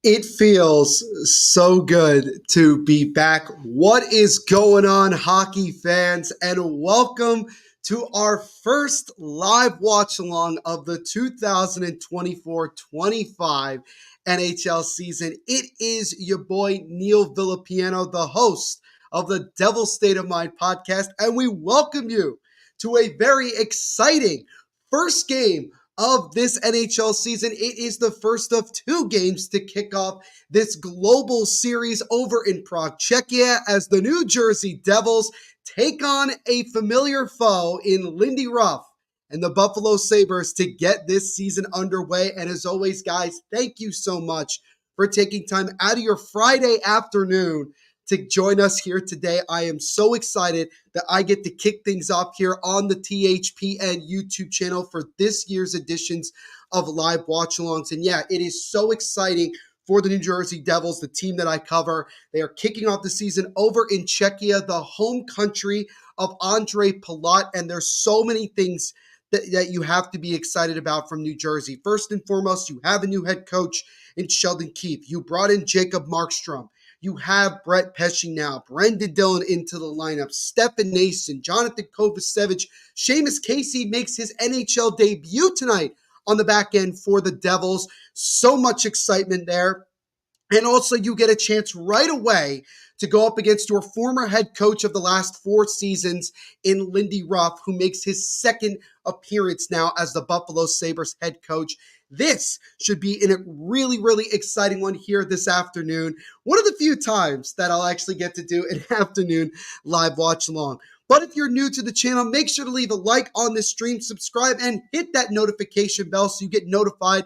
It feels so good to be back. What is going on, hockey fans? And welcome to our first live watch along of the 2024-25 NHL season. It is your boy, Neil Villapiano, the host of the Devil State of Mind podcast, and we welcome you to a very exciting first game of this NHL season. It is the first of two games to kick off this global series over in Prague, Czechia, as the New Jersey Devils take on a familiar foe in Lindy Ruff and the Buffalo Sabres to get this season underway. And as always, guys, thank you so much for taking time out of your Friday afternoon to join us here today. I am so excited that I get to kick things off here on the THPN YouTube channel for this year's editions of Live Watch-Alongs. And yeah, it is so exciting for the New Jersey Devils, the team that I cover. They are kicking off the season over in Czechia, the home country of Andre Palat, and there's so many things that you have to be excited about from New Jersey. First and foremost, you have a new head coach in Sheldon Keefe. You brought in Jacob Markstrom. You have Brett Pesce now, Brendan Dillon into the lineup, Stefan Nason, Jonathan Kovacevic, Seamus Casey makes his NHL debut tonight on the back end for the Devils. So much excitement there. And also you get a chance right away to go up against your former head coach of the last 4 seasons in Lindy Ruff, who makes his second appearance now as the Buffalo Sabres head coach. This should be a really, really exciting one here this afternoon. One of the few times that I'll actually get to do an afternoon live watch along. But if you're new to the channel, make sure to leave a like on this stream, subscribe, and hit that notification bell so you get notified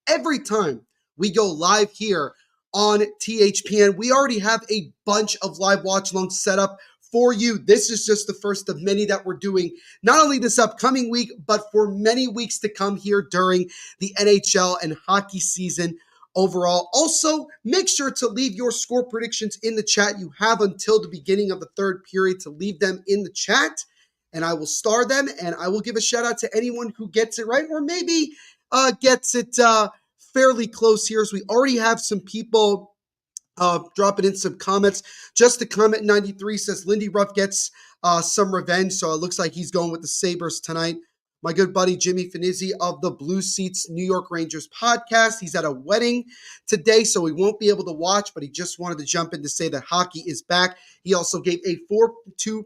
every time we go live here on THPN. We already have a bunch of live watch alongs set up for you. This is just the first of many that we're doing, not only this upcoming week, but for many weeks to come here during the NHL and hockey season overall. Also, make sure to leave your score predictions in the chat. You have until the beginning of the third period to leave them in the chat, and I will star them, and I will give a shout out to anyone who gets it right, or maybe gets it fairly close here, as we already have some people dropping in some comments. Just a comment 93 says Lindy Ruff gets some revenge, so it looks like he's going with the Sabres tonight. My good buddy Jimmy Finizzi of the Blue Seats New York Rangers podcast. He's at a wedding today, so he won't be able to watch, but he just wanted to jump in to say that hockey is back. He also gave a 4-2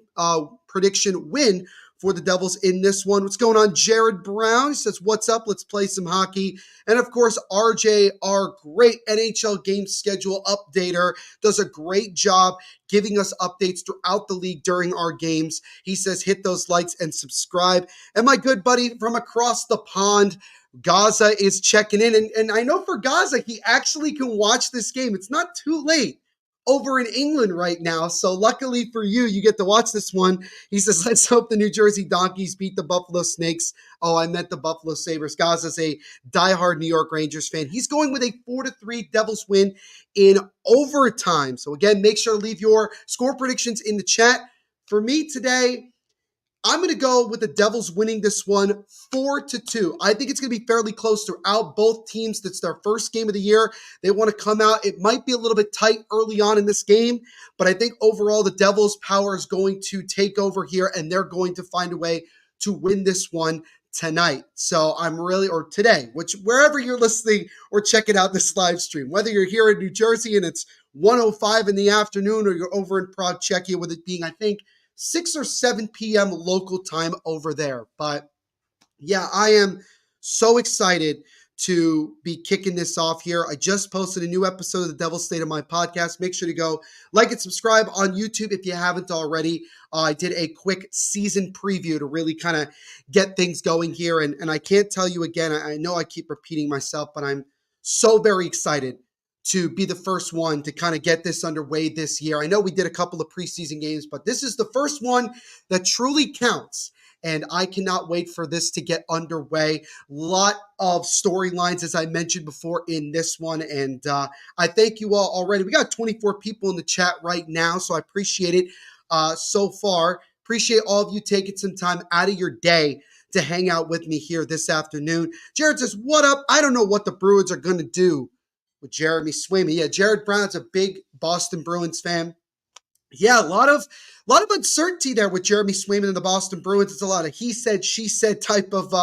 prediction win for the Devils in this one. What's going on, Jared Brown? He says, what's up? Let's play some hockey. And of course, RJ, our great NHL game schedule updater, does a great job giving us updates throughout the league during our games. He says, hit those likes and subscribe. And my good buddy from across the pond, Gaza, is checking in. And I know for Gaza, he actually can watch this game. It's not too late over in England right now. So luckily for you, you get to watch this one. He says, let's hope the New Jersey Donkeys beat the Buffalo Snakes. Oh, I meant the Buffalo Sabres. Gaza's a diehard New York Rangers fan. He's going with a 4-3 Devils win in overtime. So again, make sure to leave your score predictions in the chat. For me today, I'm going to go with the Devils winning this one 4-2. I think it's going to be fairly close throughout both teams. That's their first game of the year. They want to come out. It might be a little bit tight early on in this game, but I think overall the Devils' power is going to take over here, and they're going to find a way to win this one tonight. So I'm really, or today, wherever you're listening or checking out this live stream, whether you're here in New Jersey and it's 1:05 in the afternoon, or you're over in Prague, Czechia, with it being, I think, 6 or 7 p.m. local time over there. But yeah, I am so excited to be kicking this off here. I just posted a new episode of the Devil State of My podcast. Make sure to go like and subscribe on YouTube if you haven't already. I did a quick season preview to really kind of get things going here. And I can't tell you again, I know I keep repeating myself, but I'm so very excited to be the first one to kind of get this underway this year. I know we did a couple of preseason games, but this is the first one that truly counts. And I cannot wait for this to get underway. Lot of storylines, as I mentioned before, in this one. And I thank you all already. We got 24 people in the chat right now, so I appreciate it so far. Appreciate all of you taking some time out of your day to hang out with me here this afternoon. Jared says, what up? I don't know what the Bruins are going to do with Jeremy Swayman. Yeah, Jared Brown's a big Boston Bruins fan. Yeah, a lot of uncertainty there with Jeremy Swayman and the Boston Bruins. It's a lot of he said, she said type of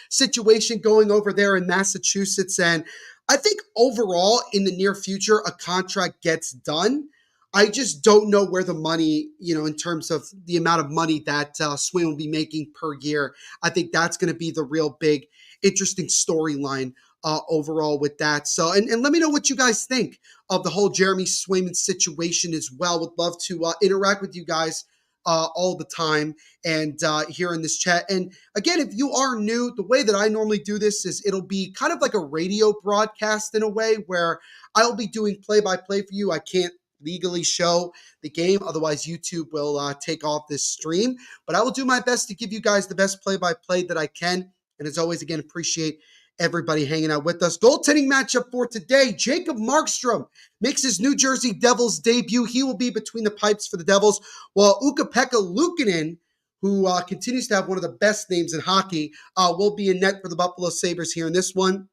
situation going over there in Massachusetts. And I think overall, in the near future, a contract gets done. I just don't know where the money, in terms of the amount of money that Swayman will be making per year. I think that's going to be the real big, interesting storyline overall with that. So, and let me know what you guys think of the whole Jeremy Swayman situation as well. Would love to interact with you guys all the time and here in this chat. And again, if you are new, the way that I normally do this is it'll be kind of like a radio broadcast in a way where I'll be doing play-by-play for you. I can't legally show the game, otherwise YouTube will take off this stream. But I will do my best to give you guys the best play-by-play that I can. And as always, again, appreciate everybody hanging out with us. Goaltending matchup for today, Jacob Markstrom makes his New Jersey Devils debut. He will be between the pipes for the Devils, while Ukko-Pekka Luukkonen, who continues to have one of the best names in hockey, will be in net for the Buffalo Sabres here in this one.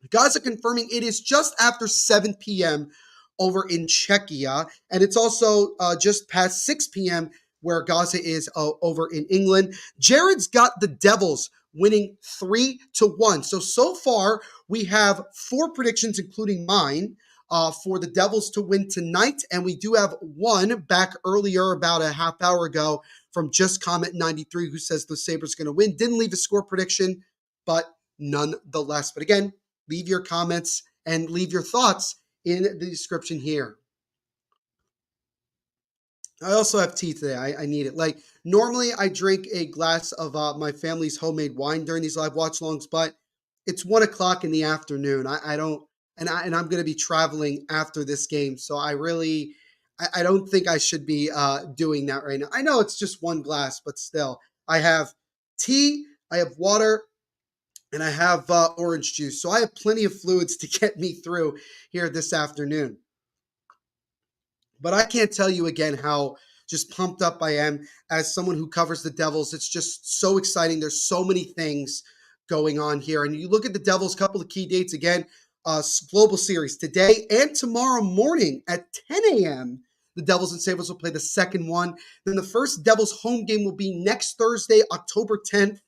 The guys are confirming it is just after 7 p.m. over in Czechia, and it's also just past 6 p.m. where Gaza is over in England. Jared's got the Devils winning 3-1. So far, we have 4 predictions, including mine, for the Devils to win tonight. And we do have one back earlier, about a half hour ago, from Just Comment 93, who says the Sabres are going to win. Didn't leave a score prediction, but nonetheless. But again, leave your comments and leave your thoughts in the description here. I also have tea today. I need it. Like, normally I drink a glass of my family's homemade wine during these live watch longs, but it's 1 o'clock in the afternoon. I don't, and I'm going to be traveling after this game. So I don't think I should be doing that right now. I know it's just one glass, but still, I have tea, I have water, and I have orange juice. So I have plenty of fluids to get me through here this afternoon. But I can't tell you again how just pumped up I am as someone who covers the Devils. It's just so exciting. There's so many things going on here. And you look at the Devils, couple of key dates again, Global Series today and tomorrow morning at 10 a.m. The Devils and Sabres will play the second one. Then the first Devils home game will be next Thursday, October 10th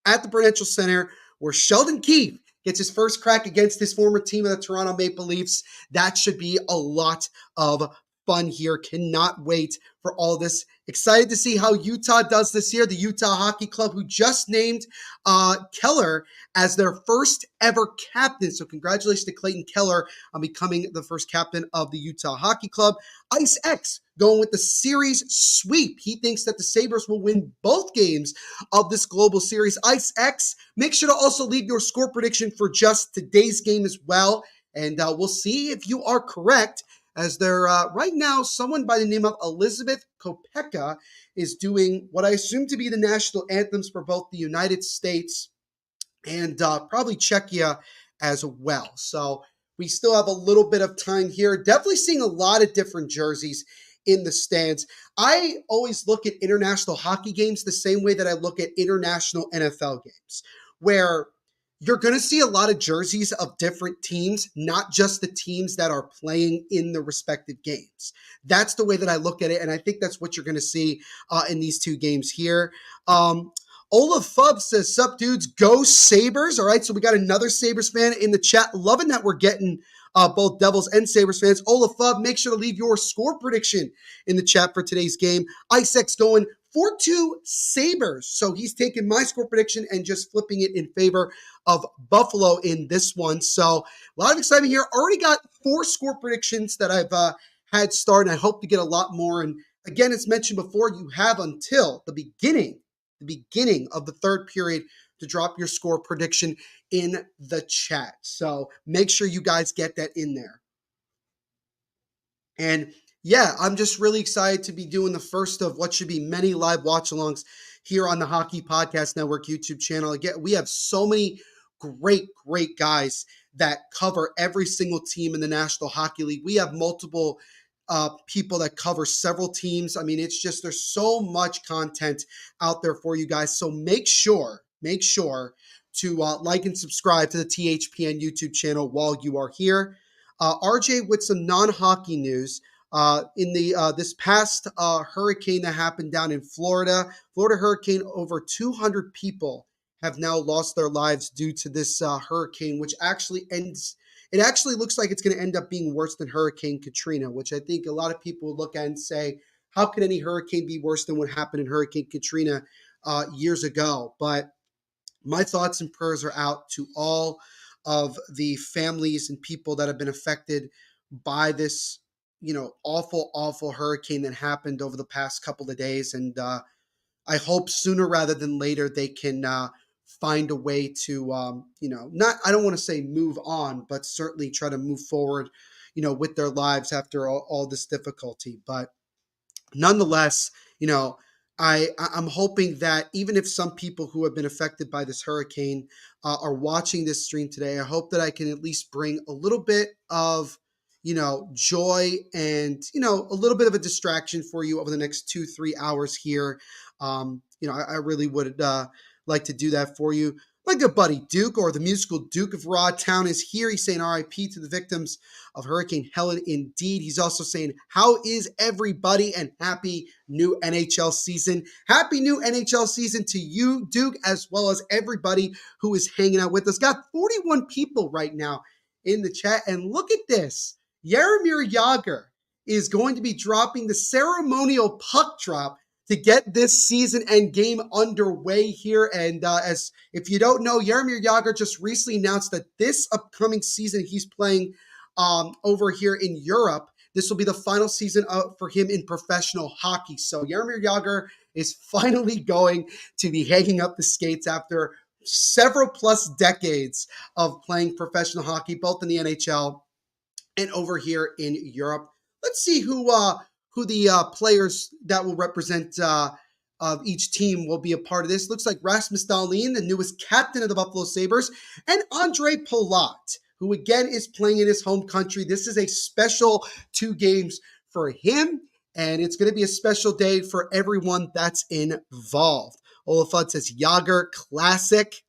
at the Prudential Center, where Sheldon Keefe gets his first crack against his former team of the Toronto Maple Leafs. That should be a lot of fun here. Cannot wait for all this. Excited to see how Utah does this year. The Utah Hockey Club, who just named Keller as their first ever captain. So congratulations to Clayton Keller on becoming the first captain of the Utah Hockey Club. Ice X going with the series sweep. He thinks that the Sabres will win both games of this global series. Ice X, make sure to also leave your score prediction for just today's game as well. And we'll see if you are correct, as there right now, someone by the name of Elizabeth Kopeka is doing what I assume to be the national anthems for both the United States and probably Czechia as well. So we still have a little bit of time here. Definitely seeing a lot of different jerseys in the stands. I always look at international hockey games the same way that I look at international NFL games, where you're going to see a lot of jerseys of different teams, not just the teams that are playing in the respective games. That's the way that I look at it, and I think that's what you're going to see in these two games here. Olaf Fubb says, sup, dudes, go Sabres. All right, so we got another Sabres fan in the chat. Loving that we're getting both Devils and Sabres fans. Olaf Fubb, make sure to leave your score prediction in the chat for today's game. Icex going 4-2 Sabres. So he's taking my score prediction and just flipping it in favor of Buffalo in this one. So a lot of excitement here. Already got 4 score predictions that I've had start, and I hope to get a lot more. And again, as mentioned before, you have until the beginning of the third period to drop your score prediction in the chat. So make sure you guys get that in there. And yeah, I'm just really excited to be doing the first of what should be many live watch-alongs here on the Hockey Podcast Network YouTube channel. Again, we have so many great guys that cover every single team in the National Hockey League. We have multiple people that cover several teams. I mean, it's just, there's so much content out there for you guys. So make sure to like and subscribe to the THPN YouTube channel while you are here. RJ, with some non-hockey news. In the this past hurricane that happened down in Florida hurricane, over 200 people have now lost their lives due to this hurricane, which actually ends. It actually looks like it's going to end up being worse than Hurricane Katrina, which I think a lot of people would look at and say, how could any hurricane be worse than what happened in Hurricane Katrina years ago? But my thoughts and prayers are out to all of the families and people that have been affected by this, awful, awful hurricane that happened over the past couple of days. And I hope sooner rather than later they can find a way to, not, I don't want to say move on, but certainly try to move forward, with their lives after all this difficulty. But nonetheless, I'm hoping that even if some people who have been affected by this hurricane are watching this stream today, I hope that I can at least bring a little bit of, joy and, a little bit of a distraction for you over the next 2-3 hours here. I really would like to do that for you. My good buddy Duke, or the musical Duke of Raw Town, is here. He's saying RIP to the victims of Hurricane Helen. Indeed. He's also saying, how is everybody, and happy new NHL season. Happy new NHL season to you, Duke, as well as everybody who is hanging out with us. Got 41 people right now in the chat. And look at this. Jaromir Jagr is going to be dropping the ceremonial puck drop to get this season and game underway here. And as if you don't know, Jaromir Jagr just recently announced that this upcoming season he's playing over here in Europe. This will be the final season for him in professional hockey. So Jaromir Jagr is finally going to be hanging up the skates after several plus decades of playing professional hockey, both in the NHL and over here in Europe. Let's see who the players that will represent each team will be a part of this. Looks like Rasmus Dahlin, the newest captain of the Buffalo Sabres, and Andre Palat, who again is playing in his home country. This is a special 2 games for him, and it's going to be a special day for everyone that's involved. Olafud says Jagr classic.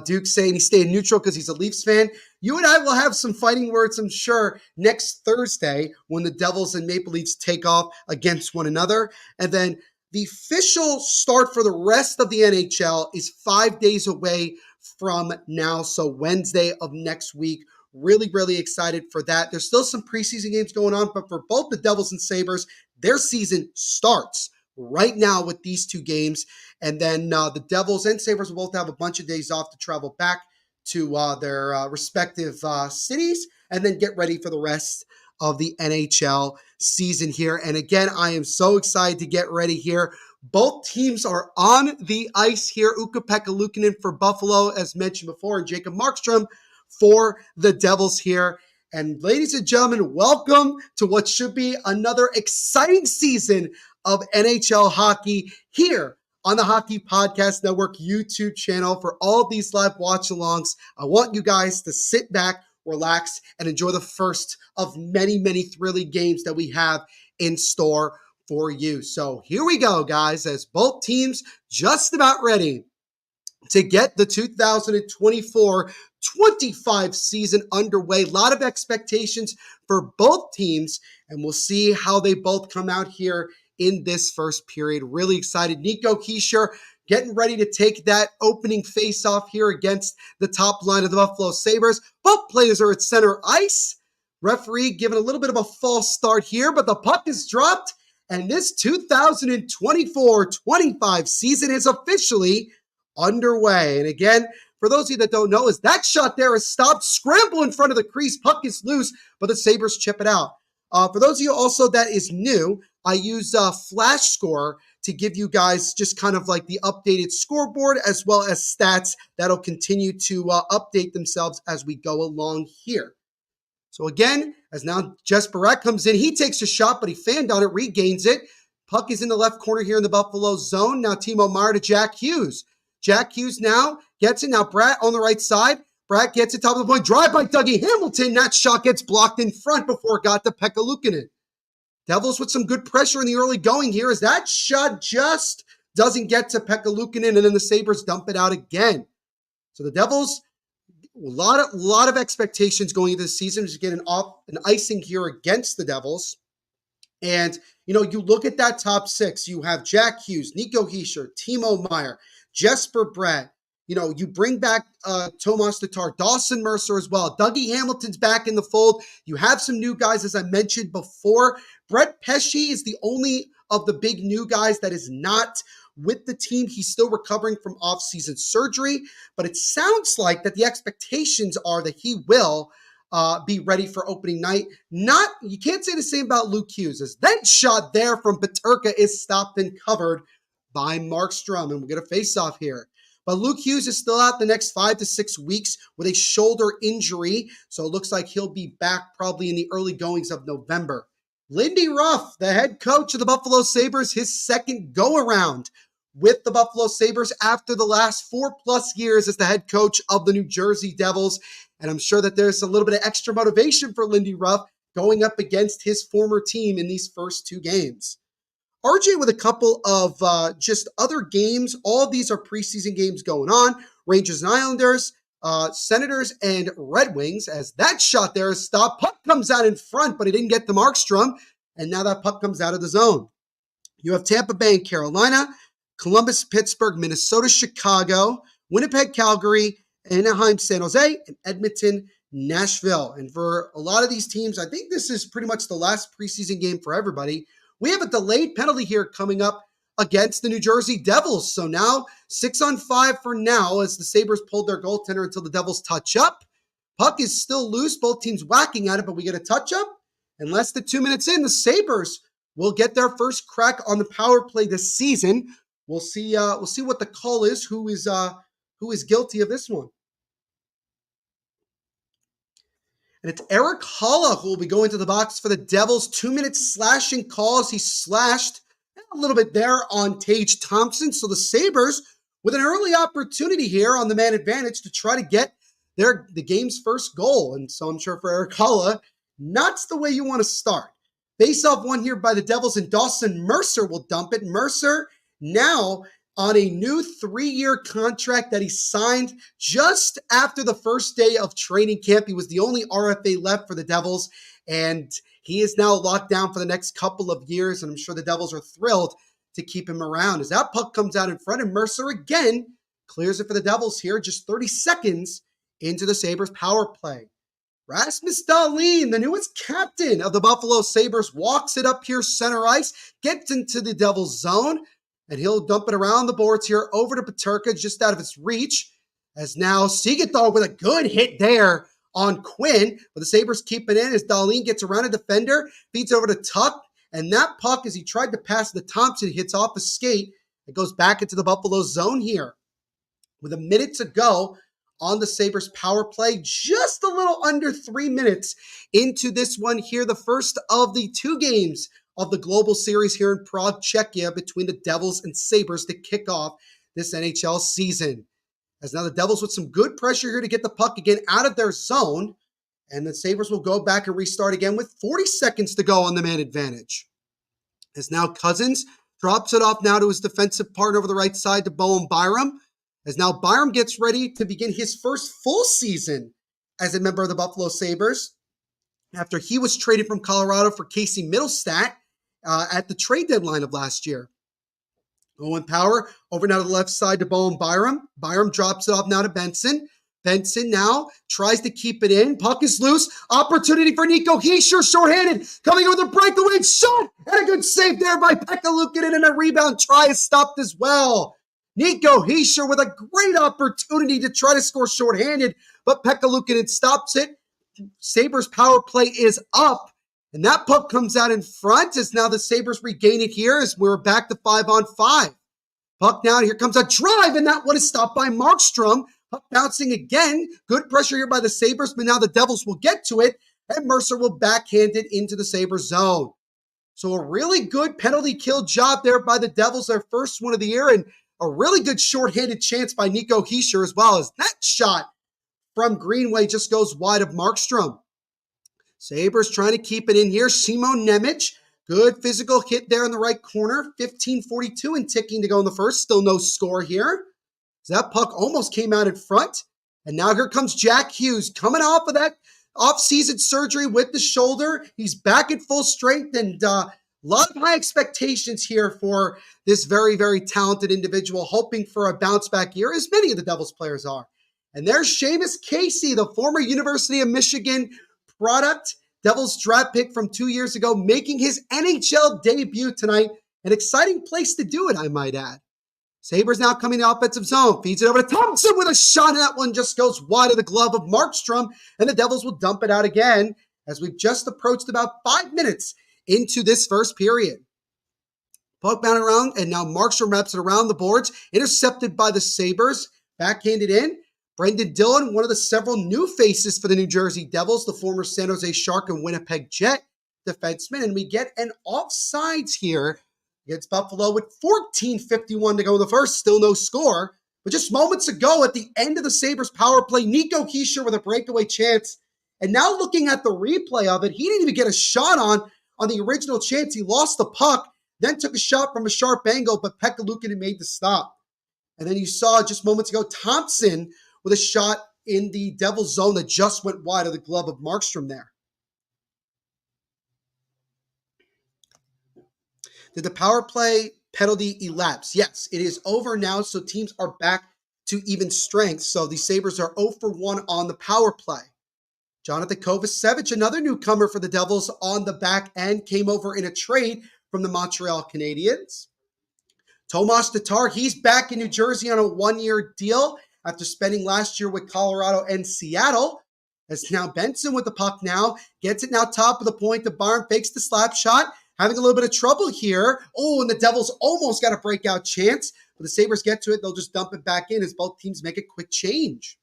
Duke saying he's staying neutral because he's a Leafs fan. You and I will have some fighting words, I'm sure, next Thursday when the Devils and Maple Leafs take off against one another. And then the official start for the rest of the NHL is 5 days away from now. So Wednesday of next week. Really, really excited for that. There's still some preseason games going on, but for both the Devils and Sabres, their season starts right now with these 2 games. And then the Devils and Sabres will both have a bunch of days off to travel back to their respective cities and then get ready for the rest of the NHL season here. And again, I am so excited to get ready here. Both teams are on the ice here. Ukko-Pekka Luukkonen for Buffalo, as mentioned before, and Jacob Markstrom for the Devils here. And ladies and gentlemen, welcome to what should be another exciting season of NHL hockey here on the Hockey Podcast Network YouTube channel. For all of these live watch-alongs, I want you guys to sit back, relax, and enjoy the first of many, many thrilling games that we have in store for you. So here we go, guys, as both teams just about ready to get the 2024-25 season underway. A lot of expectations for both teams, and we'll see how they both come out here in this first period. Really excited. Nico Hischier getting ready to take that opening face-off here against the top line of the Buffalo Sabres. Both players are at center ice. Referee giving a little bit of a false start here, but the puck is dropped, and this 2024-25 season is officially underway. And again, for those of you that don't know, is that shot there is stopped. Scramble in front of the crease. Puck is loose, but the Sabres chip it out. For those of you also that is new, I use Flash Score to give you guys just kind of like the updated scoreboard as well as stats that'll continue to update themselves as we go along here. So again, as now Jesper Bratt comes in, he takes a shot, but he fanned on it, regains it. Puck is in the left corner here in the Buffalo zone. Now Timo Meier to Jack Hughes. Jack Hughes now gets it. Now Bratt on the right side. Bratt gets it top of the point. Drive by Dougie Hamilton. That shot gets blocked in front before it got to Pekka Luukkonen. Devils with some good pressure in the early going here as that shot just doesn't get to Pekka Luukkonen, and then the Sabres dump it out again. So the Devils lot of expectations going into the season to get an icing here against the Devils. And, you look at that top six. You have Jack Hughes, Nico Hischier, Timo Meier, Jesper Bratt. You bring back Tomas Tatar, Dawson Mercer as well. Dougie Hamilton's back in the fold. You have some new guys, as I mentioned before. Brett Pesce is the only of the big new guys that is not with the team. He's still recovering from off-season surgery, but it sounds like that the expectations are that he will be ready for opening night. You can't say the same about Luke Hughes, as that shot there from Peterka is stopped and covered by Markstrom, and we'll get a face-off here. But Luke Hughes is still out the next 5 to 6 weeks with a shoulder injury, so it looks like he'll be back probably in the early goings of November. Lindy Ruff, the head coach of the Buffalo Sabres, his second go-around with the Buffalo Sabres after the last 4+ years as the head coach of the New Jersey Devils. And I'm sure that there's a little bit of extra motivation for Lindy Ruff going up against his former team in these first 2 games. RJ with a couple of just other games. All of these are preseason games going on. Rangers and Islanders, Senators and Red Wings, as that shot there is stopped. Puck comes out in front, but it didn't get the Markstrom. And now that puck comes out of the zone. You have Tampa Bay and Carolina, Columbus, Pittsburgh, Minnesota, Chicago, Winnipeg, Calgary, Anaheim, San Jose, and Edmonton, Nashville. And for a lot of these teams, I think this is pretty much the last preseason game for everybody. We have a delayed penalty here coming up against the New Jersey Devils. So now 6-on-5 for now as the Sabres pulled their goaltender until the Devils touch up. Puck is still loose. Both teams whacking at it, but we get a touch up. And less than 2 minutes in, the Sabres will get their first crack on the power play this season. We'll see what the call is, who is guilty of this one. And it's Eric Haula who will be going to the box for the Devils. 2-minute slashing calls. He slashed a little bit there on Tage Thompson. So the Sabres with an early opportunity here on the man advantage to try to get the game's first goal. And so I'm sure for Eric Haula, not the way you want to start. Face-off one here by the Devils, and Dawson Mercer will dump it. Mercer now on a new 3-year contract that he signed just after the first day of training camp. He was the only RFA left for the Devils, and he is now locked down for the next couple of years, and I'm sure the Devils are thrilled to keep him around. As that puck comes out in front, and Mercer again clears it for the Devils here, just 30 seconds into the Sabres power play. Rasmus Dahlin, the newest captain of the Buffalo Sabres, walks it up here center ice, gets into the Devils zone, and he'll dump it around the boards here over to Peterka, just out of its reach. As now Siegenthaler with a good hit there on Quinn. But the Sabres keep it in as Dahlin gets around a defender, feeds over to Tuck. And that puck, as he tried to pass to Thompson, hits off a skate. It goes back into the Buffalo zone here. With a minute to go on the Sabres power play, just a little under 3 minutes into this one here. The first of the 2 games of the Global Series here in Prague, Czechia, between the Devils and Sabres to kick off this NHL season. As now the Devils with some good pressure here to get the puck again out of their zone, and the Sabres will go back and restart again with 40 seconds to go on the man advantage. As now Cousins drops it off now to his defensive partner over the right side to Bowen Byram, as now Byram gets ready to begin his first full season as a member of the Buffalo Sabres after he was traded from Colorado for Casey Middlestat at the trade deadline of last year. Owen Power over now to the left side to Bowen Byram. Byram drops it off now to Benson. Benson now tries to keep it in. Puck is loose. Opportunity for Nico Hischier, shorthanded. Coming in with a breakaway shot. And a good save there by Pekka Luukkonen, and a rebound try is stopped as well. Nico Hischier with a great opportunity to try to score shorthanded, but Pekka Luukkonen stops it. Sabres power play is up. And that puck comes out in front as now the Sabres regain it here as we're back to 5-on-5. Puck now, here comes a drive, and that one is stopped by Markstrom. Puck bouncing again. Good pressure here by the Sabres, but now the Devils will get to it, and Mercer will backhand it into the Sabres zone. So a really good penalty kill job there by the Devils, their first one of the year, and a really good shorthanded chance by Nico Hischier as well, as that shot from Greenway just goes wide of Markstrom. Sabres trying to keep it in here. Simon Nemec, good physical hit there in the right corner. 15:42 and ticking to go in the first. Still no score here. That puck almost came out in front. And now here comes Jack Hughes coming off of that off-season surgery with the shoulder. He's back at full strength, and a lot of high expectations here for this very, very talented individual, hoping for a bounce-back year, as many of the Devils players are. And there's Seamus Casey, the former University of Michigan product, Devils draft pick from 2 years ago, making his NHL debut tonight. An exciting place to do it, I might add. Sabres now coming to offensive zone. Feeds it over to Thompson with a shot, and that one just goes wide of the glove of Markstrom, and the Devils will dump it out again as we've just approached about 5 minutes into this first period. Puck bound around, and now Markstrom wraps it around the boards, intercepted by the Sabres. Backhanded in. Brendan Dillon, one of the several new faces for the New Jersey Devils, the former San Jose Shark and Winnipeg Jet defenseman, and we get an offsides here against Buffalo with 14:51 to go in the first. Still no score. But just moments ago at the end of the Sabres power play, Nico Hischier with a breakaway chance. And now looking at the replay of it, he didn't even get a shot on the original chance. He lost the puck, then took a shot from a sharp angle, but Pekka Luukkonen made the stop. And then you saw just moments ago Thompson with a shot in the Devils zone that just went wide of the glove of Markstrom there. Did the power play penalty elapse? Yes, it is over now, so teams are back to even strength. So the Sabres are 0 for 1 on the power play. Jonathan Kovacevic, another newcomer for the Devils on the back end, came over in a trade from the Montreal Canadiens. Tomas Tatar, he's back in New Jersey on a 1-year deal after spending last year with Colorado and Seattle. As now Benson with the puck now, gets it now top of the point. The Barn fakes the slap shot. Having a little bit of trouble here. Oh, and the Devils almost got a breakout chance. But the Sabres get to it. They'll just dump it back in as both teams make a quick change.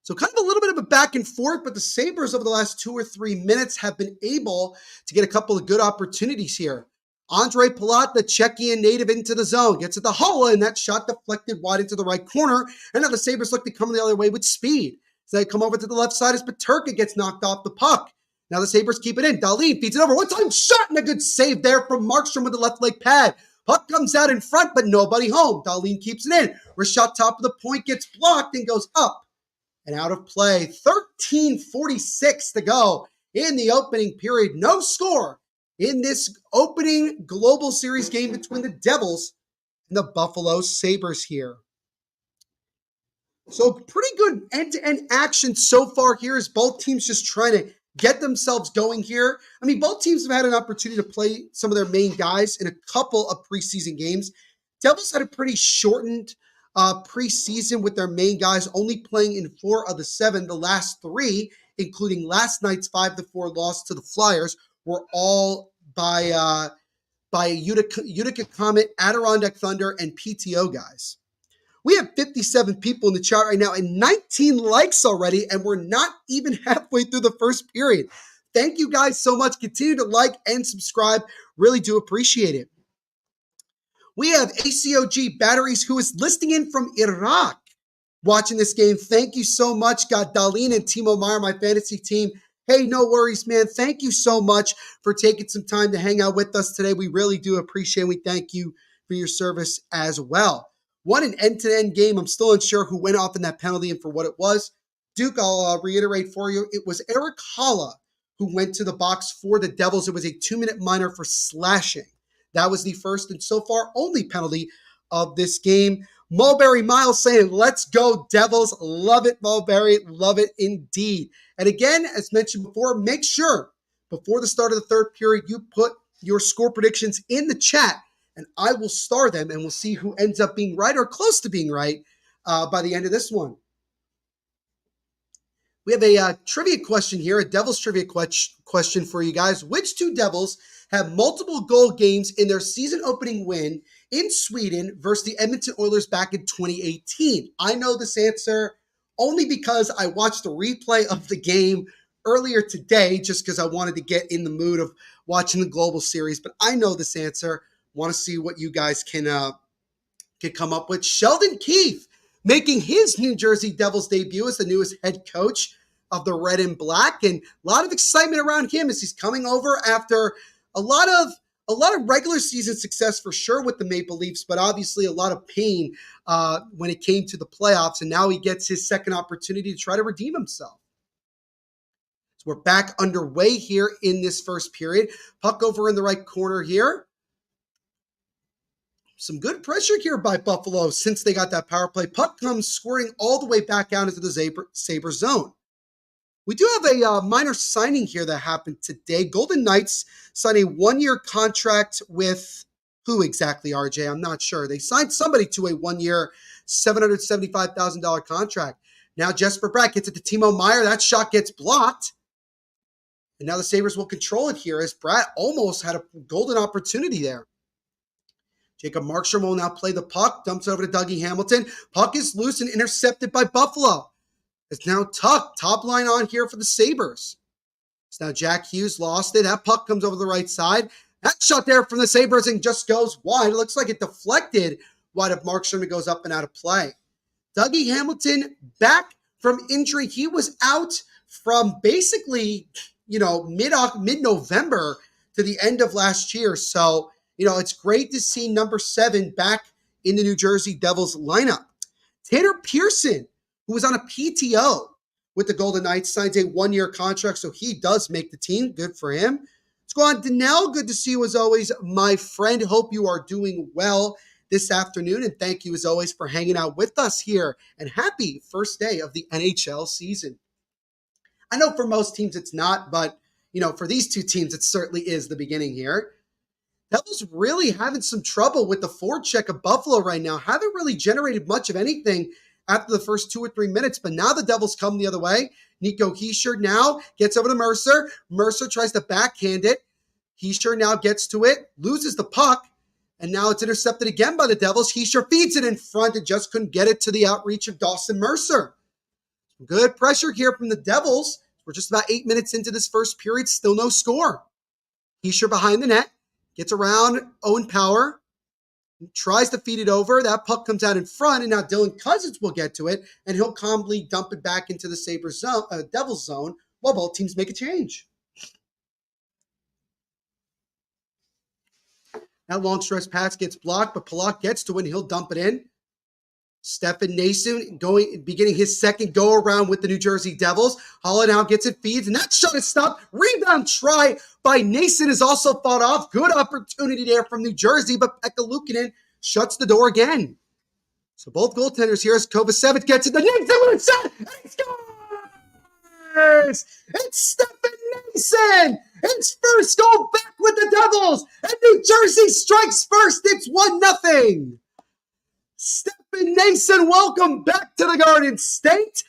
So kind of a little bit of a back and forth, but the Sabres over the last 2 or 3 minutes have been able to get a couple of good opportunities here. Andre Palat, the Czechian native, into the zone. Gets at the hole, and that shot deflected wide into the right corner. And now the Sabres look to come the other way with speed. So they come over to the left side as Peterka gets knocked off the puck. Now the Sabres keep it in. Dahlin feeds it over. One-time shot and a good save there from Markstrom with the left leg pad. Puck comes out in front, but nobody home. Dahlin keeps it in. Rashad top of the point gets blocked and goes up and out of play. 13:46 to go in the opening period. No score in this opening Global Series game between the Devils and the Buffalo Sabres here. So pretty good end-to-end action so far here as both teams just trying to get themselves going here. I mean, both teams have had an opportunity to play some of their main guys in a couple of preseason games. Devils had a pretty shortened preseason with their main guys only playing in 4 of the 7. The last 3, including last night's 5-4 loss to the Flyers, were all by Utica Comet, Adirondack Thunder, and PTO guys. We have 57 people in the chat right now and 19 likes already, and we're not even halfway through the first period. Thank you guys so much. Continue to like and subscribe. Really do appreciate it. We have ACOG Batteries, who is listing in from Iraq, watching this game. Thank you so much. Got Dahlin and Timo Meyer, my fantasy team. Hey, no worries, man. Thank you so much for taking some time to hang out with us today. We really do appreciate it. We thank you for your service as well. What an end-to-end game. I'm still unsure who went off in that penalty and for what it was. Duke, I'll reiterate for you. It was Eric Holla who went to the box for the Devils. It was a 2-minute minor for slashing. That was the first and so far only penalty of this game. Mulberry Miles saying, let's go Devils. Love it, Mulberry. Love it indeed. And again, as mentioned before, make sure before the start of the third period, you put your score predictions in the chat, and I will star them, and we'll see who ends up being right or close to being right by the end of this one. We have a trivia question here, a Devils trivia question for you guys. Which 2 Devils have multiple goal games in their season opening win in Sweden versus the Edmonton Oilers back in 2018? I know this answer only because I watched the replay of the game earlier today just because I wanted to get in the mood of watching the Global Series, but I know this answer. Want to see what you guys can come up with. Sheldon Keefe making his New Jersey Devils debut as the newest head coach of the Red and Black, and a lot of excitement around him as he's coming over after a lot of a lot of regular season success for sure with the Maple Leafs, but obviously a lot of pain when it came to the playoffs. And now he gets his second opportunity to try to redeem himself. So we're back underway here in this first period. Puck over in the right corner here. Some good pressure here by Buffalo since they got that power play. Puck comes squirting all the way back out into the Saber zone. We do have a minor signing here that happened today. Golden Knights signed a one-year contract with who exactly, RJ? I'm not sure. They signed somebody to a one-year, $775,000 contract. Now Jesper Bratt gets it to Timo Meier. That shot gets blocked. And now the Sabres will control it here as Bratt almost had a golden opportunity there. Jacob Markstrom will now play the puck, dumps over to Dougie Hamilton. Puck is loose and intercepted by Buffalo. It's now Tuck, top line on here for the Sabres. It's now Jack Hughes lost it. That puck comes over the right side. That shot there from the Sabres and just goes wide. It looks like it deflected wide of Markstrom. It goes up and out of play. Dougie Hamilton back from injury. He was out from basically, mid-November to the end of last year. So, it's great to see number 7 back in the New Jersey Devils lineup. Tanner Pearson, who was on a PTO with the Golden Knights, signs a one-year contract, so he does make the team. Good for him. Let's go on. Danelle, good to see you as always, my friend. Hope you are doing well this afternoon, and thank you as always for hanging out with us here, and happy first day of the NHL season. I know for most teams it's not, but, for these two teams, it certainly is the beginning here. Devils really having some trouble with the forecheck of Buffalo right now. Haven't really generated much of anything after the first 2 or 3 minutes, but now the Devils come the other way. Nico Hischier now gets over to Mercer. Mercer tries to backhand it. Hischier now gets to it, loses the puck, and now it's intercepted again by the Devils. Hischier feeds it in front and just couldn't get it to the outreach of Dawson Mercer. Good pressure here from the Devils. We're just about 8 minutes into this first period, still no score. Hischier behind the net, gets around Owen Power, tries to feed it over. That puck comes out in front, and now Dylan Cousins will get to it, and he'll calmly dump it back into the Sabres zone, Devils zone, while both teams make a change. That long stretch pass gets blocked, but Polak gets to it, and he'll dump it in. Stefan Nason beginning his second go-around with the New Jersey Devils. Holla now gets it, feeds, and that shot is stopped. Rebound try by Nason is also fought off. Good opportunity there from New Jersey, but Pekka Luukkonen shuts the door again. So both goaltenders here as Kovacevic gets it. The next shot, and he scores! It's Stefan Nason! It's first goal back with the Devils, and New Jersey strikes first. It's 1-0. Stefan Nason, welcome back to the Garden State.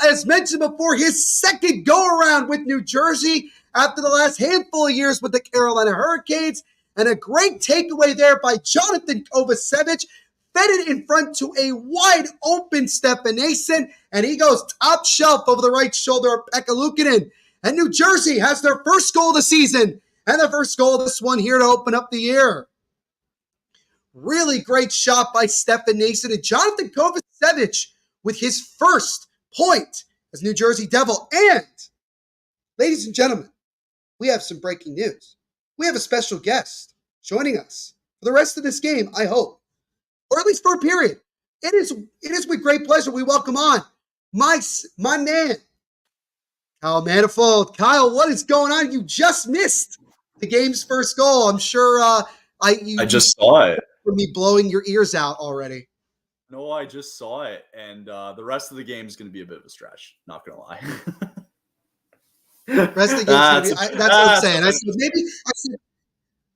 As mentioned before, his second go-around with New Jersey after the last handful of years with the Carolina Hurricanes. And a great takeaway there by Jonathan Kovacevic. Fed it in front to a wide-open Stefan Nason, and he goes top shelf over the right shoulder of Pekka Luukkonen. And New Jersey has their first goal of the season, and the first goal of this one here to open up the year. Really great shot by Stefan Nason, and Jonathan Kovacevic with his first point as New Jersey Devil. And, ladies and gentlemen, we have some breaking news. We have a special guest joining us for the rest of this game, I hope, or at least for a period. It is with great pleasure we welcome on my man, Kyle Manifold. Kyle, what is going on? You just missed the game's first goal. I'm sure I just saw it. For me blowing your ears out already. No, I just saw it, and the rest of the game is going to be a bit of a stretch. Not going to lie. Rest of the game's gonna be, that's what I'm saying.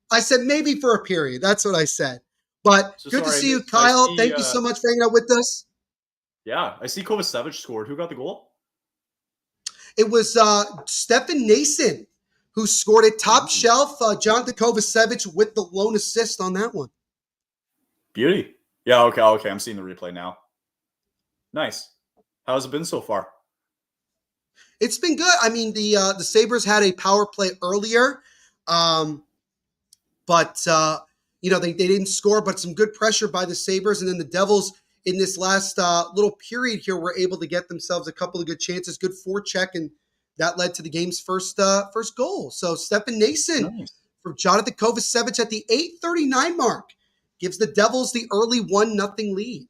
I said maybe for a period. That's what I said. But so good to see you, Kyle. Thank you so much for hanging out with us. Yeah, I see Kovacevic scored. Who got the goal? It was Stefan Nason who scored it top shelf. Jonathan Kovacevic with the lone assist on that one. Beauty. Yeah, okay. I'm seeing the replay now. Nice. How's it been so far? It's been good. I mean, the Sabres had a power play earlier, but they didn't score, but some good pressure by the Sabres. And then the Devils in this last little period here were able to get themselves a couple of good chances, good forecheck, and that led to the game's first goal. So Stefan Nason, nice. from Jonathan Kovacevic at the 8:39 mark gives the Devils the early 1-0 lead.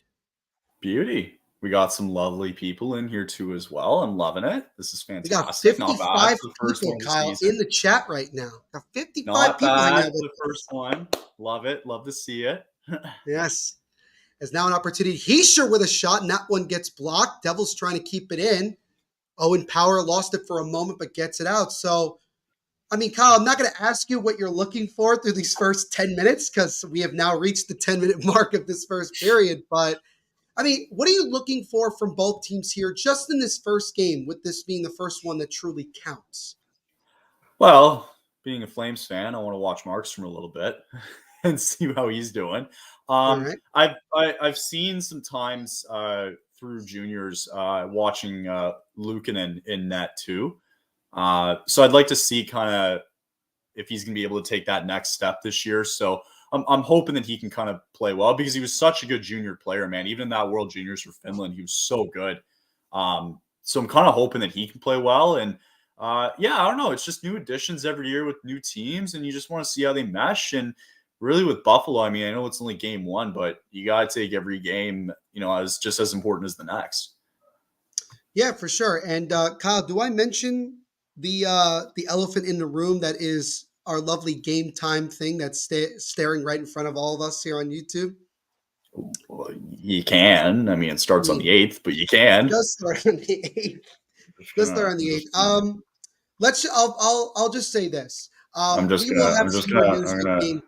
Beauty. We got some lovely people in here too as well. I'm loving it. This is We got fantastic. Not bad 55 for the first people, one of the Kyle, season. in the chat right now. Got 55 Not people hanging bad out for with the first one. Love it. Love to see it. Yes. There's now an opportunity. Hischier with a shot, and that one gets blocked. Devils trying to keep it in. Owen Power lost it for a moment, but gets it out. So, I mean, Kyle, I'm not going to ask you what you're looking for through these first 10 minutes because we have now reached the 10-minute mark of this first period. But, I mean, what are you looking for from both teams here just in this first game, with this being the first one that truly counts? Well, being a Flames fan, I want to watch Markstrom a little bit and see how he's doing. All right. I've seen some times through juniors watching Luukkonen in net too. So I'd like to see kind of if he's going to be able to take that next step this year. So I'm hoping that he can kind of play well because he was such a good junior player, man. Even in that World Juniors for Finland, he was so good. So I'm kind of hoping that he can play well. And yeah, I don't know. It's just new additions every year with new teams, and you just want to see how they mesh. And really with Buffalo, I mean, I know it's only game one, but you got to take every game, as just as important as the next. Yeah, for sure. And Kyle, do I mention the elephant in the room that is our lovely game time thing that's staring right in front of all of us here on YouTube? Well, you can. I mean, it starts on the 8th, but you can. Just start on the 8th. Just start on the 8th. I'll just say this. I'm We will have some more news with game.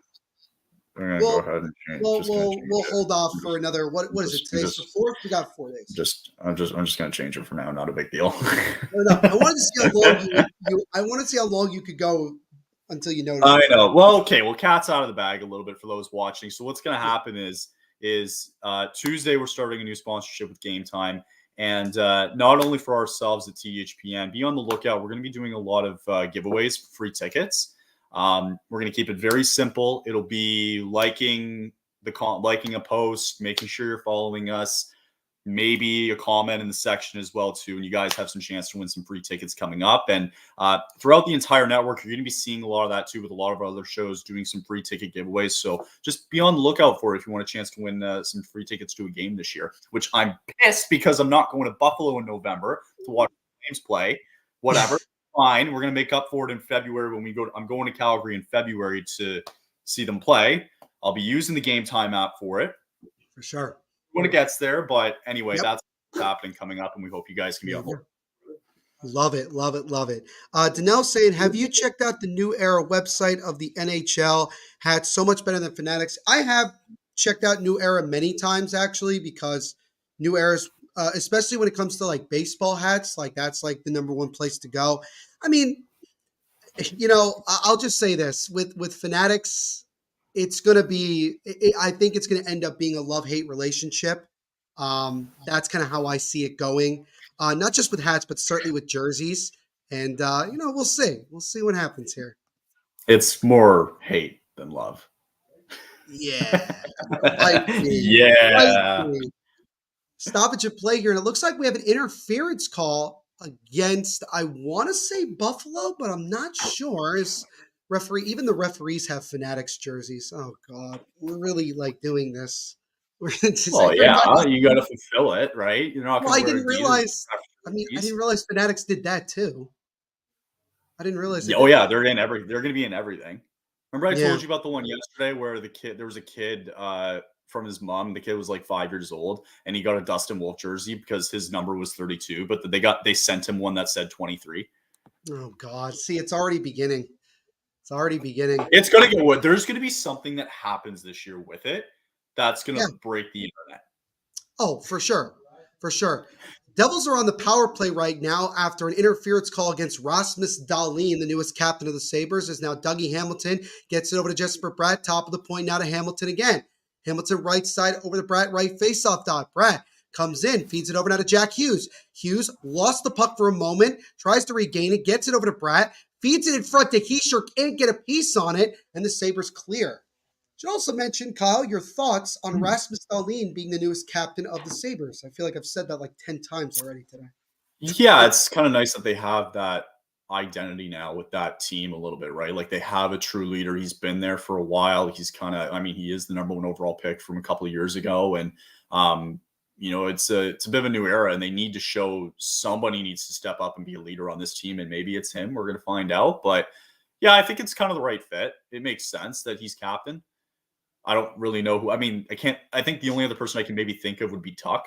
I'm gonna go ahead and change. We'll hold off for another. What is it? Today's the 4th. We got 4 days. I'm just gonna change it for now. Not a big deal. I wanted to see how long I want to see how long you could go until you notice. I know. Well, okay. Well, cat's out of the bag a little bit for those watching. So what's gonna happen is Tuesday we're starting a new sponsorship with Game Time. And not only for ourselves at THPN, be on the lookout. We're going to be doing a lot of giveaways for free tickets. We're going to keep it very simple. It'll be liking a post, making sure you're following us, maybe a comment in the section as well too. And you guys have some chance to win some free tickets coming up. And throughout the entire network, you're going to be seeing a lot of that too, with a lot of our other shows doing some free ticket giveaways. So just be on the lookout for it if you want a chance to win some free tickets to a game this year, which I'm pissed because I'm not going to Buffalo in November to watch the Flames play. Whatever. Fine. We're going to make up for it in February when we go. I'm going to Calgary in February to see them play. I'll be using the Game Time app for it. For sure. When it gets there, but anyway, That's what's happening coming up, and we hope you guys can be on board. Love it, love it, love it. Danelle saying, have you checked out the New Era website of the NHL? Had so much better than Fanatics. I have checked out New Era many times actually, because New Era's, especially when it comes to like baseball hats, like that's like the number one place to go. I mean, I'll just say this with Fanatics. It's going to be, I think it's going to end up being a love-hate relationship. That's kind of how I see it going. Not just with hats, but certainly with jerseys. And, we'll see. We'll see what happens here. It's more hate than love. Yeah. Yeah. Stoppage of play here. And it looks like we have an interference call against, I want to say Buffalo, but I'm not sure. Even the referees have Fanatics jerseys. Oh God, we're really like doing this. You got to fulfill it, right? You're not. Well, I didn't realize. I didn't realize Fanatics did that too. I didn't realize. They're in They're going to be in everything. Remember, I told you about the one yesterday where there was a kid from his mom. The kid was like 5 years old, and he got a Dustin Wolf jersey because his number was 32, but they sent him one that said 23. Oh God! See, it's already beginning. It's already beginning. It's going to get wood. There's going to be something that happens this year with it that's going to break the internet. Oh, for sure. For sure. Devils are on the power play right now after an interference call against Rasmus Dahlin, the newest captain of the Sabres, as now Dougie Hamilton gets it over to Jesper Bratt, top of the point now to Hamilton again. Hamilton right side over to Bratt, right faceoff dot. Bratt comes in, feeds it over now to Jack Hughes. Hughes lost the puck for a moment, tries to regain it, gets it over to Bratt, feeds it in front to Hischier, can't get a piece on it, and the Sabres clear. Should also mention, Kyle, your thoughts on Rasmus Dahlin being the newest captain of the Sabres. I feel like I've said that like 10 times already today. Yeah, it's kind of nice that they have that identity now with that team a little bit, right? Like they have a true leader. He's been there for a while. He's kind of, I mean, he is the number 1 overall pick from a couple of years ago. And, it's a bit of a new era, and they need to show somebody needs to step up and be a leader on this team. And maybe it's him. We're going to find out. But yeah, I think it's kind of the right fit. It makes sense that he's captain. I don't really know who. I mean, I think the only other person I can maybe think of would be Tuck.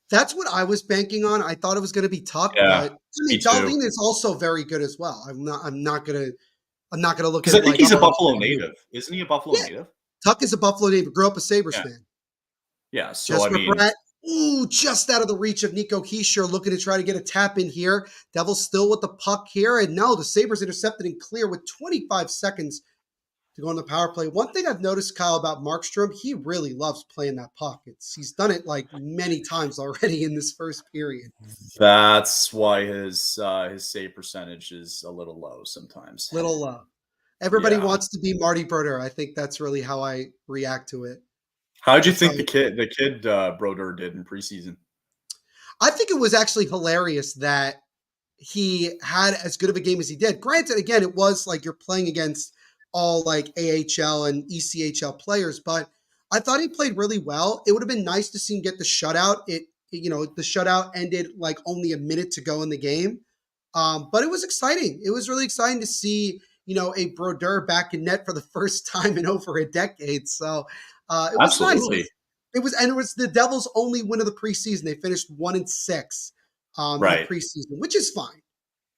That's what I was banking on. I thought it was going to be Tuck, Yeah, but I mean, Darlene is also very good as well. I'm not going to look at it. it I think like, he's a Buffalo native. Isn't he a Buffalo native? Tuck is a Buffalo native. Grew up a Sabres fan. Yeah. So, Jesper Bratt, just out of the reach of Nico Hischier, looking to try to get a tap in here. Devils still with the puck here. And no, the Sabres intercepted and clear with 25 seconds to go on the power play. One thing I've noticed, Kyle, about Markstrom, he really loves playing that puck. He's done it like many times already in this first period. That's why his save percentage is a little low sometimes. Little low. Everybody wants to be Marty Brodeur. I think that's really how I react to it. How'd you think the kid Brodeur did in preseason? I think it was actually hilarious that he had as good of a game as he did. Granted, again, it was like you're playing against all like AHL and ECHL players, but I thought he played really well. It would have been nice to see him get the shutout. The shutout ended like only a minute to go in the game. But it was exciting. It was really exciting to see, a Brodeur back in net for the first time in over a decade. So it was Absolutely nice. It was the Devils' only win of the preseason. They finished 1-6 in the preseason, which is fine.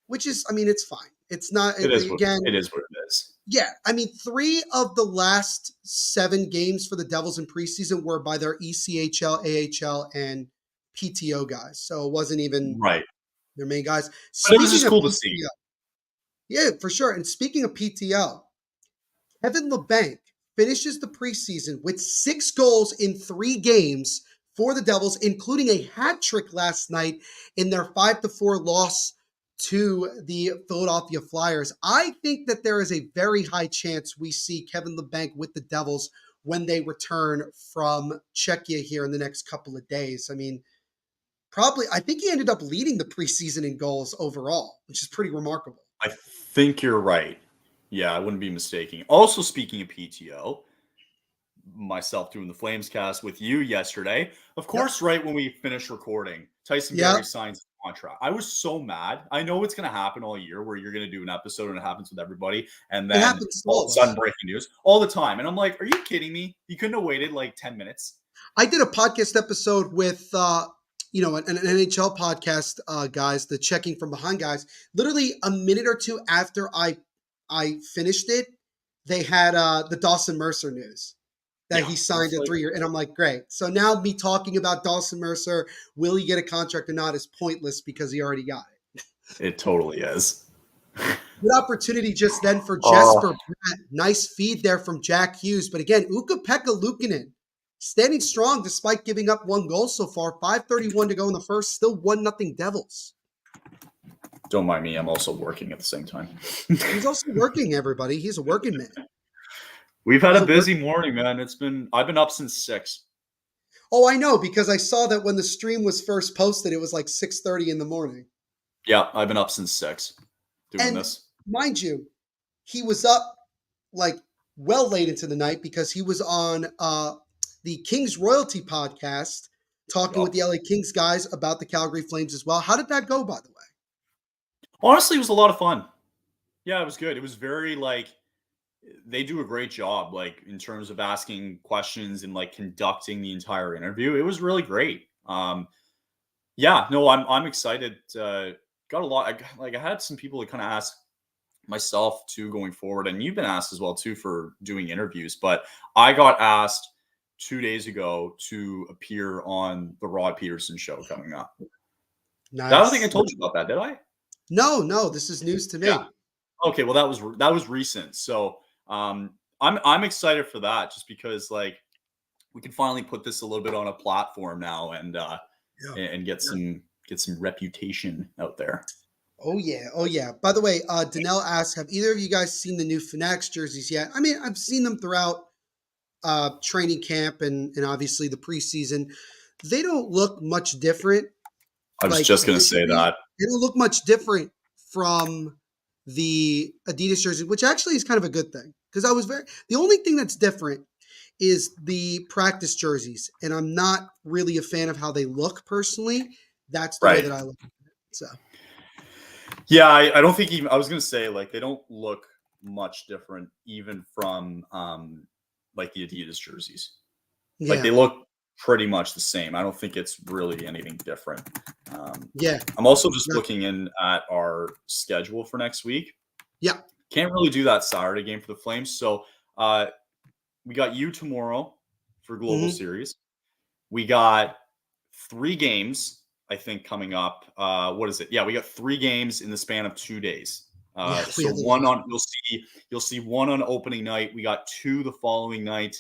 It's fine. It's not. It is what it is. Yeah, I mean, 3 of the last 7 games for the Devils in preseason were by their ECHL, AHL, and PTO guys. So it wasn't even their main guys. But it was just cool to see. Yeah, for sure. And speaking of PTO, Kevin Labanc finishes the preseason with 6 goals in 3 games for the Devils, including a hat trick last night in their 5-4 loss to the Philadelphia Flyers. I think that there is a very high chance we see Kevin Labanc with the Devils when they return from Czechia here in the next couple of days. I mean, I think he ended up leading the preseason in goals overall, which is pretty remarkable. I think you're right. Yeah, I wouldn't be mistaken. Also, speaking of PTO, myself doing the Flames cast with you yesterday, of course, right when we finished recording, Tyson Barrie signs a contract. I was so mad. I know it's going to happen all year where you're going to do an episode and it happens with everybody. And then all of a sudden breaking news all the time. And I'm like, are you kidding me? You couldn't have waited like 10 minutes. I did a podcast episode with, an NHL podcast, guys, the Checking From Behind guys. Literally a minute or two after I finished it, they had the Dawson Mercer news that he signed a 3-year. And I'm like, great. So now me talking about Dawson Mercer, will he get a contract or not, is pointless because he already got it. It totally is. Good opportunity just then for Jesper Bratt. Nice feed there from Jack Hughes. But again, Ukko-Pekka Luukkonen standing strong despite giving up 1 goal so far. 5:31 to go in the first. Still 1-0 Devils. Don't mind me. I'm also working at the same time. He's also working, everybody. He's a working man. We've had a busy morning, man. I've been up since 6. Oh, I know, because I saw that when the stream was first posted, it was like 6:30 in the morning. Yeah, I've been up since 6 doing this. Mind you, he was up like well late into the night because he was on the Kings Royalty podcast talking with the LA Kings guys about the Calgary Flames as well. How did that go, by the way? Honestly, it was a lot of fun. Yeah, it was good. It was very they do a great job, in terms of asking questions and conducting the entire interview. It was really great. I'm excited. Got a lot. I had some people that kind of ask myself too going forward, and you've been asked as well too for doing interviews. But I got asked 2 days ago to appear on the Rod Peterson show coming up. Nice. I don't think I told you about that, did I? No, this is news to me. Yeah. Okay, well that was recent. So I'm excited for that just because we can finally put this a little bit on a platform now and get some reputation out there. Oh yeah. By the way, Danelle asks, have either of you guys seen the new Fanatics jerseys yet? I mean, I've seen them throughout training camp and obviously the preseason. They don't look much different. I was just going to say that. They don't look much different from the Adidas jersey, which actually is kind of a good thing because the only thing that's different is the practice jerseys, and I'm not really a fan of how they look personally. That's the way that I look at it. So, yeah, I don't think even I was gonna say like they don't look much different even from like the Adidas jerseys. yeah. Like they look pretty much the same. I don't think it's really anything different. Yeah. I'm also just looking in at our schedule for next week. Yeah. Can't really do that Saturday game for the Flames. So we got you tomorrow for Global Series. We got 3 games, I think, coming up. What is it? Yeah, we got 3 games in the span of 2 days. So one on you'll see one on opening night. We got 2 the following night.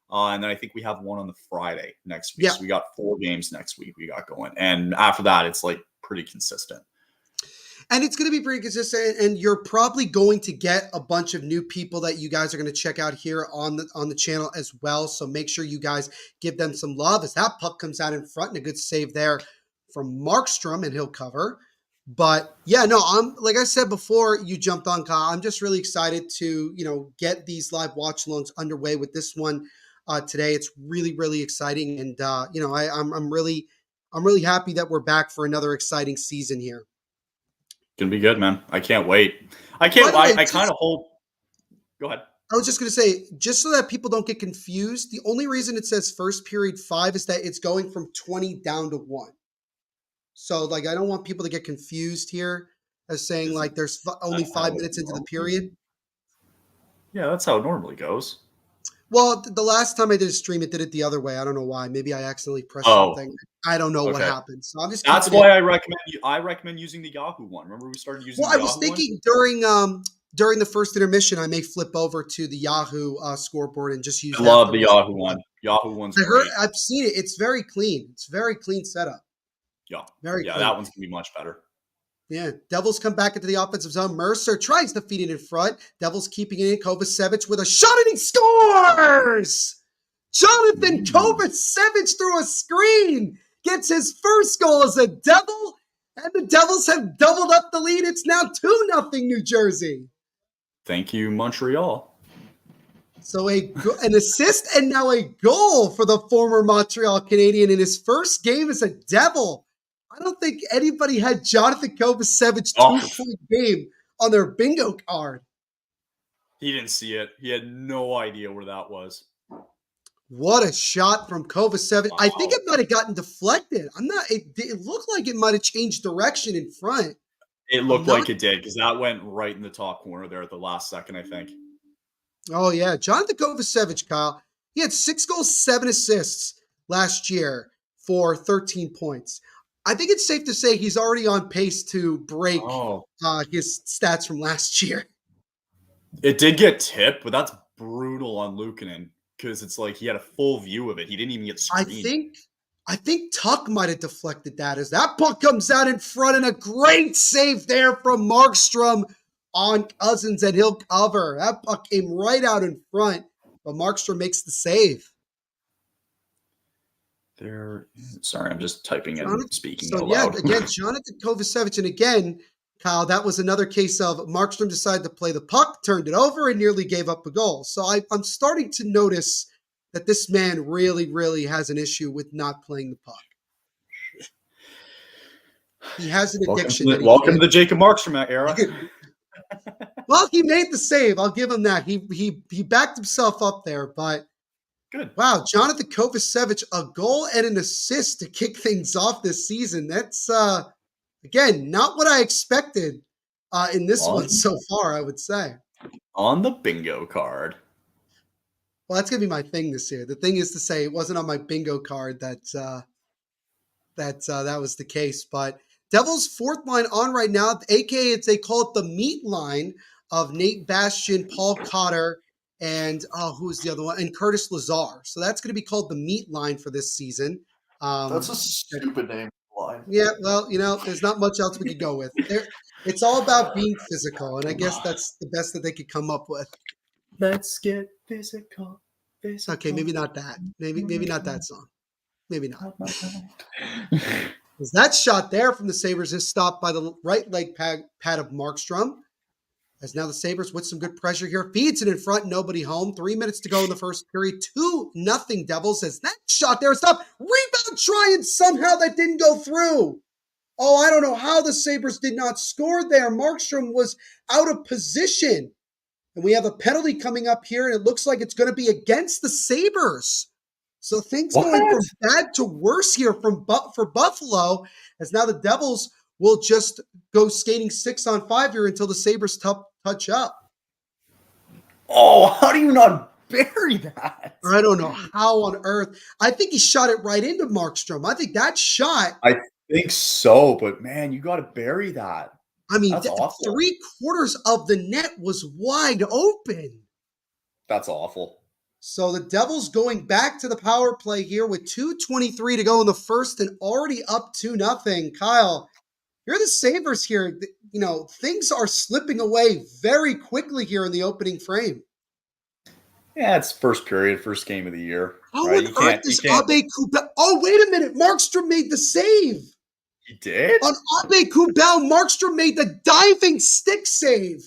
And then I think we have 1 on the Friday next week. Yeah. So we got 4 games next week we got going. And after that, it's like pretty consistent. And it's going to be pretty consistent. And you're probably going to get a bunch of new people that you guys are going to check out here on the channel as well. So make sure you guys give them some love as that puck comes out in front, and a good save there from Markstrom, and he'll cover. But yeah, no, I'm like I said before you jumped on, Kyle, I'm just really excited to, get these live watch alongs underway with this one today. It's really, really exciting. And, I'm really happy that we're back for another exciting season here. Gonna be good, man. I can't wait. I kind of hope. Go ahead. I was just going to say, just so that people don't get confused, the only reason it says first period 5 is that it's going from 20 down to 1. So, like, I don't want people to get confused here as saying, like, there's only 5 minutes into the period. Yeah, that's how it normally goes. Well, the last time I did a stream, it did it the other way. I don't know why. Maybe I accidentally pressed something. I don't know what happened. So I'm just. That's why I recommend using the Yahoo one. Remember we started using. Well, I was thinking during the first intermission, I may flip over to the Yahoo scoreboard and just use. I love the Yahoo one. Yahoo one's great. I've seen it. It's very clean. It's very clean setup. Yeah, very clean. That one's gonna be much better. Yeah, Devils come back into the offensive zone. Mercer tries to feed it in front. Devils keeping it in. Kovacevic with a shot and he scores! Jonathan Kovacevic through a screen gets his first goal as a Devil, and the Devils have doubled up the lead. It's now 2-0 New Jersey. Thank you, Montreal. So an assist and now a goal for the former Montreal Canadian in his first game as a Devil. I don't think anybody had Jonathan Kovacevic's 2-point game on their bingo card. He didn't see it. He had no idea where that was. What a shot from Kovacevic. Wow. I think it might have gotten deflected. It looked like it might have changed direction in front. It looked like it did because that went right in the top corner there at the last second, I think. Oh, yeah. Jonathan Kovacevic, Kyle, he had 6 goals, 7 assists last year for 13 points. I think it's safe to say he's already on pace to break his stats from last year. It did get tipped, but that's brutal on Luukkonen because it's like he had a full view of it. He didn't even get screened. I think Tuck might have deflected that as that puck comes out in front, and a great save there from Markstrom on Cousins, and he'll cover. That puck came right out in front, but Markstrom makes the save. Sorry, I'm just typing and speaking out loud. Yeah, again, Jonathan Kovacevic, and again, Kyle, that was another case of Markstrom decided to play the puck, turned it over, and nearly gave up a goal. So I'm starting to notice that this man really, really has an issue with not playing the puck. He has an addiction. Welcome to the Jacob Markstrom era. Well, he made the save. I'll give him that. He backed himself up there, but. Good. Wow, Jonathan Kovacevic, a goal and an assist to kick things off this season. That's, again, not what I expected in this one so far, I would say. On the bingo card. Well, that's going to be my thing this year. The thing is to say it wasn't on my bingo card that was the case. But Devils' fourth line on right now, a.k.a. they call it the meat line of Nate Bastian, Paul Cotter, and who's the other one? And Curtis Lazar. So that's going to be called the meat line for this season. That's a stupid name line. Yeah, well, there's not much else we could go with. It's all about being physical, and I guess that's the best that they could come up with. Let's get physical. Okay, maybe not that. Maybe not that song. Maybe not. That shot there from the Sabres is stopped by the right leg pad of Markstrom. As now the Sabres with some good pressure here. Feeds it in front, nobody home. 3 minutes to go in the first period. 2-0 Devils. As that shot there is stopped. Rebound try, and somehow that didn't go through. Oh, I don't know how the Sabres did not score there. Markstrom was out of position. And we have a penalty coming up here, and it looks like it's going to be against the Sabres. So things going from bad to worse here for Buffalo, as now the Devils will just go skating 6-on-5 here until the Sabres touch up. Oh, how do you not bury that? I don't know how on earth. I think he shot it right into Markstrom. I think that shot. I think so, but man, you got to bury that. I mean, that's awful. 3/4 of the net was wide open. That's awful. So the Devils going back to the power play here with 2:23 to go in the first and already up 2-0. Kyle, you're the Sabres here. You know, things are slipping away very quickly here in the opening frame. Yeah, it's first period, first game of the year. How on earth is Abe Kubel? Oh, wait a minute. Markstrom made the save. He did? On Abe Kubel, Markstrom made the diving stick save.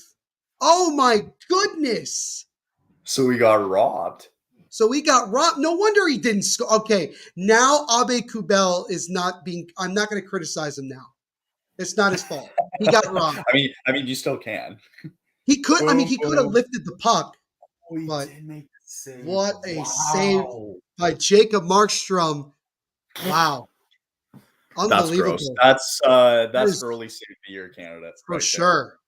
Oh, my goodness. So we got robbed. No wonder he didn't score. Okay, now Abe Kubel is not being. I'm not going to criticize him now. It's not his fault. He got robbed. I mean, you still can. He could. He could have lifted the puck. But did make the save. What a save by Jacob Markstrom! Wow, unbelievable. That's early save of the year candidate for sure.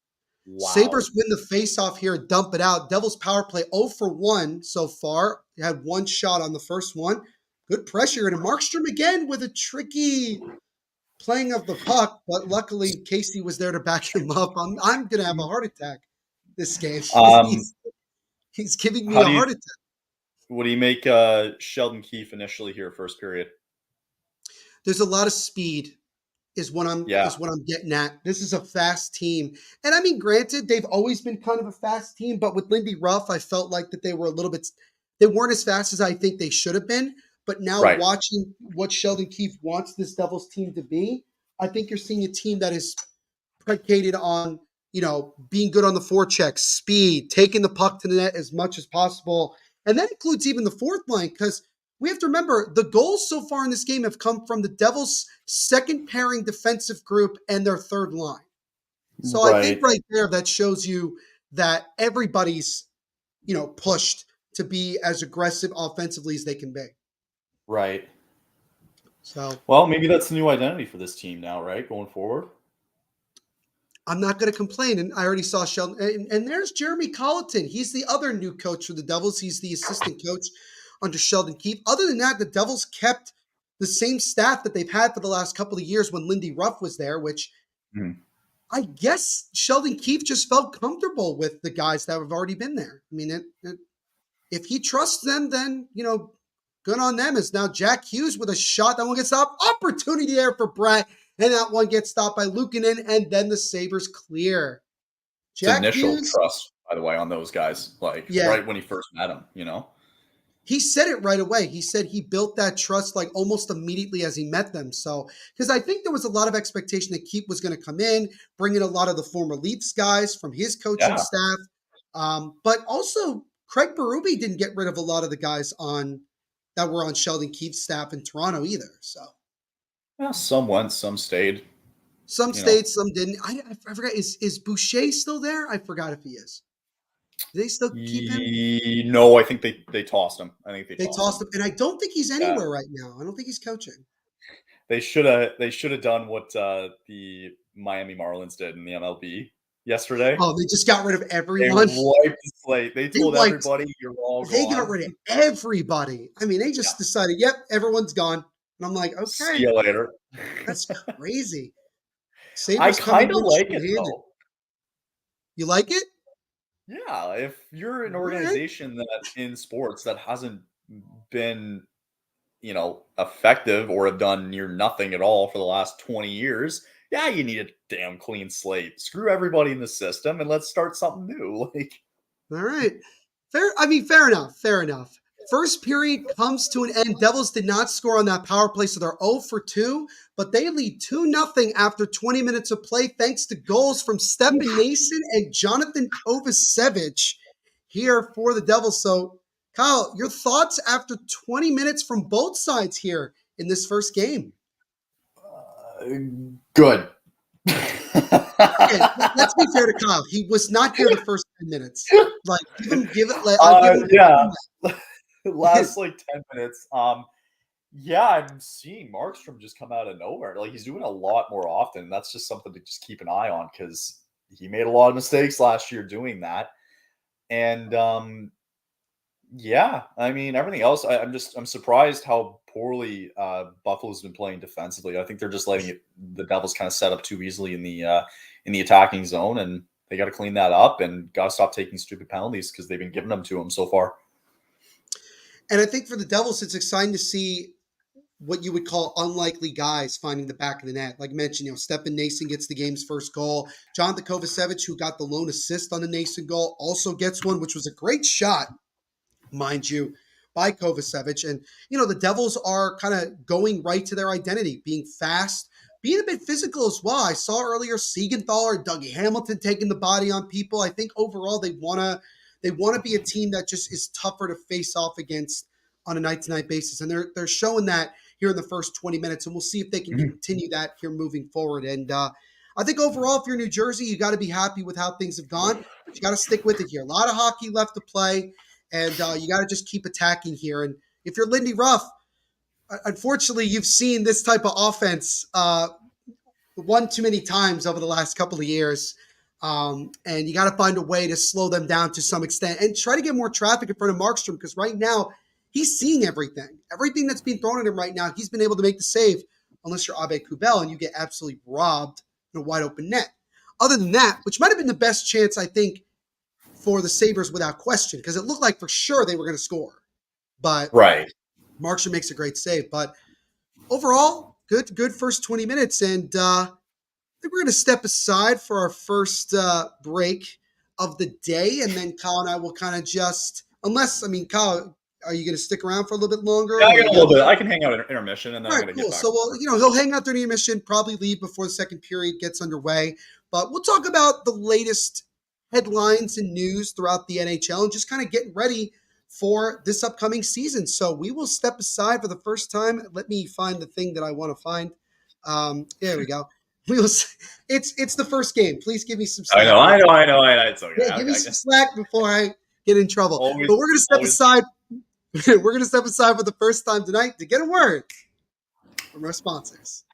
Wow. Sabres win the faceoff here, dump it out. Devils power play 0 for 1 so far. They had one shot on the first one. Good pressure. And Markstrom again with a tricky playing of the puck, but luckily Casey was there to back him up. I'm going to have a heart attack this game. He's giving me a heart attack. What do you make Sheldon Keefe initially here, first period? There's a lot of speed. Is what I'm getting at. This is a fast team. And I mean, granted, they've always been kind of a fast team, but with Lindy Ruff, I felt like that they weren't as fast as I think they should have been. But now watching what Sheldon Keefe wants this Devils team to be, I think you're seeing a team that is predicated on, being good on the forecheck, speed, taking the puck to the net as much as possible. And that includes even the fourth line, because we have to remember the goals so far in this game have come from the Devils' second pairing defensive group and their third line. So I think right there that shows you that everybody's, pushed to be as aggressive offensively as they can be. Right. So, well, maybe that's the new identity for this team now, right? Going forward. I'm not going to complain. And I already saw Sheldon. And there's Jeremy Colleton. He's the other new coach for the Devils. He's the assistant coach under Sheldon Keefe. Other than that, the Devils kept the same staff that they've had for the last couple of years when Lindy Ruff was there, which I guess Sheldon Keefe just felt comfortable with the guys that have already been there. I mean, if he trusts them, then, good on them. It's now Jack Hughes with a shot. That one gets stopped. Opportunity there for Brett. And that one gets stopped by Luukkonen, and then the Sabres clear. Jack Hughes, trust, by the way, on those guys. Right when he first met him, He said it right away. He said he built that trust almost immediately as he met them. So, because I think there was a lot of expectation that Keefe was going to come in, bring in a lot of the former Leafs guys from his coaching staff. But also, Craig Berube didn't get rid of a lot of the guys that were on Sheldon Keefe's staff in Toronto either. So, well, some went, some stayed. Some stayed, some didn't. I forgot. Is Boucher still there? I forgot if he is. Do they still keep him? No, I think they tossed him. I think they tossed him. And I don't think he's anywhere right now. I don't think he's coaching. They should have done what the Miami Marlins did in the MLB yesterday. Oh, they just got rid of everyone. They wiped the slate. They told everybody you're all gone. They got rid of everybody. I mean, they just decided, yep, everyone's gone. And I'm like, okay. See you later. That's crazy. I kind of like it, though. You like it? Yeah, if you're an organization that in sports that hasn't been, effective or have done near nothing at all for the last 20 years, you need a damn clean slate. Screw everybody in the system and let's start something new. All right. Fair enough. First period comes to an end. Devils did not score on that power play, so they're 0 for 2, but they lead 2-0 after 20 minutes of play thanks to goals from Stefan Nason and Jonathan Kovacevic here for the Devils. So, Kyle, your thoughts after 20 minutes from both sides here in this first game? Good. Okay, let's be fair to Kyle. He was not here the first 10 minutes. Like, give it. Last 10 minutes. I'm seeing Markstrom just come out of nowhere. Like, he's doing a lot more often. That's just something to just keep an eye on because he made a lot of mistakes last year doing that. And everything else. I'm surprised how poorly Buffalo's been playing defensively. I think they're just letting the Devils kind of set up too easily in the attacking zone, and they got to clean that up and got to stop taking stupid penalties because they've been giving them to them so far. And I think for the Devils, it's exciting to see what you would call unlikely guys finding the back of the net. Like I mentioned, Stefan Nason gets the game's first goal. Jonathan Kovacevic, who got the lone assist on the Nason goal, also gets one, which was a great shot, mind you, by Kovacevic. And, the Devils are kind of going right to their identity, being fast, being a bit physical as well. I saw earlier Siegenthaler, Dougie Hamilton taking the body on people. I think overall they want to be a team that just is tougher to face off against on a night-to-night basis. And they're showing that here in the first 20 minutes, and we'll see if they can continue that here moving forward. And I think overall, if you're New Jersey, you got to be happy with how things have gone. But you got to stick with it here. A lot of hockey left to play, and you got to just keep attacking here. And if you're Lindy Ruff, unfortunately, you've seen this type of offense one too many times over the last couple of years. And you got to find a way to slow them down to some extent and try to get more traffic in front of Markstrom, because right now he's seeing everything. Everything that's being thrown at him right now, he's been able to make the save, unless you're Abe Kubel and you get absolutely robbed in a wide open net. Other than that, which might have been the best chance, I think, for the Sabres without question, because it looked like for sure they were going to score. But right, Markstrom makes a great save. But overall, good first 20 minutes. And I think we're going to step aside for our first break of the day. And then Kyle and I will kind of just, Kyle, are you going to stick around for a little bit longer? Yeah, I got a little bit. I can hang out at intermission, and then I'm going to get back. So, he'll hang out during the intermission, probably leave before the second period gets underway. But we'll talk about the latest headlines and news throughout the NHL and just kind of getting ready for this upcoming season. So we will step aside for the first time. Let me find the thing that I want to find. There we go. It's the first game. Please give me some slack. I know. It's okay. Yeah, give me some slack before I get in trouble. But we're going to step aside. We're going to step aside for the first time tonight to get a word from our sponsors.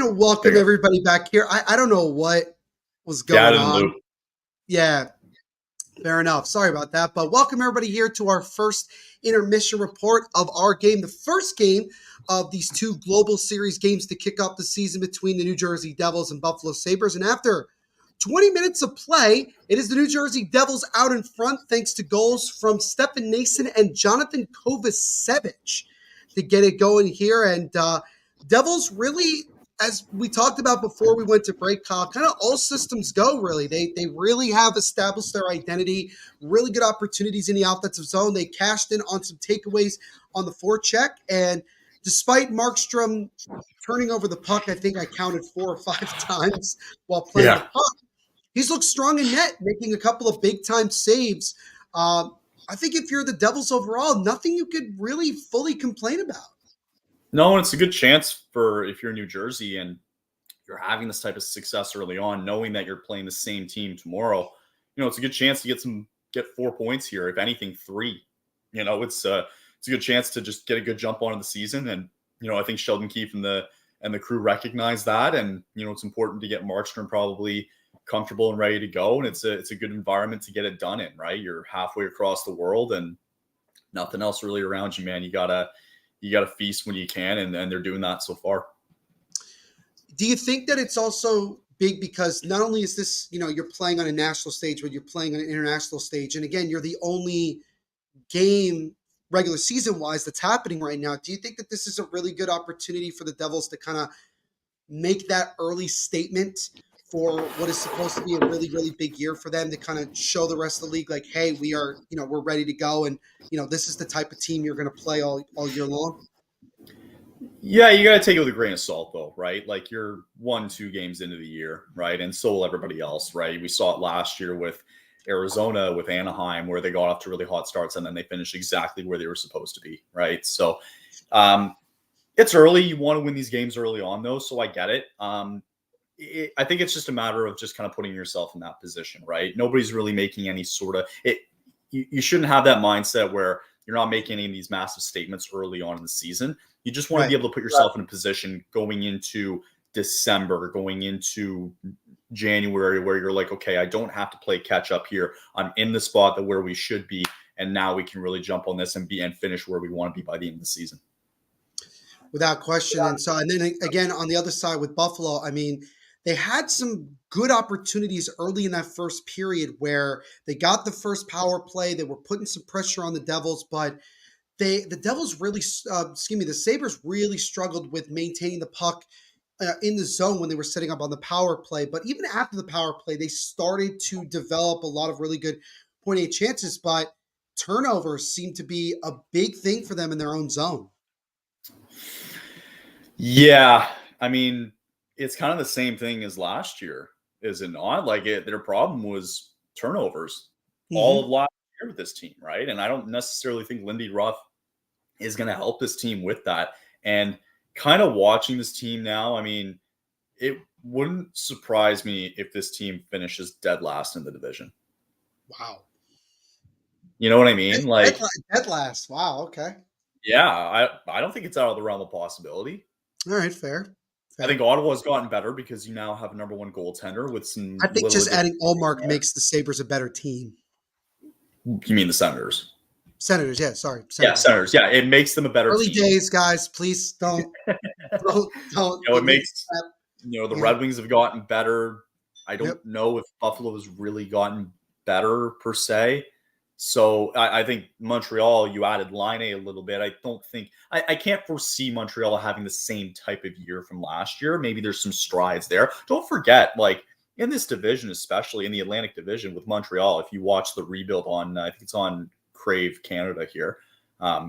to welcome everybody back here. I don't know what was going on. Loop. Yeah, fair enough. Sorry about that. But welcome everybody here to our first intermission report of our game. The first game of these two Global Series games to kick off the season between the New Jersey Devils and Buffalo Sabres. And after 20 minutes of play, it is the New Jersey Devils out in front thanks to goals from Stefan Nason and Jonathan Kovacevic to get it going here. And Devils really, as we talked about before we went to break, Kyle, kind of all systems go, really. They really have established their identity, really good opportunities in the offensive zone. They cashed in on some takeaways on the forecheck. And despite Markstrom turning over the puck, I think I counted 4 or 5 times while playing the puck, he's looked strong in net, making a couple of big-time saves. I think if you're the Devils overall, nothing you could really fully complain about. No, and it's a good chance for if you're New Jersey and you're having this type of success early on, knowing that you're playing the same team tomorrow. It's a good chance to get 4 points here. If anything, 3. It's a good chance to just get a good jump on in the season. And I think Sheldon Keefe and the crew recognize that. And it's important to get Markstrom probably comfortable and ready to go. And it's a good environment to get it done in. Right, you're halfway across the world and nothing else really around you, man. You gotta feast when you can, and they're doing that so far. Do you think that it's also big because not only is this, you're playing on a national stage, but you're playing on an international stage, and again, you're the only game regular season-wise that's happening right now. Do you think that this is a really good opportunity for the Devils to kind of make that early statement for what is supposed to be a really, really big year for them, to kind of show the rest of the league, like, hey, we are, we're ready to go. And, this is the type of team you're going to play all year long? Yeah, you got to take it with a grain of salt, though, right? Like, you're 1-2 games into the year, right? And so will everybody else, right? We saw it last year with Arizona, with Anaheim, where they got off to really hot starts and then they finished exactly where they were supposed to be, right? So it's early. You want to win these games early on, though, so I get it. I think it's just a matter of just kind of putting yourself in that position, right? Nobody's really making any sort of it. You shouldn't have that mindset where you're not making any of these massive statements early on in the season. You just want to be able to put yourself in a position going into December, going into January, where you're like, okay, I don't have to play catch up here. I'm in the spot that where we should be, and now we can really jump on this and finish where we want to be by the end of the season. Without question. And then again, on the other side with Buffalo, I mean, they had some good opportunities early in that first period where they got the first power play. They were putting some pressure on the Devils, but the Sabres really struggled with maintaining the puck in the zone when they were setting up on the power play. But even after the power play, they started to develop a lot of really good point eight chances, but turnovers seem to be a big thing for them in their own zone. Yeah, I mean, it's kind of the same thing as last year, is it not? Like, their problem was turnovers all of last year with this team, right? And I don't necessarily think Lindy Ruff is going to help this team with that. And kind of watching this team now, I mean, it wouldn't surprise me if this team finishes dead last in the division. Wow. You know what I mean? Dead last. Wow. Okay. Yeah, I don't think it's out of the realm of possibility. All right, fair. I think Ottawa's gotten better because you now have a number 1 goaltender with some. I think just adding Ullmark makes the Sabres a better team. You mean the Senators? Senators, yeah. Sorry, Senators. Yeah, Senators. Yeah, it makes them a better early team. days, guys. Please don't. It makes the Red Wings have gotten better. I don't know if Buffalo has really gotten better per se. So I think Montreal, you added Line A little bit. I don't think I can't foresee Montreal having the same type of year from last year. Maybe there's some strides there. Don't forget, like in this division, especially in the Atlantic Division with Montreal, if you watch the rebuild on, I think it's on Crave Canada here. I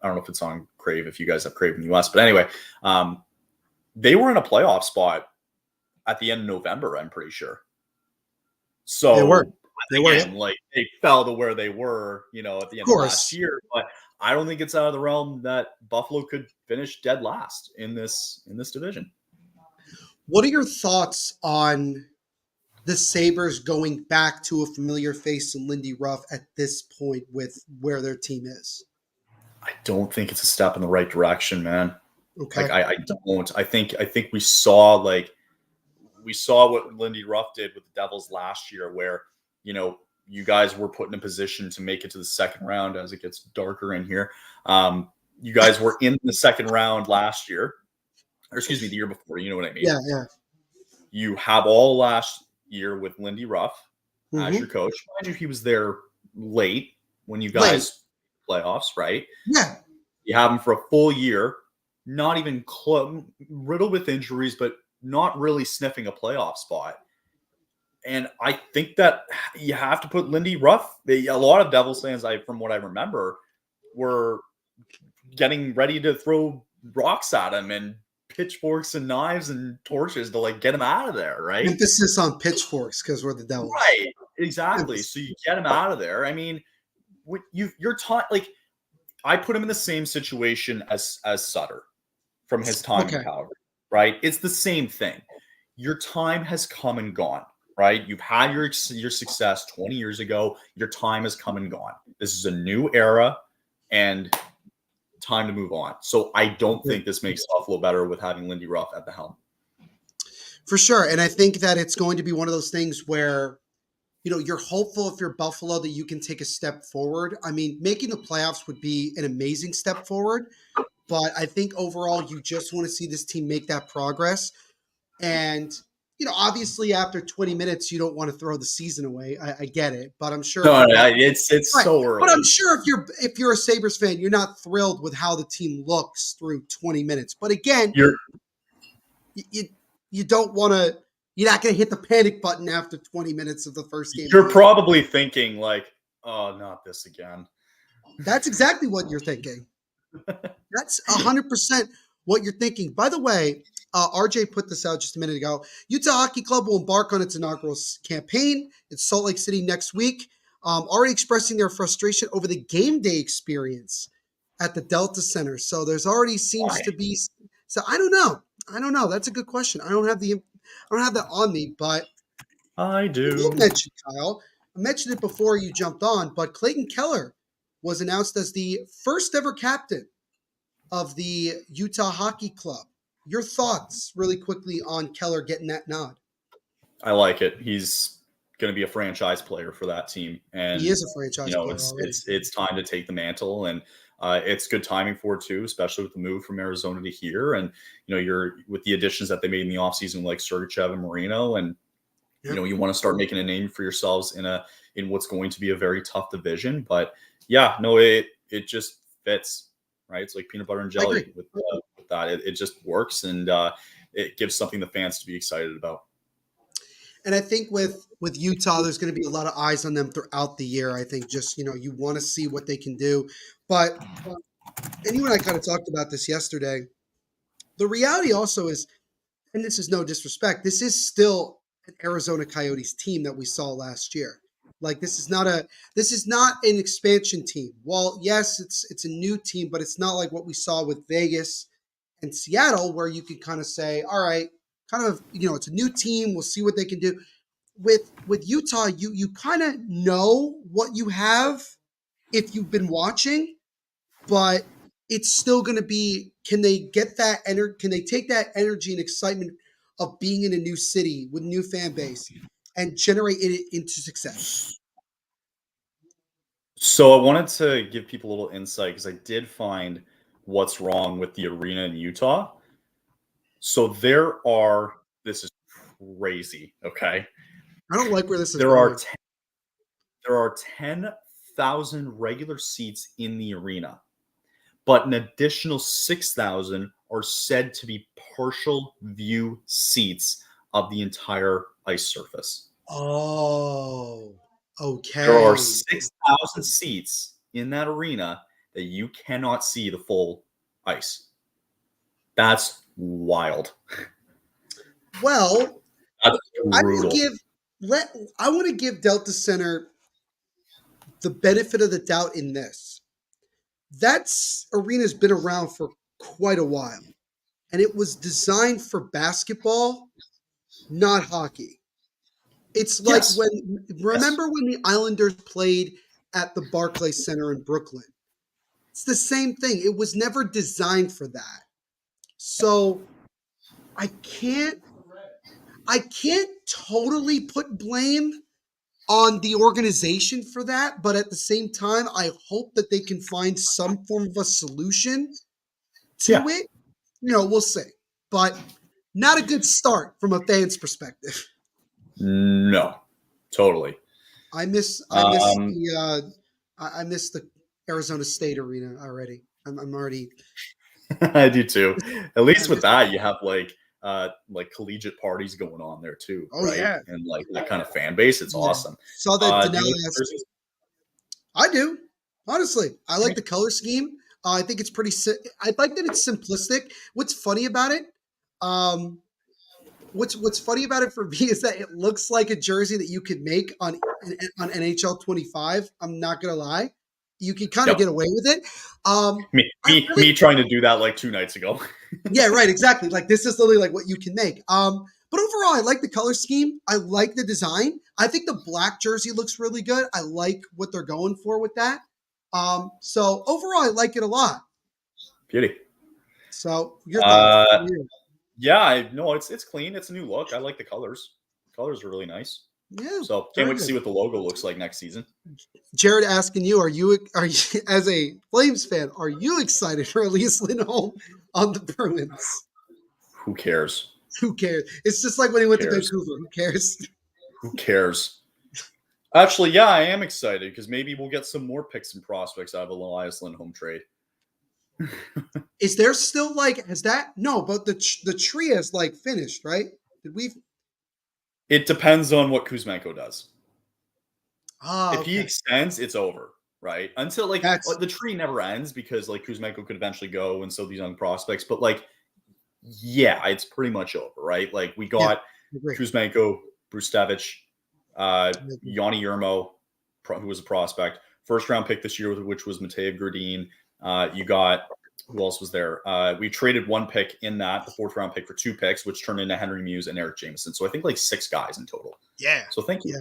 don't know if it's on Crave if you guys have Crave in the US, but anyway, they were in a playoff spot at the end of November, I'm pretty sure. So they were. Like they fell to where they were, at the end of last year. But I don't think it's out of the realm that Buffalo could finish dead last in this division. What are your thoughts on the Sabres going back to a familiar face in Lindy Ruff at this point with where their team is? I don't think it's a step in the right direction, man. Okay. Like I don't. I think we saw what Lindy Ruff did with the Devils last year, where you guys were put in a position to make it to the second round as it gets darker in here. You guys were in the second round last year, or excuse me, the year before. You know what I mean? Yeah. You have all last year with Lindy Ruff as Mhm. your coach. Mind you, he was there late when you guys playoffs, right? Yeah. You have him for a full year, not even riddled with injuries, but not really sniffing a playoff spot. And I think that you have to put Lindy Ruff. A lot of Devils fans, from what I remember, were getting ready to throw rocks at him and pitchforks and knives and torches to get him out of there, right? Emphasis on pitchforks because we're the Devils. Right, exactly. So you get him out of there. I mean, you're taught I put him in the same situation as Sutter from his time in Calgary, right? It's the same thing. Your time has come and gone, right? You've had your success 20 years ago. Your time has come and gone. This is a new era and time to move on. So I don't think this makes Buffalo better with having Lindy Ruff at the helm. For sure. And I think that it's going to be one of those things where, you're hopeful if you're Buffalo that you can take a step forward. I mean, making the playoffs would be an amazing step forward, but I think overall you just want to see this team make that progress. And, obviously after 20 minutes, you don't want to throw the season away. I get it, but I'm sure. It's right. So early. But I'm sure if you're a Sabres fan, you're not thrilled with how the team looks through 20 minutes. But again, you don't want to. You're not going to hit the panic button after 20 minutes of the first game. You're probably thinking oh, not this again. That's exactly what you're thinking. That's 100% what you're thinking. By the way, RJ put this out just a minute ago. Utah Hockey Club will embark on its inaugural campaign in Salt Lake City next week, already expressing their frustration over the game day experience at the Delta Center. So there's already seems to be. So I don't know. That's a good question. I don't have that on me, but I do. You mentioned, Kyle. I mentioned it before you jumped on, but Clayton Keller was announced as the first ever captain of the Utah Hockey Club. Your thoughts really quickly on Keller getting that nod? I like it. He's going to be a franchise player for that team. And he is a franchise player. It's time to take the mantle, and it's good timing for it too, especially with the move from Arizona to here. And, you're with the additions that they made in the offseason, like Sergachev and Marino. And, you want to start making a name for yourselves in what's going to be a very tough division. But it just fits, right? It's like peanut butter and jelly with that. It just works, and it gives something the fans to be excited about. And I think with Utah, there's going to be a lot of eyes on them throughout the year. I think just, you want to see what they can do. But, and you and I kind of talked about this yesterday. The reality also is, and this is no disrespect, this is still an Arizona Coyotes team that we saw last year. This is not an expansion team. Well, yes, it's a new team, but it's not like what we saw with Vegas and Seattle, where you can kind of say, all right, kind of, it's a new team. We'll see what they can do. With Utah, you kind of know what you have if you've been watching, but it's still going to be, can they get that energy? Can they take that energy and excitement of being in a new city with new fan base and generate it into success? So I wanted to give people a little insight because I did find what's wrong with the arena in Utah. So this is crazy, okay? I don't like where this is going. There are 10,000 regular seats in the arena, but an additional 6,000 are said to be partial view seats of the entire ice surface. Oh, okay. There are 6,000 seats in that arena that you cannot see the full ice. That's wild. Well, that's brutal. I want to give Delta Center the benefit of the doubt in this. That arena's been around for quite a while, and it was designed for basketball, not hockey. It's like when the Islanders played at the Barclays Center in Brooklyn. It's the same thing. It was never designed for that. So I can't totally put blame on the organization for that, but at the same time, I hope that they can find some form of a solution to it. We'll see. But not a good start from a fan's perspective. No, totally. I miss the Arizona State arena already. I'm already. I do too. At least with that, you have like collegiate parties going on there too, right? Yeah, and like that kind of fan base, it's awesome. Saw that Do you Danelle like asked. jerseys? I do, honestly. I like the color scheme. I think it's pretty. I like that it's simplistic. What's funny about it? What's funny about it for me is that it looks like a jersey that you could make on NHL 25. I'm not gonna lie, you can kind of get away with it. Me trying to do that like 2 nights ago. Yeah, right, exactly. Like this is literally like what you can make. But overall, I like the color scheme. I like the design. I think the black jersey looks really good. I like what they're going for with that. So overall, I like it a lot. Beauty. So your thoughts? Yeah, it's clean. It's a new look. I like the colors. Colors are really nice. Yeah. So can't wait to see what the logo looks like next season. Jared asking you, are you as a Flames fan, are you excited for Elias Lindholm on the Bruins? Who cares? Who cares? It's just like when he went to Vancouver. Who cares? Who cares? Actually, yeah, I am excited because maybe we'll get some more picks and prospects out of Elias Lindholm trade. Is there still has that? No, but the tree is finished, right? It depends on what Kuzmenko does. If okay. he extends, it's over, right? Until the tree never ends because Kuzmenko could eventually go, and so these young prospects. But yeah, it's pretty much over, right? We got Kuzmenko, Brustevich, Yanni Yermo, who was a prospect, first round pick this year, which was Mateev Gurdin. You got who else was there? We traded one pick in that, the 4th round pick, for 2 picks, which turned into Henry Muse and Eric Jameson. So I think 6 guys in total. Yeah. So thank you.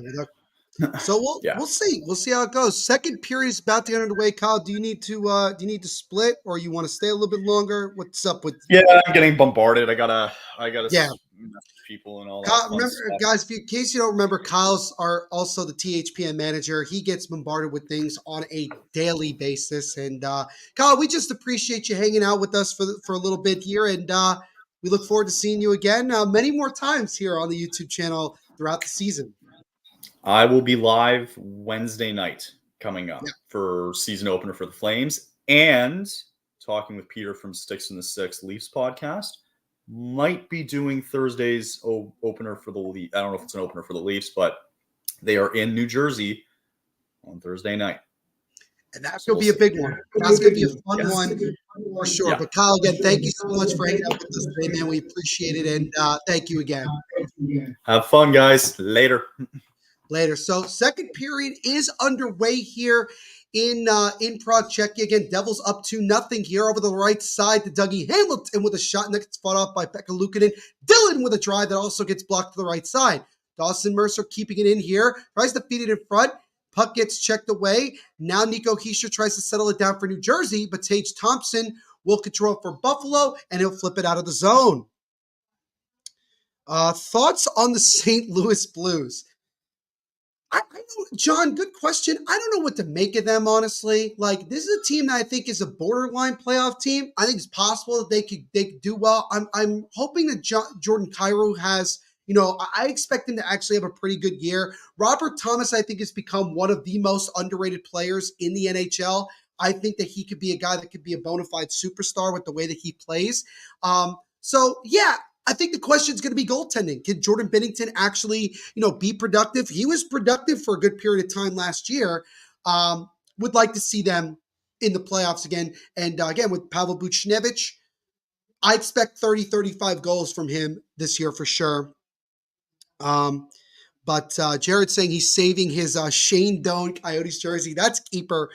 Yeah, so we'll see. We'll see how it goes. Second period is about to get underway. Kyle, do you need to split, or you want to stay a little bit longer? What's up with? Yeah, I'm getting bombarded. I gotta message people and all that. Remember, guys, in case you don't remember, Kyle's also the THPN manager. He gets bombarded with things on a daily basis. And Kyle, we just appreciate you hanging out with us for a little bit here, and we look forward to seeing you again many more times here on the YouTube channel throughout the season. I will be live Wednesday night coming up for season opener for the Flames, and talking with Peter from Sticks in the Six Leafs podcast. Might be doing Thursday's opener for the Leafs. I don't know if it's an opener for the Leafs, but they are in New Jersey on Thursday night. And that's going to be a big one. That's going to be a fun one for sure. Yeah. But Kyle, again, thank you so much for hanging out with us today, man. We appreciate it. And thank you again. Have fun, guys. Later. So second period is underway here in Prague, Czechia. Again, Devils up 2-0 here over the right side to Dougie Hamilton with a shot, and that gets fought off by Pekka Luukkonen. Dylan with a drive that also gets blocked to the right side. Dawson Mercer keeping it in here, tries to feed it in front. Puck gets checked away. Now Nico Hischier tries to settle it down for New Jersey, but Tage Thompson will control it for Buffalo, and he'll flip it out of the zone. Thoughts on the St. Louis Blues? I know, John, good question. I don't know what to make of them, honestly. This is a team that I think is a borderline playoff team. I think it's possible that they could do well. I'm hoping that Jordan Kyrou has, I expect him to actually have a pretty good year. Robert Thomas, I think, has become one of the most underrated players in the NHL. I think that he could be a guy that could be a bona fide superstar with the way that he plays. I think the question is going to be goaltending. Can Jordan Binnington actually, be productive? He was productive for a good period of time last year. Would like to see them in the playoffs again. And again, with Pavel Buchnevich, I expect 30, 35 goals from him this year for sure. But Jared's saying he's saving his Shane Doan Coyotes jersey. That's keeper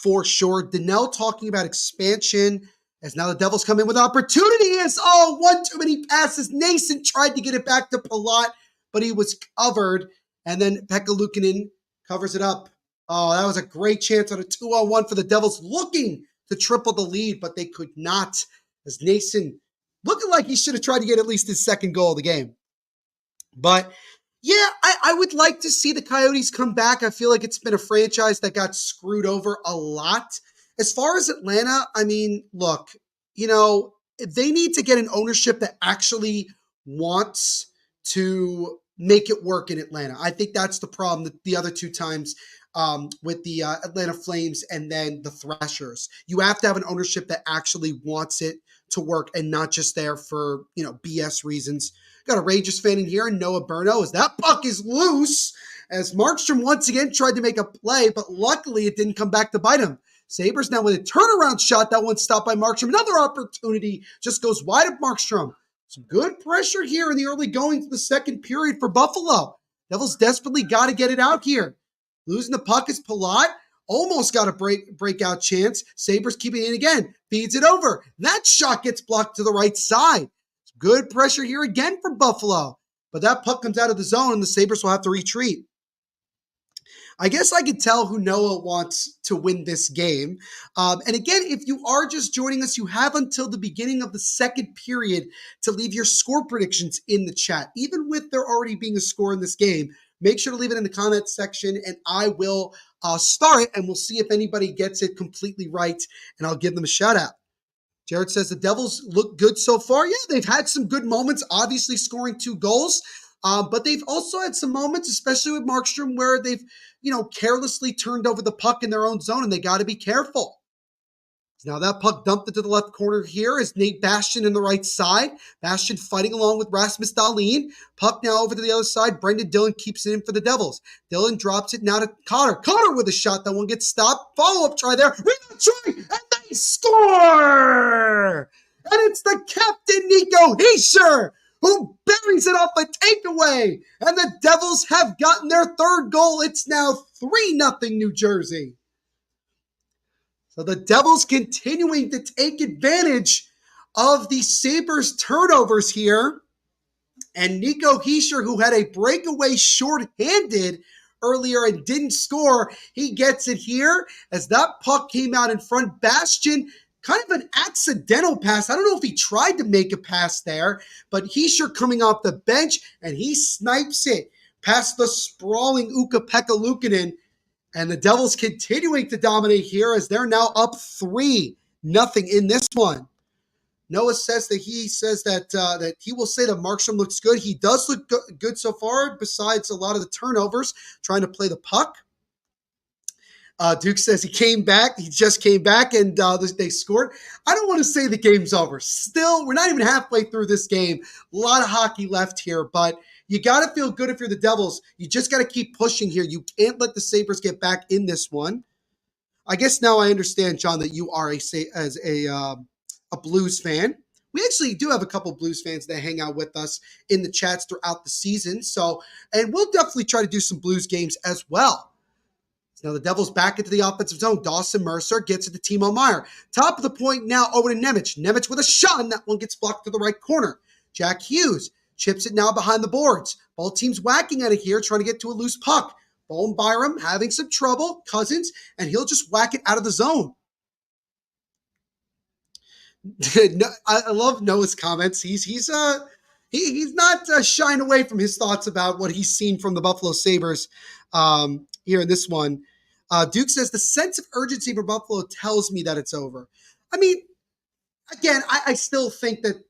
for sure. Danelle talking about expansion. As now the Devils come in with opportunities. Oh, one too many passes. Nason tried to get it back to Palat, but he was covered. And then Pekka Luukkonen covers it up. Oh, that was a great chance on a 2-on-1 for the Devils, looking to triple the lead, but they could not. As Nason looking like he should have tried to get at least his second goal of the game. But yeah, I would like to see the Coyotes come back. I feel like it's been a franchise that got screwed over a lot. As far as Atlanta, I mean, look, they need to get an ownership that actually wants to make it work in Atlanta. I think that's the problem the other two times with the Atlanta Flames and then the Thrashers. You have to have an ownership that actually wants it to work and not just there for, BS reasons. Got a Rangers fan in here, Noah Burno, as that puck is loose, as Markstrom once again tried to make a play, but luckily it didn't come back to bite him. Sabres now with a turnaround shot, that one stopped by Markstrom. Another opportunity just goes wide of Markstrom. Some good pressure here in the early going to the second period for Buffalo. Devils desperately got to get it out here. Losing the puck is Palat. Almost got a breakout chance. Sabres keeping it in again. Feeds it over. That shot gets blocked to the right side. Good pressure here again for Buffalo. But that puck comes out of the zone and the Sabres will have to retreat. I guess I could tell who Noah wants to win this game. And again, if you are just joining us, you have until the beginning of the second period to leave your score predictions in the chat. Even with there already being a score in this game, make sure to leave it in the comment section and I will start and we'll see if anybody gets it completely right and I'll give them a shout out. Jared says the Devils look good so far. Yeah, they've had some good moments, obviously scoring 2 goals. But they've also had some moments, especially with Markstrom, where they've, carelessly turned over the puck in their own zone, and they got to be careful. Now that puck dumped into the left corner here is Nate Bastian in the right side. Bastian fighting along with Rasmus Dahlin. Puck now over to the other side. Brendan Dillon keeps it in for the Devils. Dillon drops it now to Cotter. Cotter with a shot. That one gets stopped. Follow-up try there. Rebound try, and they score! And it's the captain, Nico Hischier, who buries it off a takeaway. And the Devils have gotten their third goal. It's now 3-0 New Jersey. So the Devils continuing to take advantage of the Sabres turnovers here. And Nico Hischier, who had a breakaway shorthanded earlier and didn't score, he gets it here as that puck came out in front. Bastian, kind of an accidental pass. I don't know if he tried to make a pass there, but Hischier coming off the bench and he snipes it past the sprawling Ukko-Pekka Luukkonen. And the Devils continuing to dominate here as they're now up 3-0 in this one. Noah says that that he will say that Markstrom looks good. He does look good so far, besides a lot of the turnovers, trying to play the puck. Duke says he came back. He just came back, and they scored. I don't want to say the game's over. Still, we're not even halfway through this game. A lot of hockey left here, but you got to feel good if you're the Devils. You just got to keep pushing here. You can't let the Sabres get back in this one. I guess now I understand, John, that you are a Blues fan. We actually do have a couple Blues fans that hang out with us in the chats throughout the season. And we'll definitely try to do some Blues games as well. Now the Devils back into the offensive zone. Dawson Mercer gets it to Timo Meier. Top of the point now over to Nemec. Nemec with a shot, and that one gets blocked to the right corner. Jack Hughes chips it now behind the boards. Both teams whacking at it here, trying to get to a loose puck. Bowen Byram having some trouble. Cousins, and he'll just whack it out of the zone. I love Noah's comments. He's not shying away from his thoughts about what he's seen from the Buffalo Sabres here in this one. Duke says the sense of urgency for Buffalo tells me that it's over. I mean, again, I still think that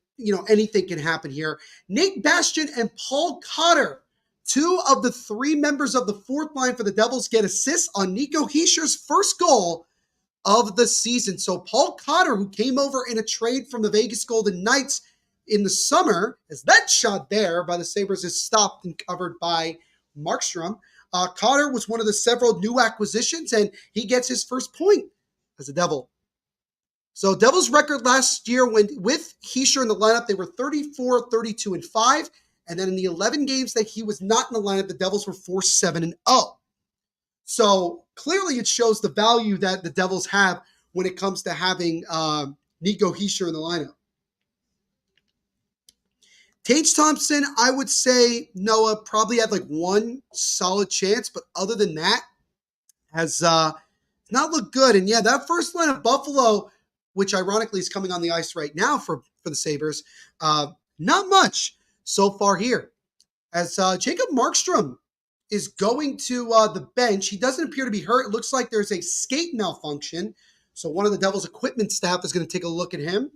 anything can happen here. Nate Bastian and Paul Cotter, 2 of the 3 members of the fourth line for the Devils, get assists on Nico Hischier's first goal of the season. So Paul Cotter, who came over in a trade from the Vegas Golden Knights in the summer, as that shot there by the Sabres is stopped and covered by Markstrom. Cotter was one of the several new acquisitions, and he gets his first point as a Devil. So Devils' record last year with Hischier in the lineup, they were 34, 32, and 5. And then in the 11 games that he was not in the lineup, the Devils were 4-7-0. So clearly it shows the value that the Devils have when it comes to having Nico Hischier in the lineup. Tage Thompson, I would say Noah probably had like one solid chance, but other than that, has not looked good. And yeah, that first line of Buffalo, which ironically is coming on the ice right now for for the Sabres. Not much so far here. As Jacob Markstrom is going to the bench. He doesn't appear to be hurt. It looks like there's a skate malfunction. So one of the Devils' equipment staff is going to take a look at him.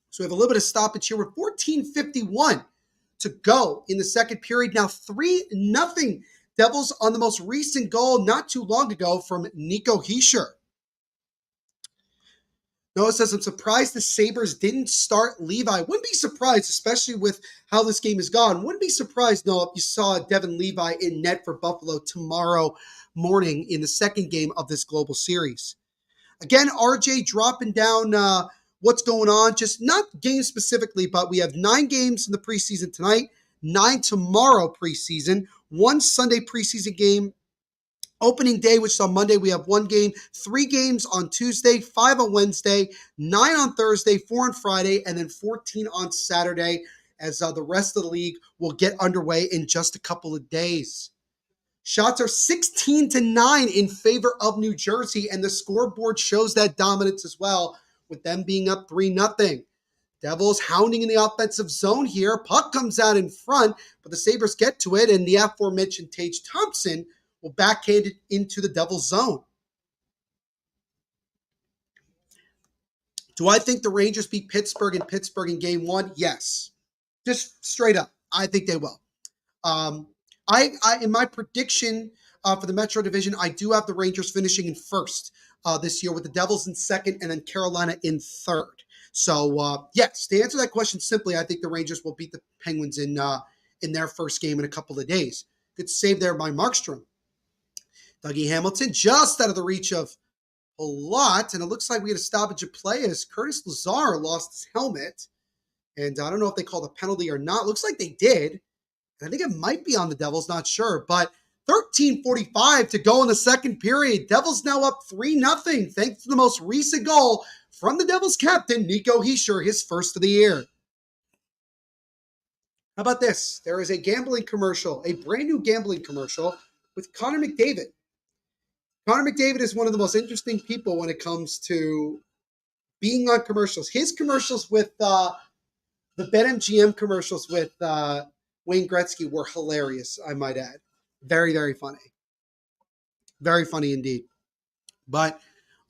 So we have a little bit of stoppage here with 14:51 to go in the second period. Now 3-0 Devils on the most recent goal not too long ago from Nico Hischier. Noah says, I'm surprised the Sabres didn't start Levi. Wouldn't be surprised, especially with how this game has gone. Wouldn't be surprised, Noah, if you saw Devin Levi in net for Buffalo tomorrow morning in the second game of this global series. Again, RJ dropping down what's going on, just not game specifically, but we have 9 games in the preseason tonight, 9 tomorrow preseason, 1 Sunday preseason game. Opening day, which is on Monday, we have 1 game, 3 games on Tuesday, 5 on Wednesday, 9 on Thursday, 4 on Friday, and then 14 on Saturday as the rest of the league will get underway in just a couple of days. Shots are 16-9 in favor of New Jersey, and the scoreboard shows that dominance as well, with them being up 3-0. Devils hounding in the offensive zone here. Puck comes out in front, but the Sabres get to it, and the aforementioned Tage Thompson will backhand it into the Devils' zone. Do I think the Rangers beat Pittsburgh in game 1? Yes. Just straight up. I think they will. I in my prediction for the Metro Division, I do have the Rangers finishing in first this year with the Devils in second and then Carolina in third. So, yes, to answer that question simply, I think the Rangers will beat the Penguins in their first game in a couple of days. Good save there by Markstrom. Dougie Hamilton just out of the reach of a lot, and it looks like we had a stoppage of play as Curtis Lazar lost his helmet. And I don't know if they called a penalty or not. Looks like they did. And I think it might be on the Devils, not sure. But 13:45 to go in the second period. Devils now up 3-0 thanks to the most recent goal from the Devils captain, Nico Hischier, his first of the year. How about this? There is a gambling commercial, a brand new gambling commercial with Connor McDavid. Connor McDavid is one of the most interesting people when it comes to being on commercials. His commercials with the BetMGM commercials with Wayne Gretzky were hilarious, I might add. Very, very funny. Very funny indeed. But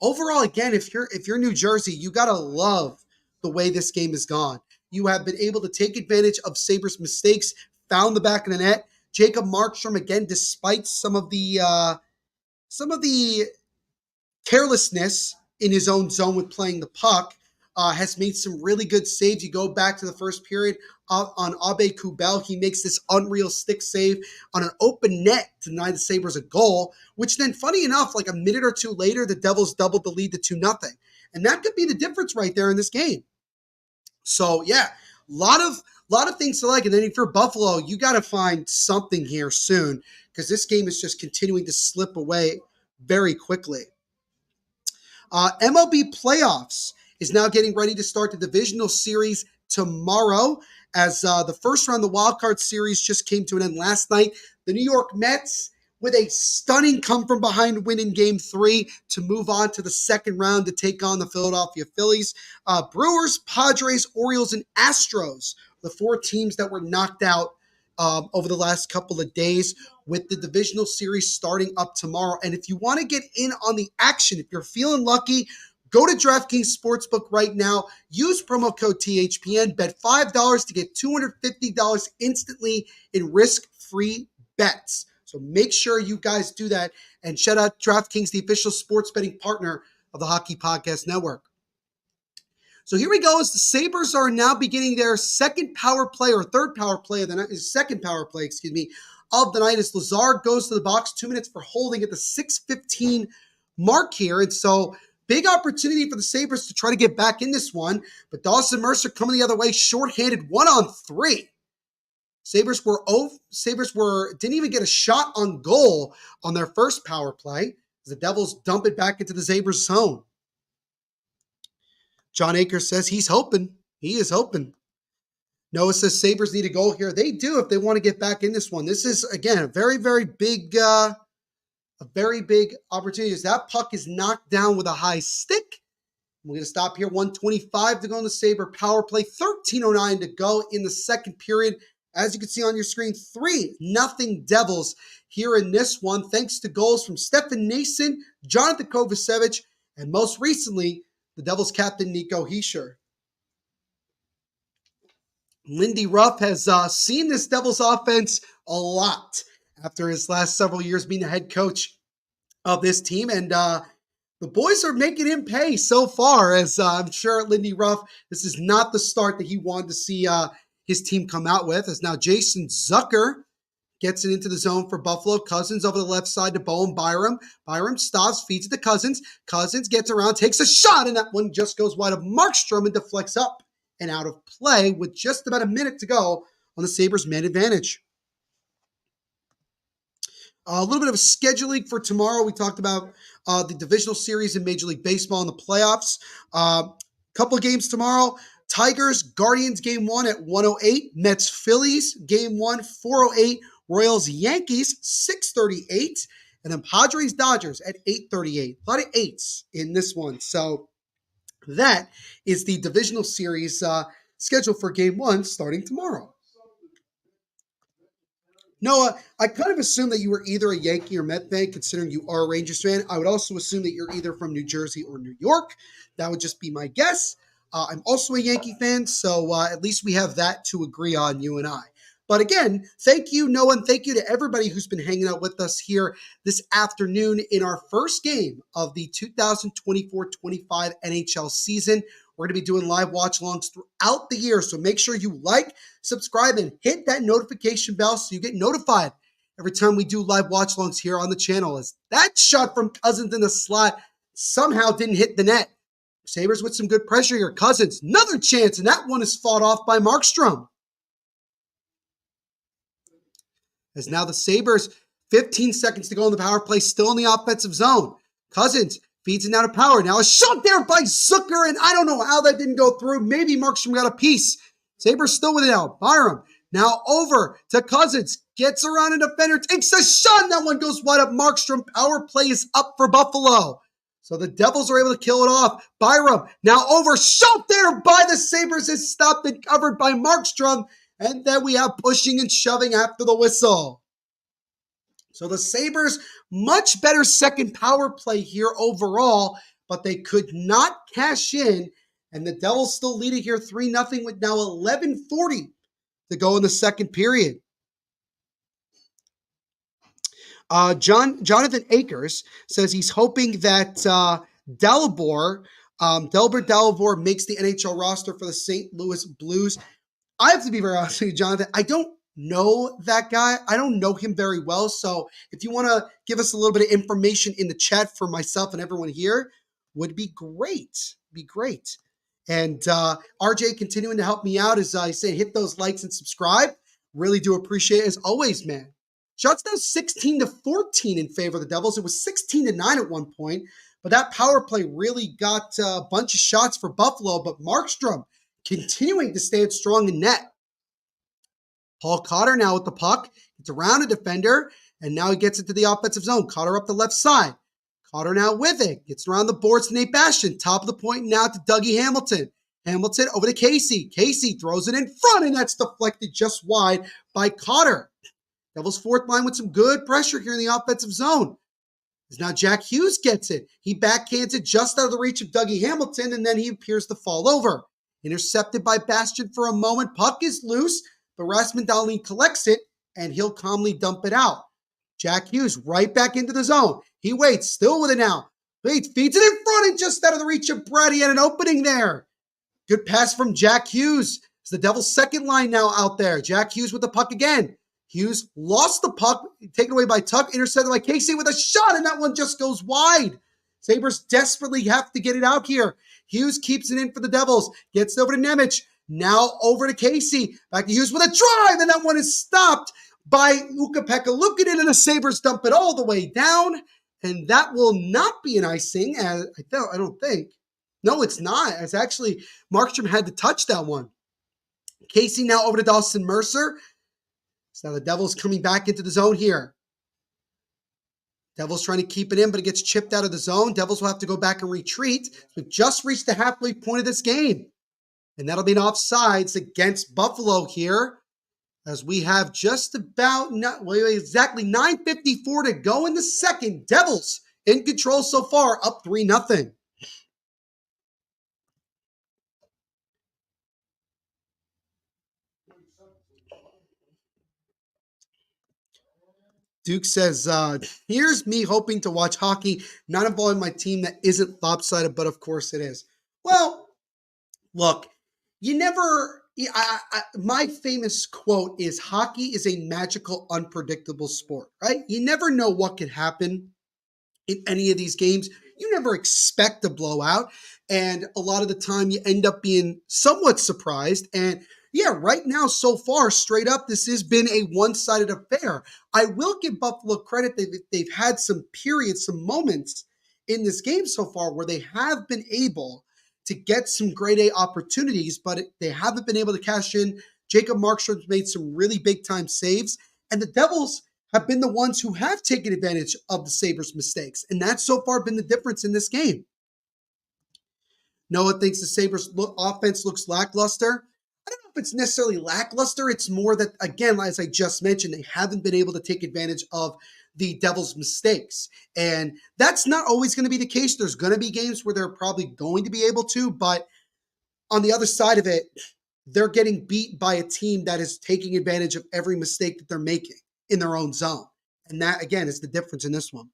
overall, again, if you're New Jersey, you got to love the way this game has gone. You have been able to take advantage of Sabres' mistakes, found the back of the net. Jacob Markstrom, again, despite some of the carelessness in his own zone with playing the puck, has made some really good saves. You go back to the first period on Abe Kubel. He makes this unreal stick save on an open net to deny the Sabres a goal, which then, funny enough, like a minute or two later, the Devils doubled the lead to 2-0. And that could be the difference right there in this game. So, yeah, a lot of things to like. And then if you're Buffalo, you got to find something here soon because this game is just continuing to slip away very quickly. MLB playoffs is now getting ready to start the divisional series tomorrow as the first round of the wild card series just came to an end last night. The New York Mets with a stunning come from behind win in game 3 to move on to the second round to take on the Philadelphia Phillies. Brewers, Padres, Orioles, and Astros, the 4 teams that were knocked out over the last couple of days, with the divisional series starting up tomorrow. And if you want to get in on the action, if you're feeling lucky, go to DraftKings Sportsbook right now. Use promo code THPN. Bet $5 to get $250 instantly in risk-free bets. So make sure you guys do that. And shout out DraftKings, the official sports betting partner of the Hockey Podcast Network. So here we go as the Sabres are now beginning their second power play of the night as Lazar goes to the box, 2 minutes for holding at the 6:15 mark here. And so big opportunity for the Sabres to try to get back in this one, but Dawson Mercer coming the other way, shorthanded 1-on-3. Sabres didn't even get a shot on goal on their first power play as the Devils dump it back into the Sabres zone. John Akers says he's hoping. He is hoping. Noah says Sabres need a goal here. They do if they want to get back in this one. This is, again, a very, very big opportunity. As that puck is knocked down with a high stick. We're going to stop here. 1:25 to go in the Sabre power play. 13:09 to go in the second period. As you can see on your screen, 3-0 Devils here in this one, thanks to goals from Stefan Nason, Jonathan Kovacevic, and most recently, the Devils captain Nico Hischier. Lindy Ruff has seen this Devils offense a lot after his last several years being the head coach of this team, and the boys are making him pay so far, as I'm sure Lindy Ruff, this is not the start that he wanted to see his team come out with, as now Jason Zucker gets it into the zone for Buffalo. Cousins over the left side to Bowen Byram. Byram stops, feeds it to Cousins. Cousins gets around, takes a shot, and that one just goes wide of Markstrom and deflects up and out of play with just about a minute to go on the Sabres' man advantage. A little bit of a scheduling for tomorrow. We talked about the divisional series in Major League Baseball in the playoffs. Couple of games tomorrow. Tigers, Guardians game 1 at 1:08. Mets, Phillies game 1, 4:08. Royals, Yankees, 6:38. And then Padres, Dodgers at 8:38. A lot of eights in this one. So that is the divisional series scheduled for game 1 starting tomorrow. Noah, I kind of assume that you were either a Yankee or Met fan, considering you are a Rangers fan. I would also assume that you're either from New Jersey or New York. That would just be my guess. I'm also a Yankee fan, so at least we have that to agree on, you and I. But again, thank you, Noah, and thank you to everybody who's been hanging out with us here this afternoon in our first game of the 2024-25 NHL season. We're going to be doing live watch-alongs throughout the year, so make sure you like, subscribe, and hit that notification bell so you get notified every time we do live watch-alongs here on the channel. As that shot from Cousins in the slot somehow didn't hit the net. Sabres with some good pressure here. Cousins, another chance, and that one is fought off by Markstrom. As now the Sabres, 15 seconds to go in the power play, still in the offensive zone. Cousins feeds it out of power. Now a shot there by Zucker, and I don't know how that didn't go through. Maybe Markstrom got a piece. Sabres still with it now. Byram now over to Cousins. Gets around a defender, takes a shot, and that one goes wide up. Markstrom, power play is up for Buffalo. So the Devils are able to kill it off. Byram now over, shot there by the Sabres is stopped and covered by Markstrom. And then we have pushing and shoving after the whistle. So the Sabres, much better second power play here overall, but they could not cash in. And the Devils still lead it here 3-0 with now 11:40 to go in the second period. Jonathan Akers says he's hoping that Delbert Dalibor makes the NHL roster for the St. Louis Blues. I have to be very honest with you, Jonathan. I don't know that guy. I don't know him very well. So if you want to give us a little bit of information in the chat for myself and everyone here, would be great. Be great. And RJ continuing to help me out as I say, hit those likes and subscribe. Really do appreciate it as always, man. Shots now 16-14 in favor of the Devils. It was 16-9 at one point, but that power play really got a bunch of shots for Buffalo. But Markstrom continuing to stand strong in net. Paul Cotter now with the puck. It's around a defender, and now he gets it to the offensive zone. Cotter up the left side. Cotter now with it. Gets around the boards to Nate Bastian. Top of the point now to Dougie Hamilton. Hamilton over to Casey. Casey throws it in front, and that's deflected just wide by Cotter. Devils fourth line with some good pressure here in the offensive zone. As now Jack Hughes gets it. He backhands it just out of the reach of Dougie Hamilton, and then he appears to fall over. Intercepted by Bastian for a moment. Puck is loose, but Rasmus Dahlin collects it, and he'll calmly dump it out. Jack Hughes right back into the zone. He waits, still with it now. Waits, feeds it in front and just out of the reach of Brad. He had an opening there. Good pass from Jack Hughes. It's the Devils' second line now out there. Jack Hughes with the puck again. Hughes lost the puck, taken away by Tuck, intercepted by Casey with a shot, and that one just goes wide. Sabres desperately have to get it out here. Hughes keeps it in for the Devils, gets it over to Nemec, now over to Casey, back to Hughes with a drive, and that one is stopped by Ukko-Pekka Luukkonen, and the Sabres dump it all the way down, and that will not be an icing, as I don't think. No, it's not. It's actually, Markstrom had to touch that one. Casey now over to Dawson Mercer. So now the Devils coming back into the zone here. Devils trying to keep it in, but it gets chipped out of the zone. Devils will have to go back and retreat. We've just reached the halfway point of this game. And that'll be an offsides against Buffalo here, as we have just about exactly 9:54 to go in the second. Devils in control so far, up 3-0. Duke says, here's me hoping to watch hockey, not involving my team that isn't lopsided, but of course it is. Well, look, you never, my famous quote is, hockey is a magical, unpredictable sport, right? You never know what could happen in any of these games. You never expect a blowout. And a lot of the time you end up being somewhat surprised. And yeah, right now, so far, straight up, this has been a one-sided affair. I will give Buffalo credit. They've had some periods, some moments in this game so far where they have been able to get some grade A opportunities, but they haven't been able to cash in. Jacob Markstrom's made some really big-time saves, and the Devils have been the ones who have taken advantage of the Sabres' mistakes, and that's so far been the difference in this game. Noah thinks the Sabres offense looks lackluster. I don't know if it's necessarily lackluster. It's more that, again, as I just mentioned, they haven't been able to take advantage of the Devils' mistakes. And that's not always going to be the case. There's going to be games where they're probably going to be able to, but on the other side of it, they're getting beat by a team that is taking advantage of every mistake that they're making in their own zone. And that, again, is the difference in this one.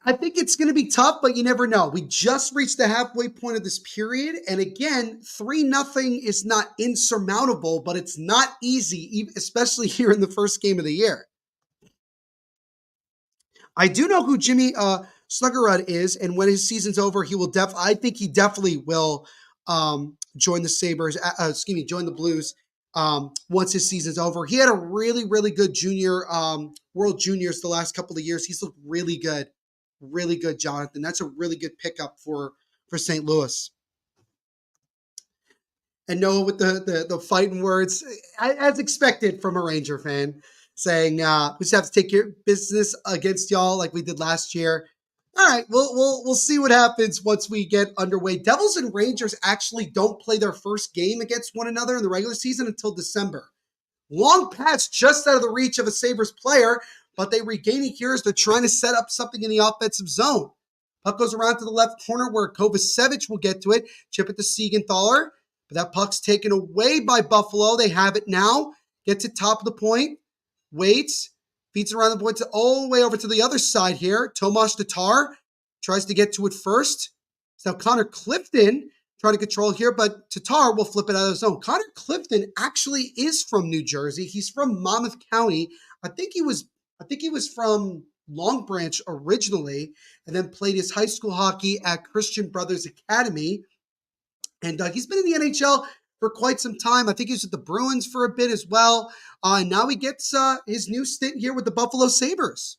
I think it's going to be tough, but you never know. We just reached the halfway point of this period. And again, 3-0 is not insurmountable, but it's not easy, especially here in the first game of the year. I do know who Jimmy Sluggerud is, and when his season's over, I think he definitely will join the Sabres, join the Blues once his season's over. He had a really, really good junior World Juniors the last couple of years. He's looked really good. Really good, Jonathan. That's a really good pickup for St. Louis. And Noah with the fighting words, as expected from a Ranger fan, saying we just have to take care of business against y'all like we did last year. All right, we'll see what happens once we get underway. Devils and Rangers actually don't play their first game against one another in the regular season until December. Long past just out of the reach of a Sabres player, but they regain it here as they're trying to set up something in the offensive zone. Puck goes around to the left corner where Kovacevic will get to it. Chip it to Siegenthaler. But that puck's taken away by Buffalo. They have it now. Gets it top of the point. Waits. Feeds around the point all the way over to the other side here. Tomas Tatar tries to get to it first. So now Connor Clifton trying to control here, but Tatar will flip it out of the zone. Connor Clifton actually is from New Jersey. He's from Monmouth County. I think he was from Long Branch originally, and then played his high school hockey at Christian Brothers Academy. And he's been in the NHL for quite some time. I think he was with the Bruins for a bit as well. And now he gets his new stint here with the Buffalo Sabres.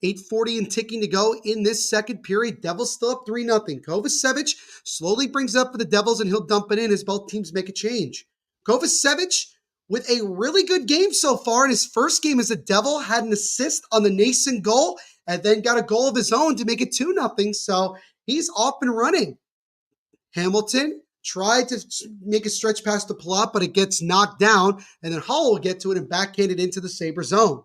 8:40 and ticking to go in this second period. Devils still up 3-0. Kovacevic slowly brings it up for the Devils, and he'll dump it in as both teams make a change. Kovacevic, with a really good game so far in his first game as a Devil, had an assist on the Nason goal and then got a goal of his own to make it 2-0. So he's off and running. Hamilton tried to make a stretch past the Palat, but it gets knocked down, and then Hall will get to it and backhand it into the Sabre zone.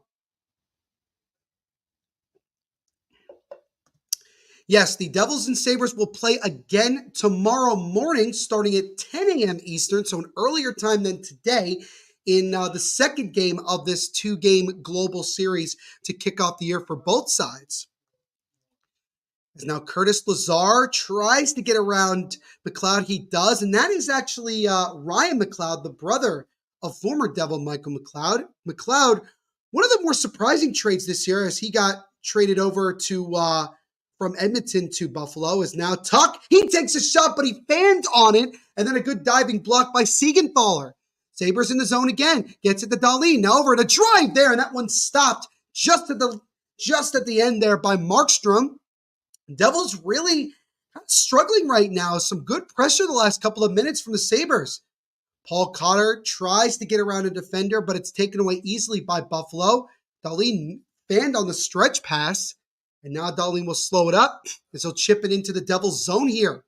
Yes, the Devils and Sabres will play again tomorrow morning starting at 10 a.m. Eastern, so an earlier time than today, in the second game of this two-game global series to kick off the year for both sides. As now Curtis Lazar tries to get around McLeod. He does, and that is actually Ryan McLeod, the brother of former Devil Michael McLeod. McLeod, one of the more surprising trades this year, as he got traded over to from Edmonton to Buffalo, is now Tuck. He takes a shot, but he fanned on it, and then a good diving block by Siegenthaler. Sabres in the zone again. Gets it to Dahlin. Now over to drive there, and that one stopped just at the end there by Markstrom. Devils really struggling right now. Some good pressure the last couple of minutes from the Sabres. Paul Cotter tries to get around a defender, but it's taken away easily by Buffalo. Dahlin fanned on the stretch pass, and now Dahlin will slow it up as he'll chip it into the Devils' zone here.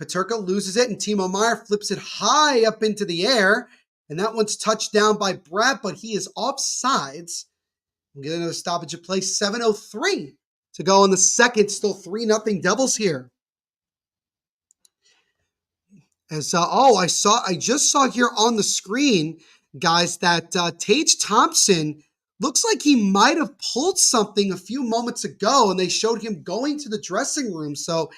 Peterka loses it, and Timo Meier flips it high up into the air, and that one's touched down by Brett, but he is offsides. We'll get another stoppage of play, 7:03 to go in the second, still 3-0 Devils here. And so, I just saw here on the screen, guys, that Tage Thompson looks like he might have pulled something a few moments ago, and they showed him going to the dressing room. So,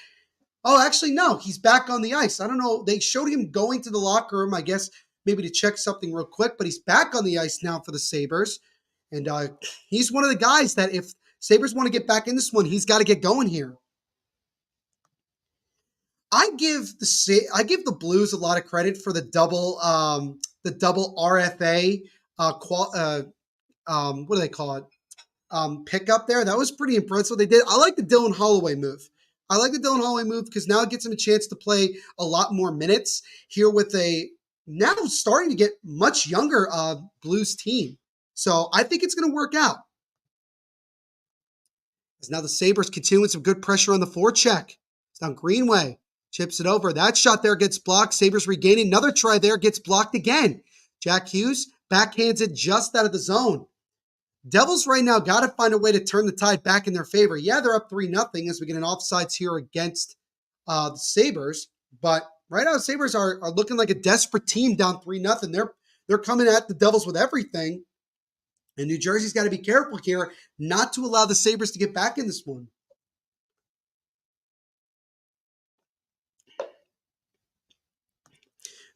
actually, no, he's back on the ice. I don't know. They showed him going to the locker room, I guess, maybe to check something real quick, but he's back on the ice now for the Sabres. And he's one of the guys that if Sabres want to get back in this one, he's got to get going here. I give the Blues a lot of credit for the double RFA what do they call it? Pickup there. That was pretty impressive what they did. I like the Dylan Holloway move. Because now it gets him a chance to play a lot more minutes here with a now starting to get much younger Blues team. So I think it's going to work out. As now the Sabres continuing some good pressure on the forecheck. It's down Greenway. Chips it over. That shot there gets blocked. Sabres regaining. Another try there gets blocked again. Jack Hughes backhands it just out of the zone. Devils right now got to find a way to turn the tide back in their favor. Yeah, they're up 3-0 as we get an offsides here against the Sabres. But right now, the Sabres are looking like a desperate team down 3-0. They're coming at the Devils with everything. And New Jersey's got to be careful here not to allow the Sabres to get back in this one.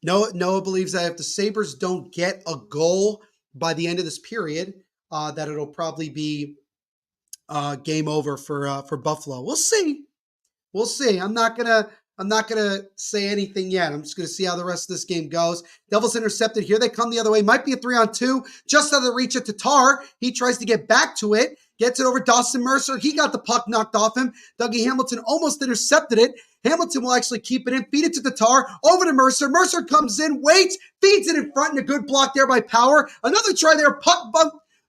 Noah believes that if the Sabres don't get a goal by the end of this period, that it'll probably be game over for Buffalo. We'll see. I'm not gonna say anything yet. I'm just gonna see how the rest of this game goes. Devils intercepted. Here they come the other way. Might be a 3-on-2. Just out of the reach of Tatar. He tries to get back to it. Gets it over Dawson Mercer. He got the puck knocked off him. Dougie Hamilton almost intercepted it. Hamilton will actually keep it in, feed it to Tatar, over to Mercer. Mercer comes in, waits, feeds it in front, and a good block there by Power. Another try there, puck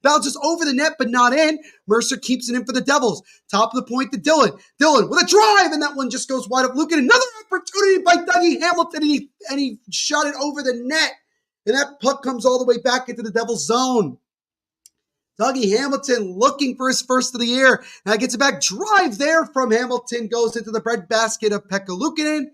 bounces over the net, but not in. Mercer keeps it in for the Devils. Top of the point to Dylan. Dylan with a drive, and that one just goes wide up. Lucan, another opportunity by Dougie Hamilton, and he shot it over the net. And that puck comes all the way back into the Devils' zone. Dougie Hamilton looking for his first of the year. Now gets it back. Drive there from Hamilton. Goes into the breadbasket of Pekka Luukkonen.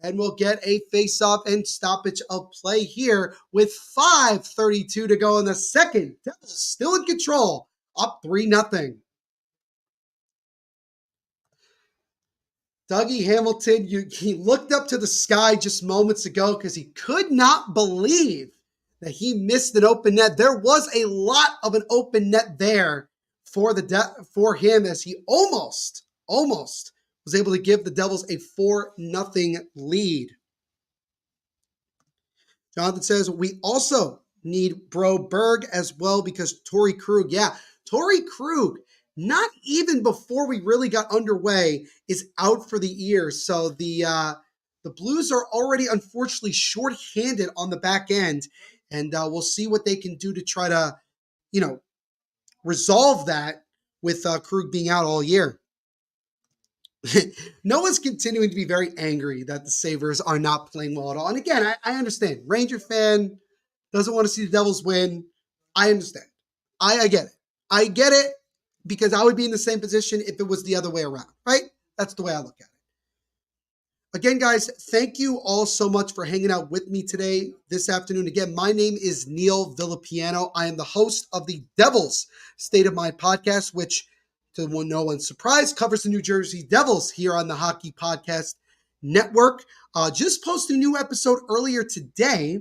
And we'll get a face-off and stoppage of play here with 5:32 to go in the second. Devils still in control. Up 3-0. Dougie Hamilton, he looked up to the sky just moments ago because he could not believe that he missed an open net. There was a lot of an open net there for him as he almost was able to give the Devils a 4-0 lead. Jonathan says, we also need Bro Berg as well because Torrey Krug, not even before we really got underway, is out for the year. So the Blues are already unfortunately shorthanded on the back end. And we'll see what they can do to try to, resolve that with Krug being out all year. Noah's continuing to be very angry that the Sabres are not playing well at all. And again, I understand. Ranger fan doesn't want to see the Devils win. I understand. I get it. I get it because I would be in the same position if it was the other way around, right? That's the way I look at it. Again, guys, thank you all so much for hanging out with me today, this afternoon. Again, my name is Neil Villapiano. I am the host of the Devils State of Mind podcast, which, to no one's surprise, covers the New Jersey Devils here on the Hockey Podcast Network. Just posted a new episode earlier today.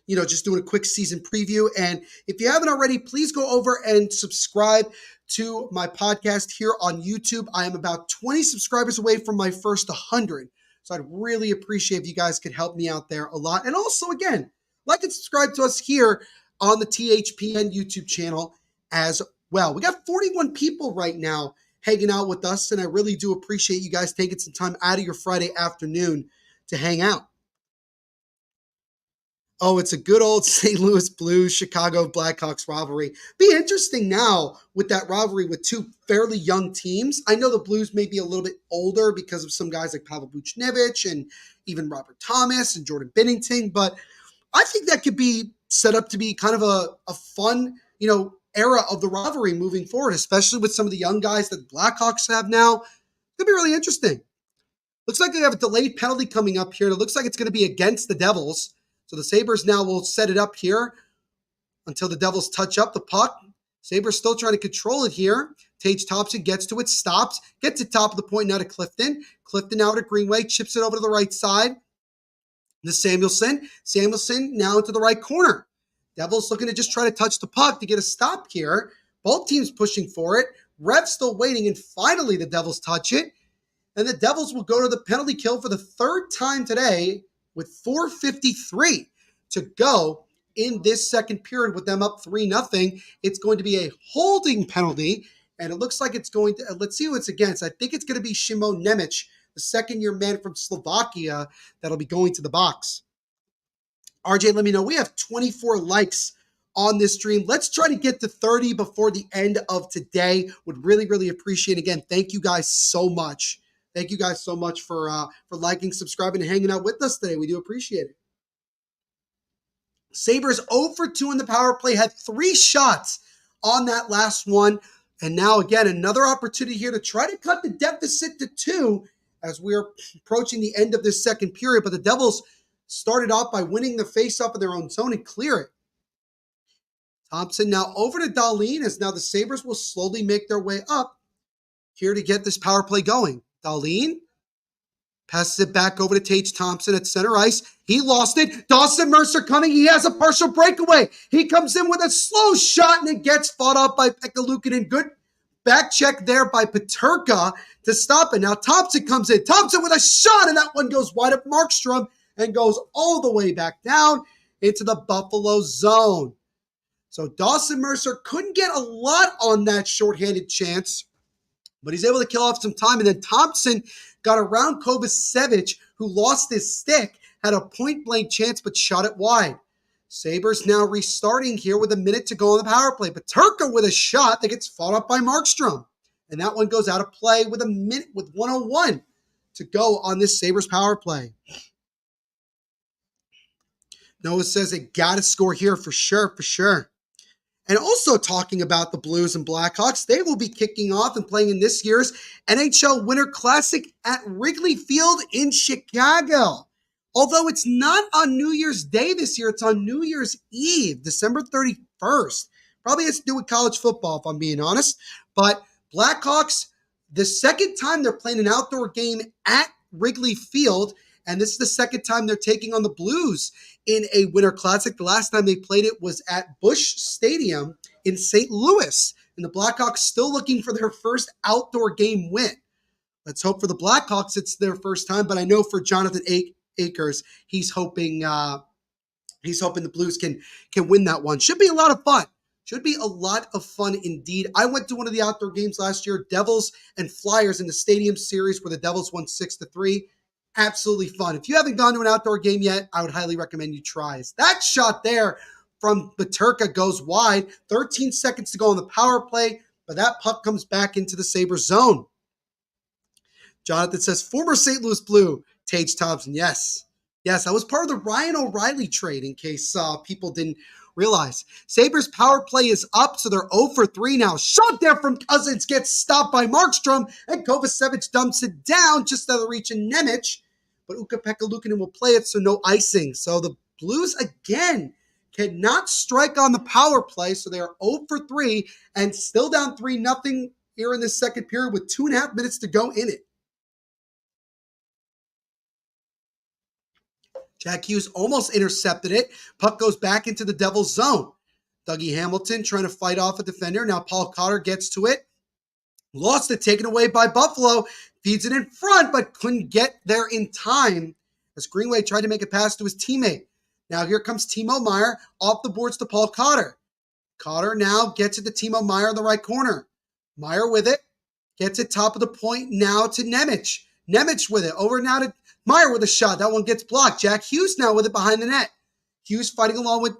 Just doing a quick season preview. And if you haven't already, please go over and subscribe to my podcast here on YouTube. I am about 20 subscribers away from my first 100. So I'd really appreciate if you guys could help me out there a lot. And also, again, like and subscribe to us here on the THPN YouTube channel as well. We got 41 people right now hanging out with us, and I really do appreciate you guys taking some time out of your Friday afternoon to hang out. Oh, it's a good old St. Louis Blues, Chicago Blackhawks rivalry. Be interesting now with that rivalry with two fairly young teams. I know the Blues may be a little bit older because of some guys like Pavel Buchnevich and even Robert Thomas and Jordan Binnington, but I think that could be set up to be kind of a fun, era of the rivalry moving forward, especially with some of the young guys that the Blackhawks have now. Could be really interesting. Looks like they have a delayed penalty coming up here. It looks like it's going to be against the Devils. So the Sabres now will set it up here until the Devils touch up the puck. Sabres still trying to control it here. Tage Thompson gets to it, stops, gets to top of the point now to Clifton. Clifton now to Greenway, chips it over to the right side. To Samuelson. Samuelson now into the right corner. Devils looking to just try to touch the puck to get a stop here. Both teams pushing for it. Ref still waiting, and finally the Devils touch it. And the Devils will go to the penalty kill for the third time today with 4:53 to go in this second period with them up 3-0. It's going to be a holding penalty, and it looks like it's going to, let's see who it's against. I think it's going to be Šimon Nemec, the second-year man from Slovakia, that'll be going to the box. RJ, let me know. We have 24 likes on this stream. Let's try to get to 30 before the end of today. Would really, really appreciate it. Again, thank you guys so much. Thank you guys so much for liking, subscribing, and hanging out with us today. We do appreciate it. Sabres 0 for 2 in the power play, had 3 shots on that last one. And now, again, another opportunity here to try to cut the deficit to 2 as we're approaching the end of this second period. But the Devils started off by winning the faceoff in their own zone and clear it. Thompson now over to Dahlin as now the Sabres will slowly make their way up here to get this power play going. Dahlin passes it back over to Tage Thompson at center ice. He lost it. Dawson Mercer coming. He has a partial breakaway. He comes in with a slow shot and it gets fought off by Pekka Luukkonen. Good back check there by Peterka to stop it. Now Thompson comes in. Thompson with a shot, and that one goes wide of Markstrom and goes all the way back down into the Buffalo zone. So Dawson Mercer couldn't get a lot on that shorthanded chance, but he's able to kill off some time. And then Thompson got around Kovacevic, who lost his stick, had a point-blank chance, but shot it wide. Sabres now restarting here with a minute to go on the power play. Peterka with a shot that gets fought up by Markstrom. And that one goes out of play with a minute, with 1:01 to go on this Sabres power play. Noah says they got to score here for sure, for sure. And also talking about the Blues and Blackhawks, they will be kicking off and playing in this year's NHL Winter Classic at Wrigley Field in Chicago. Although it's not on New Year's Day this year, it's on New Year's Eve, December 31st. Probably has to do with college football, if I'm being honest. But Blackhawks, the second time they're playing an outdoor game at Wrigley Field, and this is the second time they're taking on the Blues in a Winter Classic. The last time they played it was at Busch Stadium in St. Louis. And the Blackhawks still looking for their first outdoor game win. Let's hope for the Blackhawks it's their first time. But I know for Jonathan Akers, he's hoping the Blues can win that one. Should be a lot of fun. Should be a lot of fun indeed. I went to one of the outdoor games last year, Devils and Flyers in the Stadium Series, where the Devils won 6-3. Absolutely fun. If you haven't gone to an outdoor game yet, I would highly recommend you try it. That shot there from Peterka goes wide. 13 seconds to go on the power play, but that puck comes back into the Sabres zone. Jonathan says, former St. Louis Blue, Tage Thompson. Yes. Yes, I was part of the Ryan O'Reilly trade, in case people didn't realize. Sabres power play is up, so they're 0 for 3 now. Shot there from Cousins gets stopped by Markstrom, and Kovacevic dumps it down just out of the reach of Nemec. But Ukko-Pekka Luukkonen will play it, so no icing. So the Blues, again, cannot strike on the power play, so they are 0 for 3 and still down 3-0 here in this second period with 2.5 minutes to go in it. Jack Hughes almost intercepted it. Puck goes back into the Devils' zone. Dougie Hamilton trying to fight off a defender. Now Paul Cotter gets to it. Lost it, taken away by Buffalo. Feeds it in front, but couldn't get there in time as Greenway tried to make a pass to his teammate. Now here comes Timo Meier off the boards to Paul Cotter. Cotter now gets it to Timo Meier in the right corner. Meier with it. Gets it top of the point now to Nemec. Nemec with it. Over now to Meier with a shot. That one gets blocked. Jack Hughes now with it behind the net. Hughes fighting along with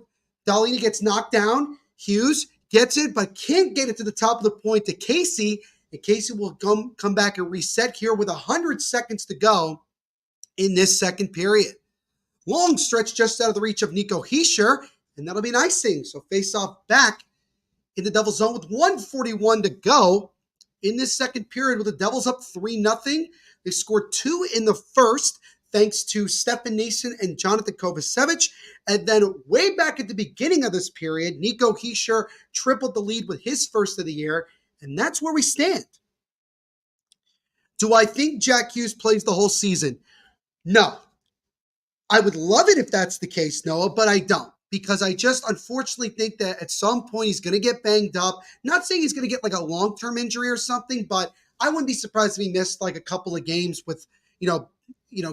Dahlini, gets knocked down. Hughes gets it, but can't get it to the top of the point to Casey. And Casey will come back and reset here with 100 seconds to go in this second period. Long stretch just out of the reach of Nico Hischier, and that'll be an icing. So face off back in the Devils zone with 1:41 to go in this second period with the Devils up 3-0. They scored 2 in the first thanks to Stefan Nason and Jonathan Kovacevic. And then way back at the beginning of this period, Nico Hischier tripled the lead with his first of the year, and that's where we stand. Do I think Jack Hughes plays the whole season? No. I would love it if that's the case, Noah, but I don't. Because I just unfortunately think that at some point he's going to get banged up. Not saying he's going to get like a long-term injury or something, but I wouldn't be surprised if he missed like a couple of games with,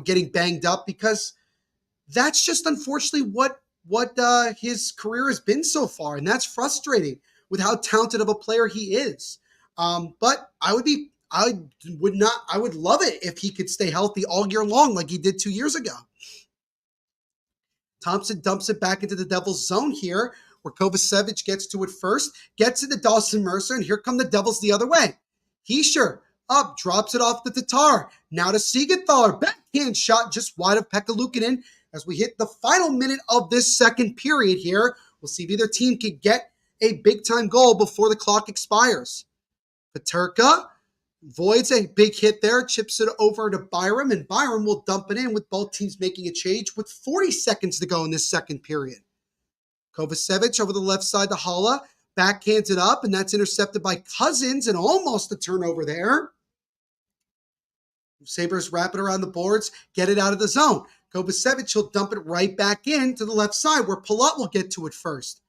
getting banged up, because that's just unfortunately what his career has been so far. And that's frustrating with how talented of a player he is. But I would love it if he could stay healthy all year long like he did 2 years ago. Thompson dumps it back into the Devils zone here, where Kovacevic gets to it first, gets it to Dawson Mercer, and here come the Devils the other way. Hischier up, drops it off the Tatar. Now to Siegenthaler, backhand shot just wide of Pekka Luukkonen as we hit the final minute of this second period here. We'll see if either team can get a big-time goal before the clock expires. Peterka voids a big hit there, chips it over to Byram, and Byram will dump it in with both teams making a change with 40 seconds to go in this second period. Kovacevic over the left side to Haula, backhands it up, and that's intercepted by Cousins, and almost a turnover there. Sabres wrap it around the boards, get it out of the zone. Kovacevic will dump it right back in to the left side, where Palat will get to it first.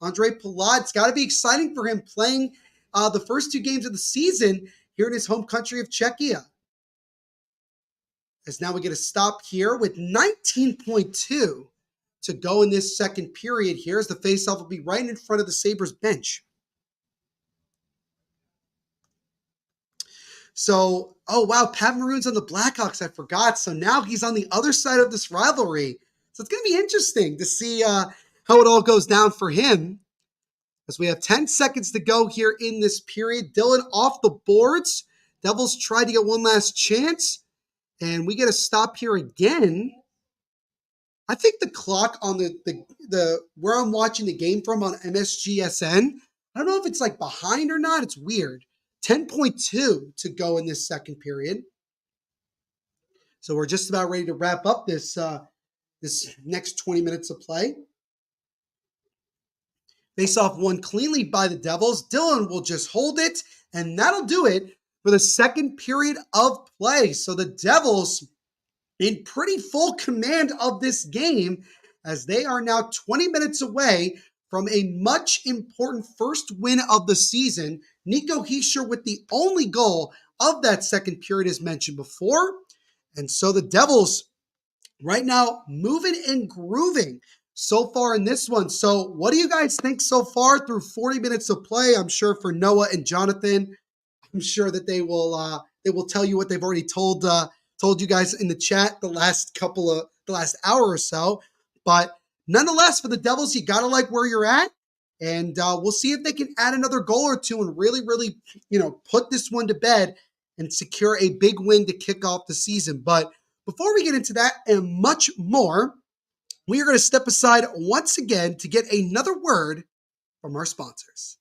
Andre Palat, it's got to be exciting for him playing the first 2 games of the season here in his home country of Czechia. As now we get a stop here with 19.2 to go in this second period here, as the faceoff will be right in front of the Sabres bench. So, oh wow, Pat Maroon's on the Blackhawks, I forgot. So now he's on the other side of this rivalry. So it's going to be interesting to see how it all goes down for him. As we have 10 seconds to go here in this period. Dylan off the boards. Devils try to get one last chance. And we get a stop here again. I think the clock on the where I'm watching the game from on MSGSN, I don't know if it's like behind or not. It's weird. 10.2 to go in this second period. So we're just about ready to wrap up this next 20 minutes of play. Face-off won cleanly by the Devils. Dylan will just hold it, and that'll do it for the second period of play. So the Devils in pretty full command of this game, as they are now 20 minutes away from a much important first win of the season. Nico Hischier with the only goal of that second period, as mentioned before. And so the Devils right now moving and grooving so far in this one. So what do you guys think so far through 40 minutes of play? I'm sure for Noah and Jonathan, I'm sure that they will tell you what they've already told you guys in the chat the last hour or so. But nonetheless, for the Devils, you gotta like where you're at, and we'll see if they can add another goal or two and really, put this one to bed and secure a big win to kick off the season. But before we get into that and much more, we are going to step aside once again to get another word from our sponsors.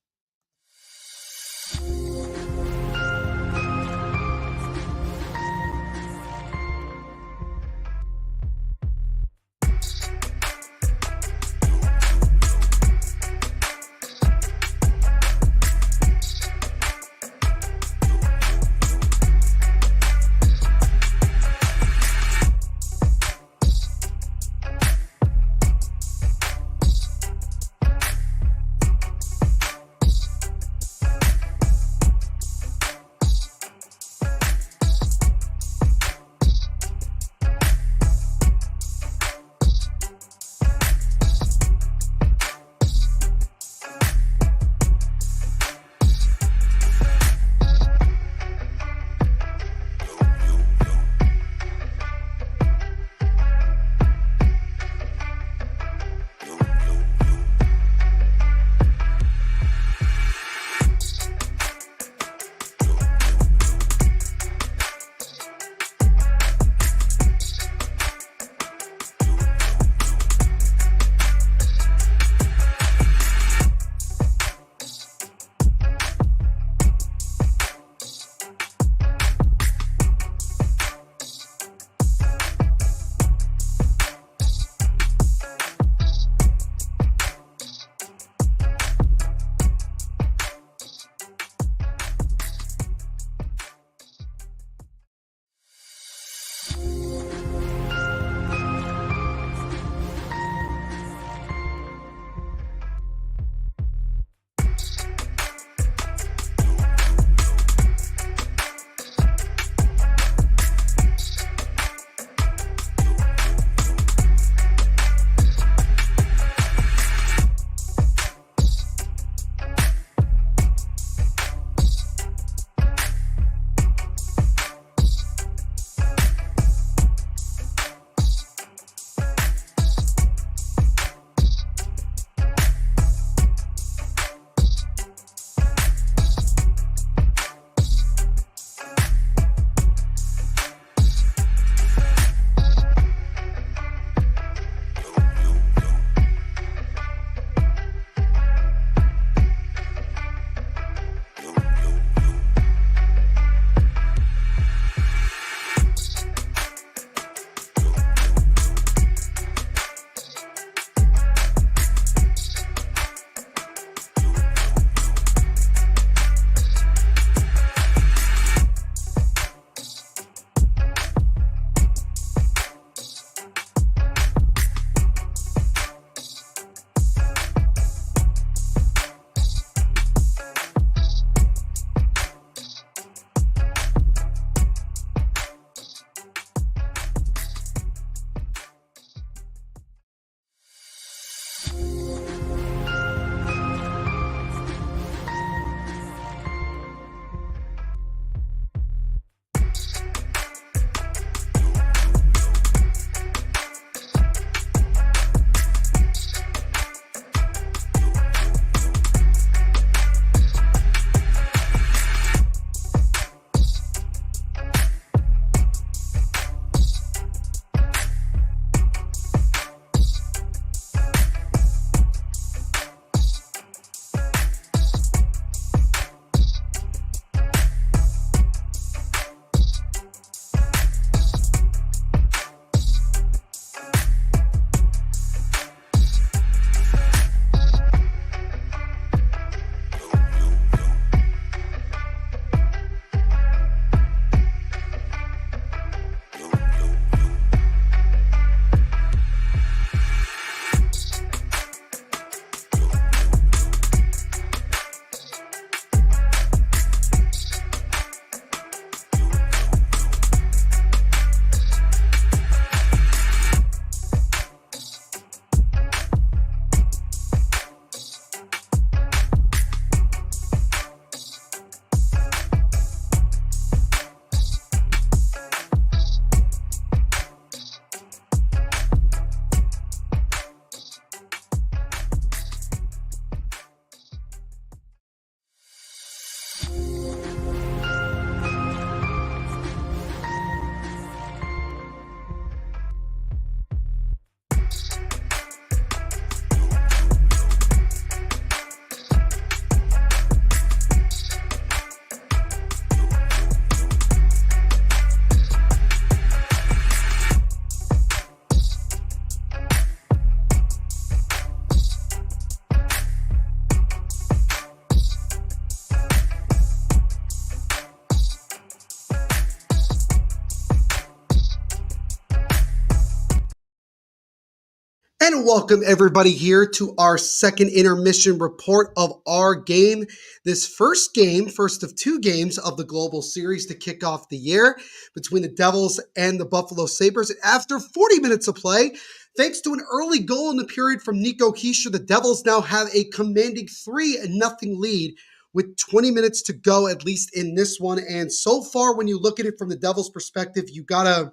And welcome everybody here to our second intermission report of our game. This first of two games of the Global Series to kick off the year between the Devils and the Buffalo Sabres. And after 40 minutes of play, thanks to an early goal in the period from Nico Hischier, the Devils now have a commanding 3-0 lead with 20 minutes to go, at least in this one. And so far, when you look at it from the Devils' perspective, you gotta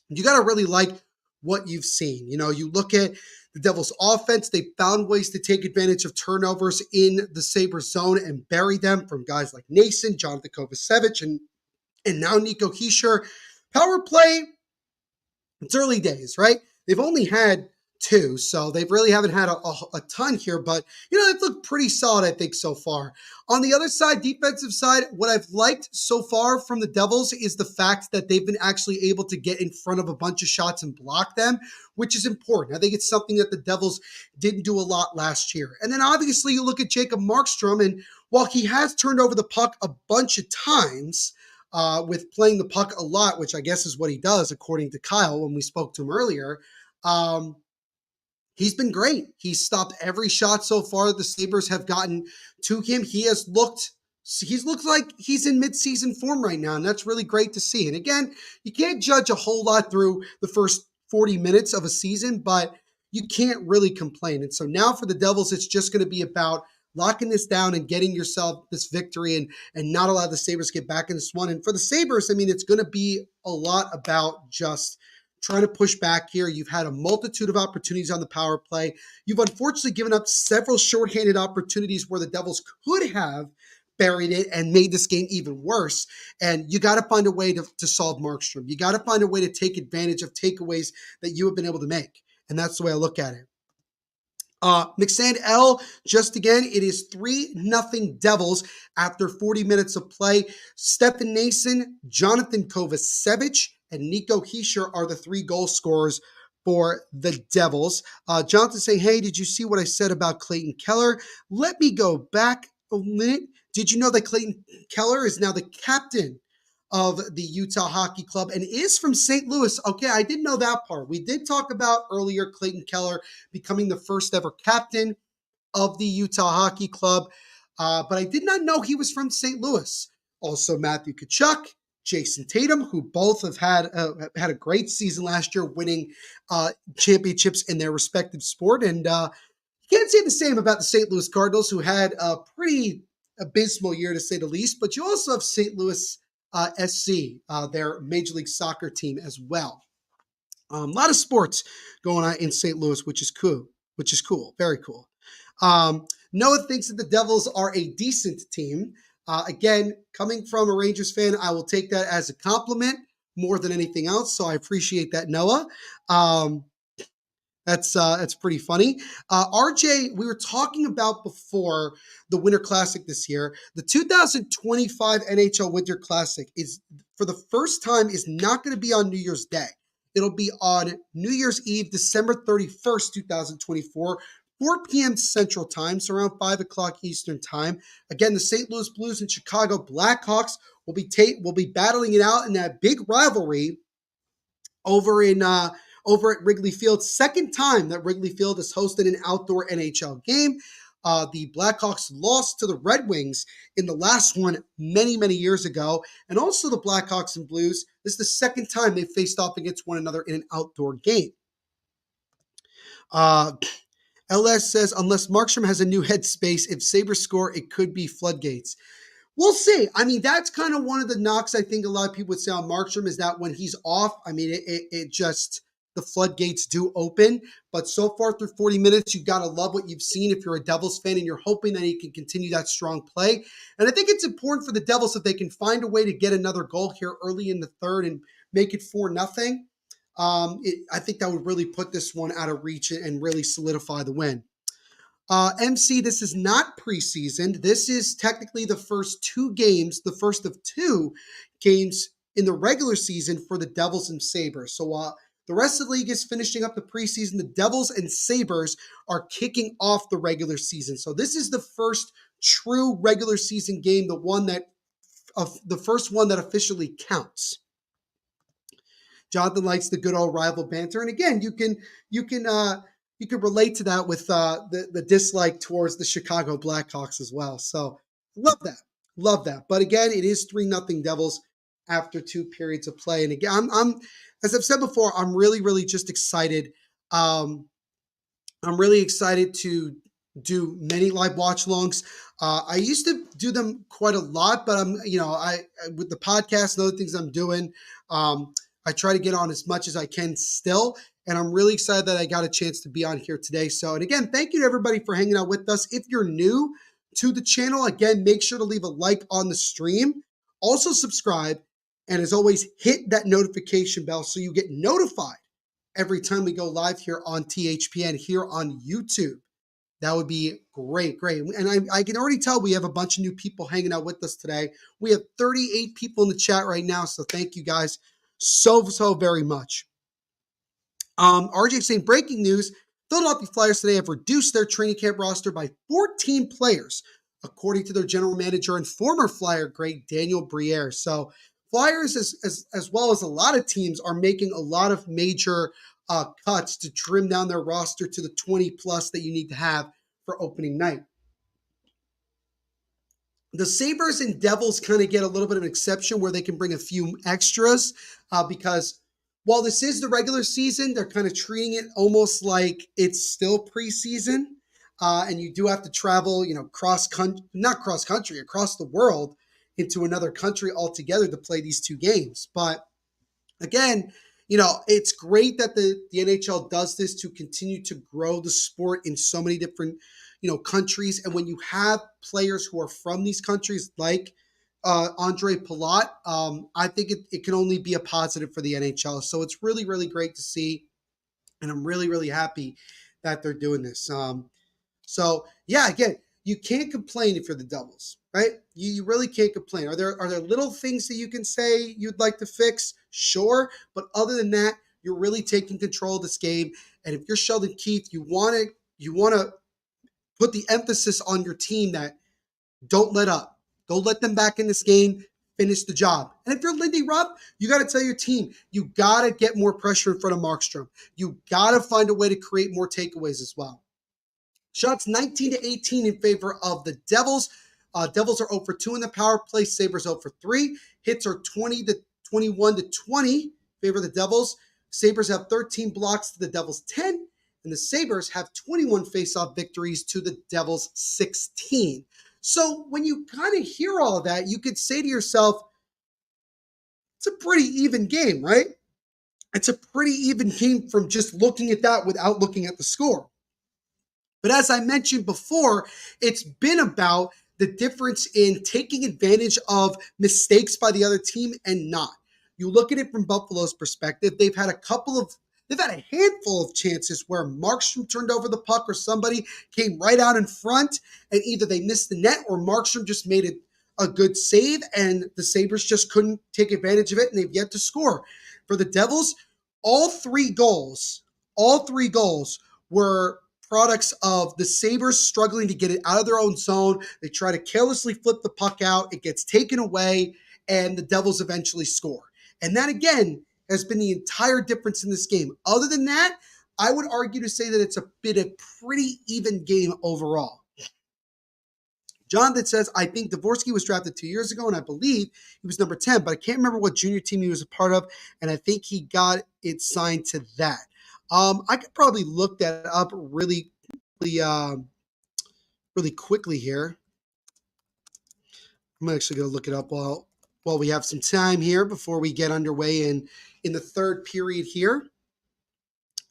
really like what you've seen. You know, you look at the Devils' offense, they found ways to take advantage of turnovers in the Sabres zone and bury them from guys like Nason, Jonathan Kovacevic, and now Nico Hischier. Power play, it's early days, right? They've only had two, so they really haven't had a ton here, but, you know, it looked pretty solid, I think, so far. On the other side, defensive side, what I've liked so far from the Devils is the fact that they've been actually able to get in front of a bunch of shots and block them, which is important. I think it's something that the Devils didn't do a lot last year. And then obviously you look at Jacob Markstrom, and while he has turned over the puck a bunch of times, with playing the puck a lot, which I guess is what he does, according to Kyle when we spoke to him earlier, he's been great. He's stopped every shot so far that the Sabres have gotten to him. He's looked like he's in midseason form right now, and that's really great to see. And again, you can't judge a whole lot through the first 40 minutes of a season, but you can't really complain. And so now for the Devils, it's just going to be about locking this down and getting yourself this victory and not allow the Sabres get back in this one. And for the Sabres, I mean, it's going to be a lot about just trying to push back here. You've had a multitude of opportunities on the power play. You've unfortunately given up several shorthanded opportunities where the Devils could have buried it and made this game even worse. And you got to find a way to solve Markstrom. You got to find a way to take advantage of takeaways that you have been able to make. And that's the way I look at it. McSand L, just again, it is 3-0 Devils after 40 minutes of play. Stefan Nason, Jonathan Kovacevic, and Nico Hischier are the three goal scorers for the Devils. Jonathan saying, hey, did you see what I said about Clayton Keller? Let me go back a minute. Did you know that Clayton Keller is now the captain of the Utah Hockey Club and is from St. Louis? Okay, I didn't know that part. We did talk about earlier Clayton Keller becoming the first ever captain of the Utah Hockey Club, but I did not know he was from St. Louis. Also, Matthew Tkachuk, Jason Tatum, who both have had a great season last year, winning championships in their respective sport. And you can't say the same about the St. Louis Cardinals, who had a pretty abysmal year, to say the least. But you also have St. Louis SC, their Major League Soccer team as well. A lot of sports going on in St. Louis, which is cool, very cool. Noah thinks that the Devils are a decent team. Again, coming from a Rangers fan, I will take that as a compliment more than anything else. So I appreciate that, Noah. That's pretty funny. RJ, we were talking about before the Winter Classic this year. The 2025 NHL Winter Classic is, for the first time, is not going to be on New Year's Day. It'll be on New Year's Eve, December 31st, 2024, 4 p.m. Central Time, so around 5 o'clock Eastern Time. Again, the St. Louis Blues and Chicago Blackhawks will be battling it out in that big rivalry over at Wrigley Field. Second time that Wrigley Field has hosted an outdoor NHL game. The Blackhawks lost to the Red Wings in the last one many, many years ago. And also the Blackhawks and Blues, this is the second time they've faced off against one another in an outdoor game. LS says, unless Markstrom has a new headspace, if Sabres score, it could be floodgates. We'll see. I mean, that's kind of one of the knocks I think a lot of people would say on Markstrom, is that when he's off, I mean, it just, the floodgates do open. But so far through 40 minutes, you've got to love what you've seen if you're a Devils fan, and you're hoping that he can continue that strong play. And I think it's important for the Devils if they can find a way to get another goal here early in the third and make it 4-0. I think that would really put this one out of reach and really solidify the win. MC, this is not preseason. This is technically the first of two games in the regular season for the Devils and Sabres. So the rest of the league is finishing up the preseason. The Devils and Sabres are kicking off the regular season. So this is the first true regular season game, the first one that officially counts. Jonathan likes the good old rival banter. And again, you can you could relate to that with the dislike towards the Chicago Blackhawks as well. So love that. But again, it is 3-0 Devils after 2 periods of play. And again, I'm as I've said before, I'm really just excited. I'm really excited to do many live watch alongs. I used to do them quite a lot, but I with the podcast and other things I'm doing, I try to get on as much as I can still. And I'm really excited that I got a chance to be on here today. So, and again, thank you to everybody for hanging out with us. If you're new to the channel, again, make sure to leave a like on the stream. Also subscribe. And as always, hit that notification bell so you get notified every time we go live here on THPN here on YouTube. That would be great. And I can already tell we have a bunch of new people hanging out with us today. We have 38 people in the chat right now. So thank you guys so very much. RJ saying, breaking news, Philadelphia Flyers today have reduced their training camp roster by 14 players, according to their general manager and former Flyer great Daniel Briere. So Flyers, as well as a lot of teams, are making a lot of major cuts to trim down their roster to the 20 plus that you need to have for opening night. The Sabres and Devils kind of get a little bit of an exception where they can bring a few extras because while this is the regular season, they're kind of treating it almost like it's still preseason. And you do have to travel, across the world into another country altogether to play these 2 games. But again, it's great that the NHL does this to continue to grow the sport in so many different, countries. And when you have players who are from these countries like Andre Palat, I think it can only be a positive for the NHL. So it's really great to see. And I'm really happy that they're doing this. So yeah, again, you can't complain if you're the Devils, right? You really can't complain. Are there little things that you can say you'd like to fix? Sure. But other than that, you're really taking control of this game. And if you're Sheldon Keefe, you want to put the emphasis on your team that don't let up. Don't let them back in this game. Finish the job. And if you're Lindy Rupp, you got to tell your team, you got to get more pressure in front of Markstrom. You got to find a way to create more takeaways as well. Shots 19-18 in favor of the Devils. Devils are 0 for 2 in the power play. Sabres 0 for 3. Hits are 20-21-20 in favor of the Devils. Sabres have 13 blocks to the Devils 10. And the Sabres have 21 faceoff victories to the Devils 16. So when you kind of hear all of that, you could say to yourself, it's a pretty even game, right? It's a pretty even game from just looking at that without looking at the score. But as I mentioned before, it's been about the difference in taking advantage of mistakes by the other team and not. You look at it from Buffalo's perspective, they've had a handful of chances where Markstrom turned over the puck or somebody came right out in front and either they missed the net or Markstrom just made it a good save and the Sabres just couldn't take advantage of it and they've yet to score. For the Devils, all three goals were products of the Sabres struggling to get it out of their own zone. They try to carelessly flip the puck out. It gets taken away and the Devils eventually score. And that again has been the entire difference in this game. Other than that, I would argue to say that it's a pretty even game overall. Jonathan says, I think Dvorsky was drafted 2 years ago, and I believe he was number 10, but I can't remember what junior team he was a part of, and I think he got it signed to that. I could probably look that up really quickly here. I'm actually going to look it up while we have some time here before we get underway in the third period here.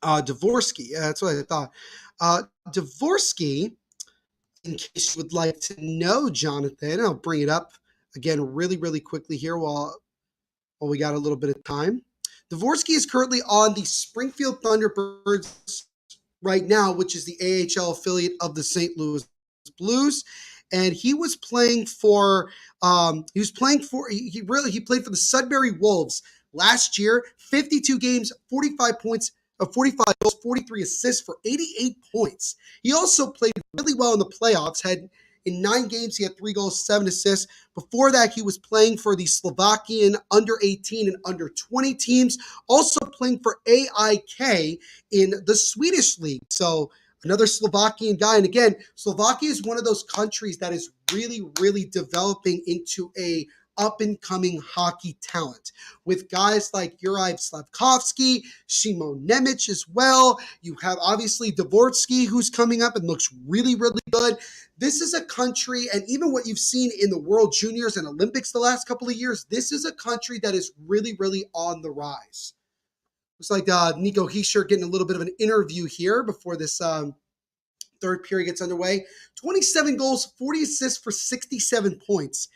Dvorsky, that's what I thought. Dvorsky, in case you would like to know, Jonathan, I'll bring it up again really quickly here while we got a little bit of time. Dvorsky is currently on the Springfield Thunderbirds right now, which is the AHL affiliate of the St. Louis Blues. And he was playing for he played for the Sudbury Wolves last year, 52 games, 45 points, 45 goals, 43 assists for 88 points. He also played really well in the playoffs, had In 9 games, he had 3 goals, 7 assists. Before that, he was playing for the Slovakian under 18 and under 20 teams, also playing for AIK in the Swedish league. So another Slovakian guy. And again, Slovakia is one of those countries that is really, really developing into a up-and-coming hockey talent with guys like Juraj Slavkovsky, Šimon Nemec as well. You have obviously Dvorsky, who's coming up and looks really, really good. This is a country, and even what you've seen in the World Juniors and Olympics the last couple of years, this is a country that is really, really on the rise. Looks like Nico Hischier getting a little bit of an interview here before this third period gets underway. 27 goals, 40 assists for 67 points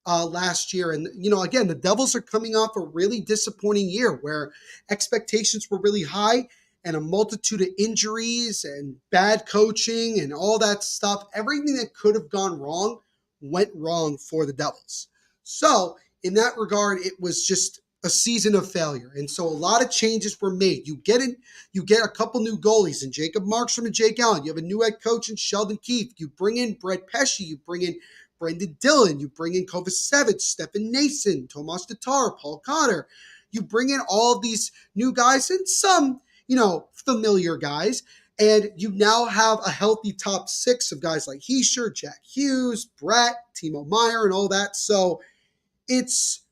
last year. And, again, the Devils are coming off a really disappointing year where expectations were really high and a multitude of injuries and bad coaching and all that stuff. Everything that could have gone wrong went wrong for the Devils. So in that regard, it was just a season of failure. And so a lot of changes were made. You get a couple new goalies in Jacob Markstrom and Jake Allen. You have a new head coach in Sheldon Keefe. You bring in Brett Pesce. You bring in Brendan Dillon. You bring in Kovacevic, Stefan Nason, Tomas Tatar, Paul Cotter. You bring in all of these new guys and some, familiar guys. And you now have a healthy top 6 of guys like Hischier, Jack Hughes, Brett, Timo Meier, and all that. So it's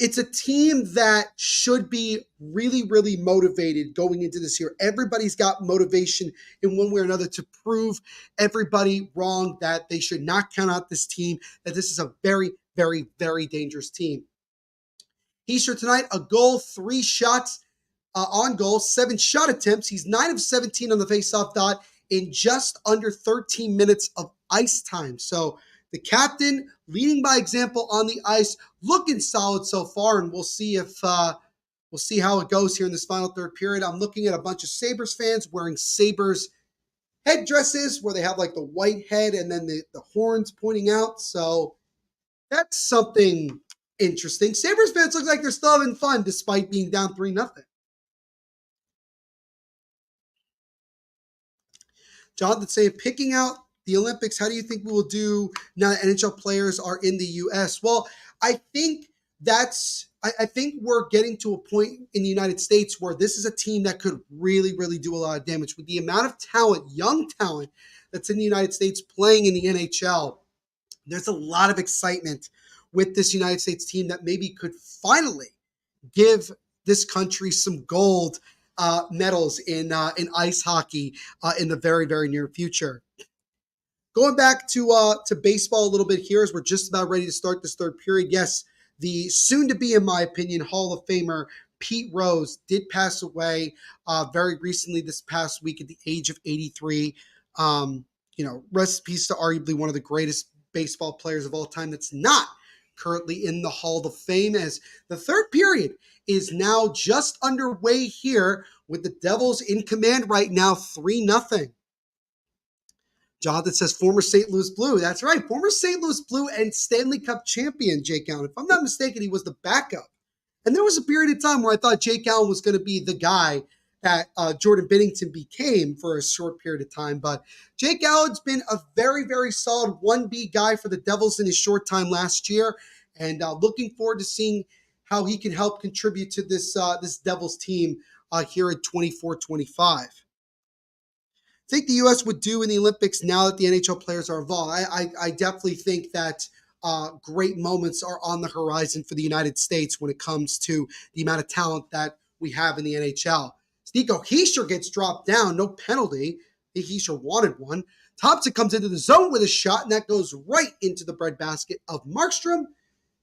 a team that should be really, really motivated going into this year. Everybody's got motivation in one way or another to prove everybody wrong, that they should not count out this team, that this is a very, very, very dangerous team. Hischier tonight, a goal, 3 shots on goal, 7 shot attempts. He's 9 of 17 on the faceoff dot in just under 13 minutes of ice time. So the captain leading by example on the ice, looking solid so far, and we'll see how it goes here in this final third period. I'm looking at a bunch of Sabres fans wearing Sabres headdresses where they have like the white head and then the horns pointing out. So that's something interesting. Sabres fans look like they're still having fun despite being down 3-0. Jonathan saying, picking out the Olympics, how do you think we will do now that NHL players are in the U.S.? Well, I think we're getting to a point in the United States where this is a team that could really, really do a lot of damage. With the amount of talent, young talent, that's in the United States playing in the NHL, there's a lot of excitement with this United States team that maybe could finally give this country some gold medals in ice hockey in the very, very near future. Going back to baseball a little bit here as we're just about ready to start this third period. Yes, the soon-to-be, in my opinion, Hall of Famer Pete Rose did pass away very recently this past week at the age of 83. Rest in peace to arguably one of the greatest baseball players of all time that's not currently in the Hall of Fame, as the third period is now just underway here with the Devils in command right now, 3-0. Jonathan says former St. Louis Blue. That's right, former St. Louis Blue and Stanley Cup champion Jake Allen. If I'm not mistaken, he was the backup. And there was a period of time where I thought Jake Allen was going to be the guy that Jordan Binnington became for a short period of time. But Jake Allen's been a very, very solid 1B guy for the Devils in his short time last year. And looking forward to seeing how he can help contribute to this Devils team here at 24-25. Think the U.S. would do in the Olympics now that the NHL players are involved? I definitely think that great moments are on the horizon for the United States when it comes to the amount of talent that we have in the NHL. Nico Hischier gets dropped down, no penalty. I think Hischier wanted one. Thompson comes into the zone with a shot, and that goes right into the breadbasket of Markstrom.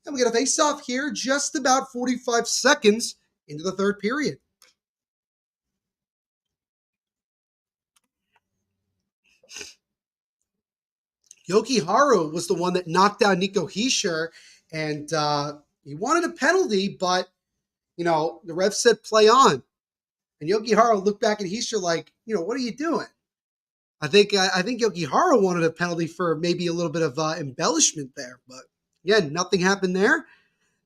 And we get a face-off here just about 45 seconds into the third period. Yoki Haru was the one that knocked down Nico Hischier, and he wanted a penalty, but, the ref said play on. And Yoki Haru looked back at Hischier like, what are you doing? I think Yoki Haru wanted a penalty for maybe a little bit of embellishment there, but again, nothing happened there.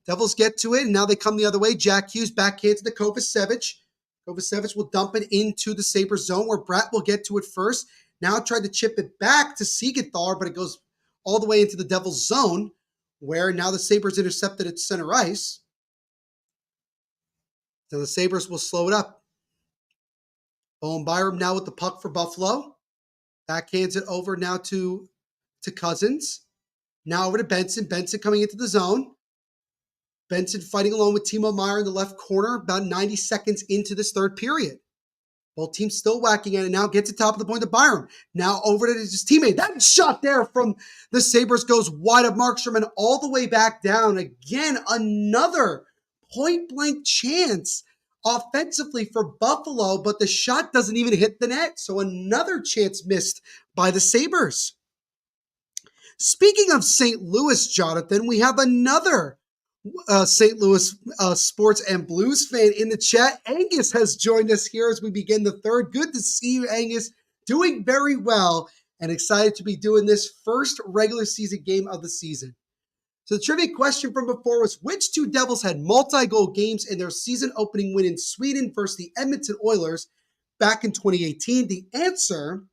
Devils get to it, and now they come the other way. Jack Hughes backhands to Kovacevic. Kovacevic will dump it into the Sabres zone where Bratt will get to it first. Now tried to chip it back to Siegenthaler, but it goes all the way into the Devils' zone, where now the Sabres intercepted at center ice. So the Sabres will slow it up. Bowen Byram now with the puck for Buffalo. Backhands it over now to Cousins. Now over to Benson. Benson coming into the zone. Benson fighting along with Timo Meier in the left corner about 90 seconds into this third period. Both teams still whacking at it now. Gets to top of the point to Byram. Now over to his teammate. That shot there from the Sabres goes wide of Markstrom and all the way back down. Again, another point-blank chance offensively for Buffalo, but the shot doesn't even hit the net. So another chance missed by the Sabres. Speaking of St. Louis, Jonathan, we have another St. Louis sports and blues fan in the chat. Angus has joined us here as we begin the third. Good to see you, Angus. Doing very well and excited to be doing this first regular season game of the season. So the trivia question from before was, which two Devils had multi-goal games in their season opening win in Sweden versus the Edmonton Oilers back in 2018? The answer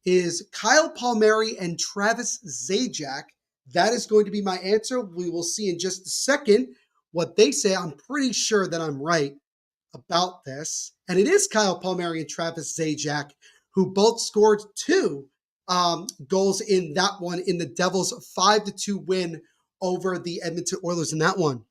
is Kyle Palmieri and Travis Zajac. That is going to be my answer. We will see in just a second what they say. I'm pretty sure that I'm right about this. And it is Kyle Palmieri and Travis Zajac who both scored two goals in that one in the Devils' 5-2 win over the Edmonton Oilers in that one.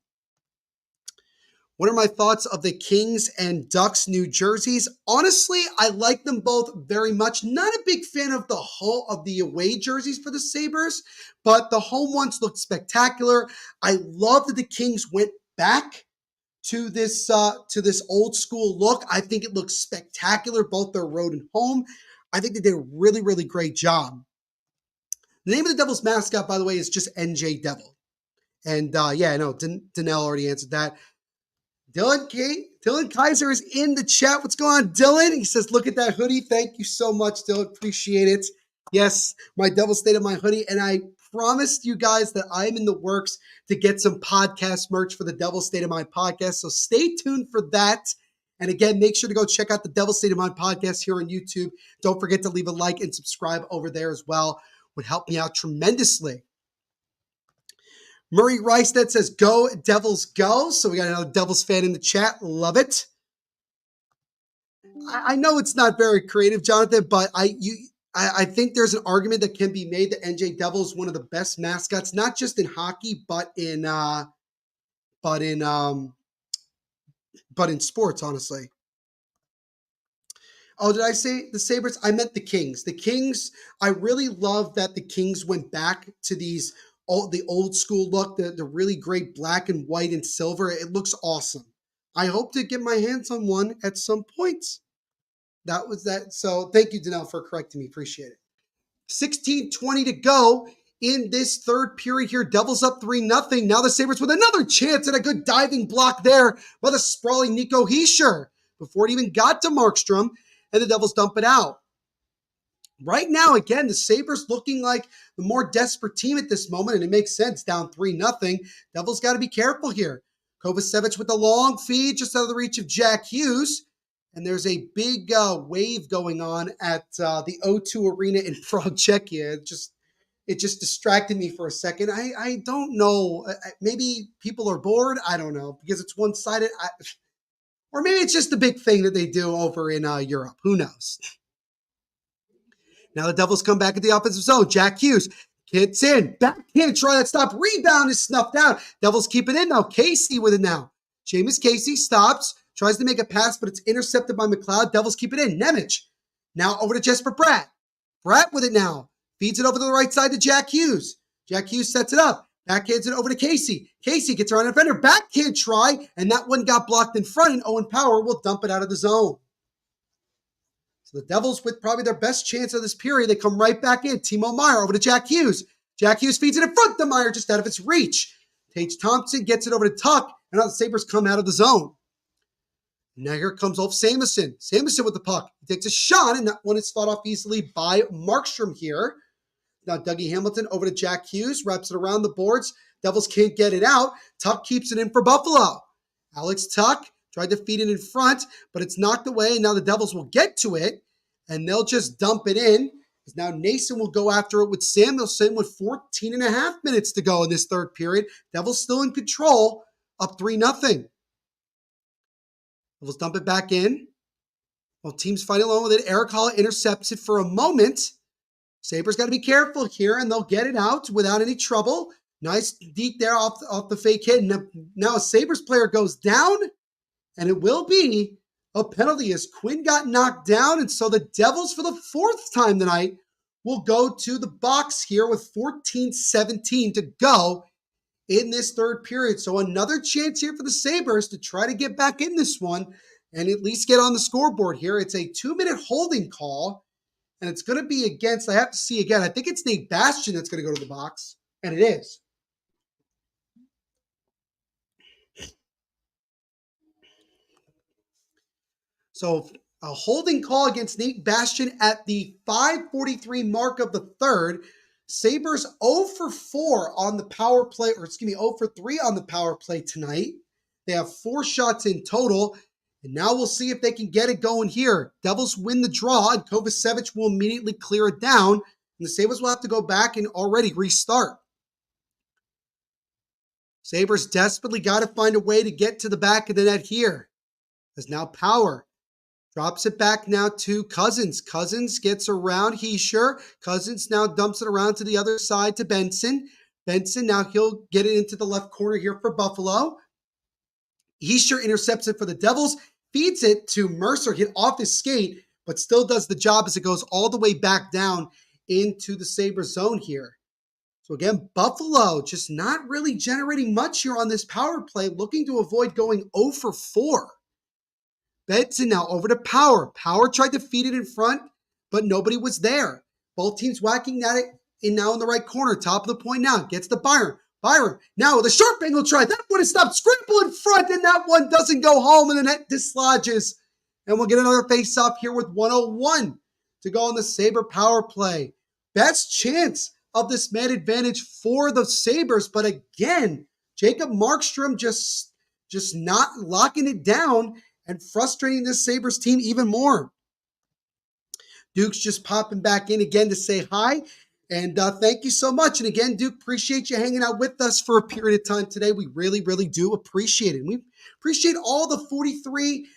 What are my thoughts of the Kings and Ducks New Jerseys? Honestly, I like them both very much. Not a big fan of the whole of the away jerseys for the Sabres, but the home ones look spectacular. I love that the Kings went back to this old school look. I think it looks spectacular, both their road and home. I think they did a really, really great job. The name of the Devils mascot, by the way, is just NJ Devil. And Danelle already answered that. Dylan Kaiser is in the chat. What's going on, Dylan? He says, look at that hoodie. Thank you so much, Dylan. Appreciate it. Yes, my Devil State of my hoodie. And I promised you guys that I'm in the works to get some podcast merch for the Devil State of My podcast. So stay tuned for that. And again, make sure to go check out the Devil State of My podcast here on YouTube. Don't forget to leave a like and subscribe over there as well. Would help me out tremendously. Murray Reistedt says, go Devils go. So we got another Devils fan in the chat. Love it. I know it's not very creative, Jonathan, but I think there's an argument that can be made that NJ Devil is one of the best mascots, not just in hockey, but in sports, honestly. Oh, did I say the Sabres? I meant the Kings. The Kings, I really love that the Kings went back to the old school look, the really great black and white and silver. It looks awesome. I hope to get my hands on one at some point. That was that. So thank you, Danelle, for correcting me. Appreciate it. 16:20 to go in this third period here. Devils up 3-0. Now the Sabres with another chance and a good diving block there by the sprawling Nico Hischier before it even got to Markstrom, and the Devils dump it out. Right now, again, the Sabres looking like the more desperate team at this moment, and it makes sense, down 3-0. Devils got to be careful here. Kovacevic with the long feed just out of the reach of Jack Hughes. And there's a big wave going on at the O2 Arena in Prague, Czechia. It just distracted me for a second. I don't know. Maybe people are bored. I don't know, because it's one-sided. Or maybe it's just a big thing that they do over in Europe. Who knows? Now the Devils come back at the offensive zone. Jack Hughes gets in. Backhand try that stop. Rebound is snuffed out. Devils keep it in now. Casey with it now. Jameis Casey stops. Tries to make a pass, but it's intercepted by McLeod. Devils keep it in. Nemec. Now over to Jesper Bratt. Bratt with it now. Feeds it over to the right side to Jack Hughes. Jack Hughes sets it up. Backhands it over to Casey. Casey gets around a defender. Backhand try, and that one got blocked in front, and Owen Power will dump it out of the zone. So the Devils, with probably their best chance of this period, they come right back in. Timo Meier over to Jack Hughes. Jack Hughes feeds it in front to Meier, just out of its reach. Tage Thompson gets it over to Tuck, and now the Sabres come out of the zone. Now here comes Ulf Samuelsson. Samuelsson with the puck. He takes a shot, and that one is fought off easily by Markstrom here. Now Dougie Hamilton over to Jack Hughes. Wraps it around the boards. Devils can't get it out. Tuck keeps it in for Buffalo. Alex Tuck tried to feed it in front, but it's knocked away, and now the Devils will get to it, and they'll just dump it in. Because now Nason will go after it with Samuelson with 14 and a half minutes to go in this third period. Devils still in control, up 3-0. Devils dump it back in. While teams fighting along with it, Eric Hall intercepts it for a moment. Sabres got to be careful here, and they'll get it out without any trouble. Nice deke there off the fake hit. Now a Sabres player goes down, and it will be a penalty as Quinn got knocked down. And so the Devils, for the fourth time tonight, will go to the box here with 14-17 to go in this third period. So another chance here for the Sabres to try to get back in this one and at least get on the scoreboard here. It's a 2-minute holding call, and it's going to be against, I have to see again, I think it's Nate Bastian that's going to go to the box, and it is. So a holding call against Nate Bastian at the 5:43 mark of the third. Sabres 0 for 4 on the power play, 0 for 3 on the power play tonight. They have 4 shots in total. And now we'll see if they can get it going here. Devils win the draw, and Kovacevic will immediately clear it down. And the Sabres will have to go back and already restart. Sabres desperately got to find a way to get to the back of the net here. As now Power drops it back now to Cousins. Cousins gets around Hischier. Cousins now dumps it around to the other side to Benson. Benson, now he'll get it into the left corner here for Buffalo. Hischier intercepts it for the Devils. Feeds it to Mercer, hit off his skate, but still does the job as it goes all the way back down into the Sabres zone here. So again, Buffalo just not really generating much here on this power play, looking to avoid going 0 for 4. Benson now over to Power. Power tried to feed it in front, but nobody was there. Both teams whacking at it now in the right corner, top of the point now. Gets to Byron. Byron, now with a sharp angle try. That would have stopped Scramble in front, and that one doesn't go home, and the net dislodges. And we'll get another face-off here with 1:01 to go on the Sabre power play. Best chance of this man advantage for the Sabres, but again, Jacob Markstrom just not locking it down and frustrating this Sabres team even more. Duke's just popping back in again to say hi. And thank you so much. And again, Duke, appreciate you hanging out with us for a period of time today. We really, really do appreciate it. We appreciate all the 43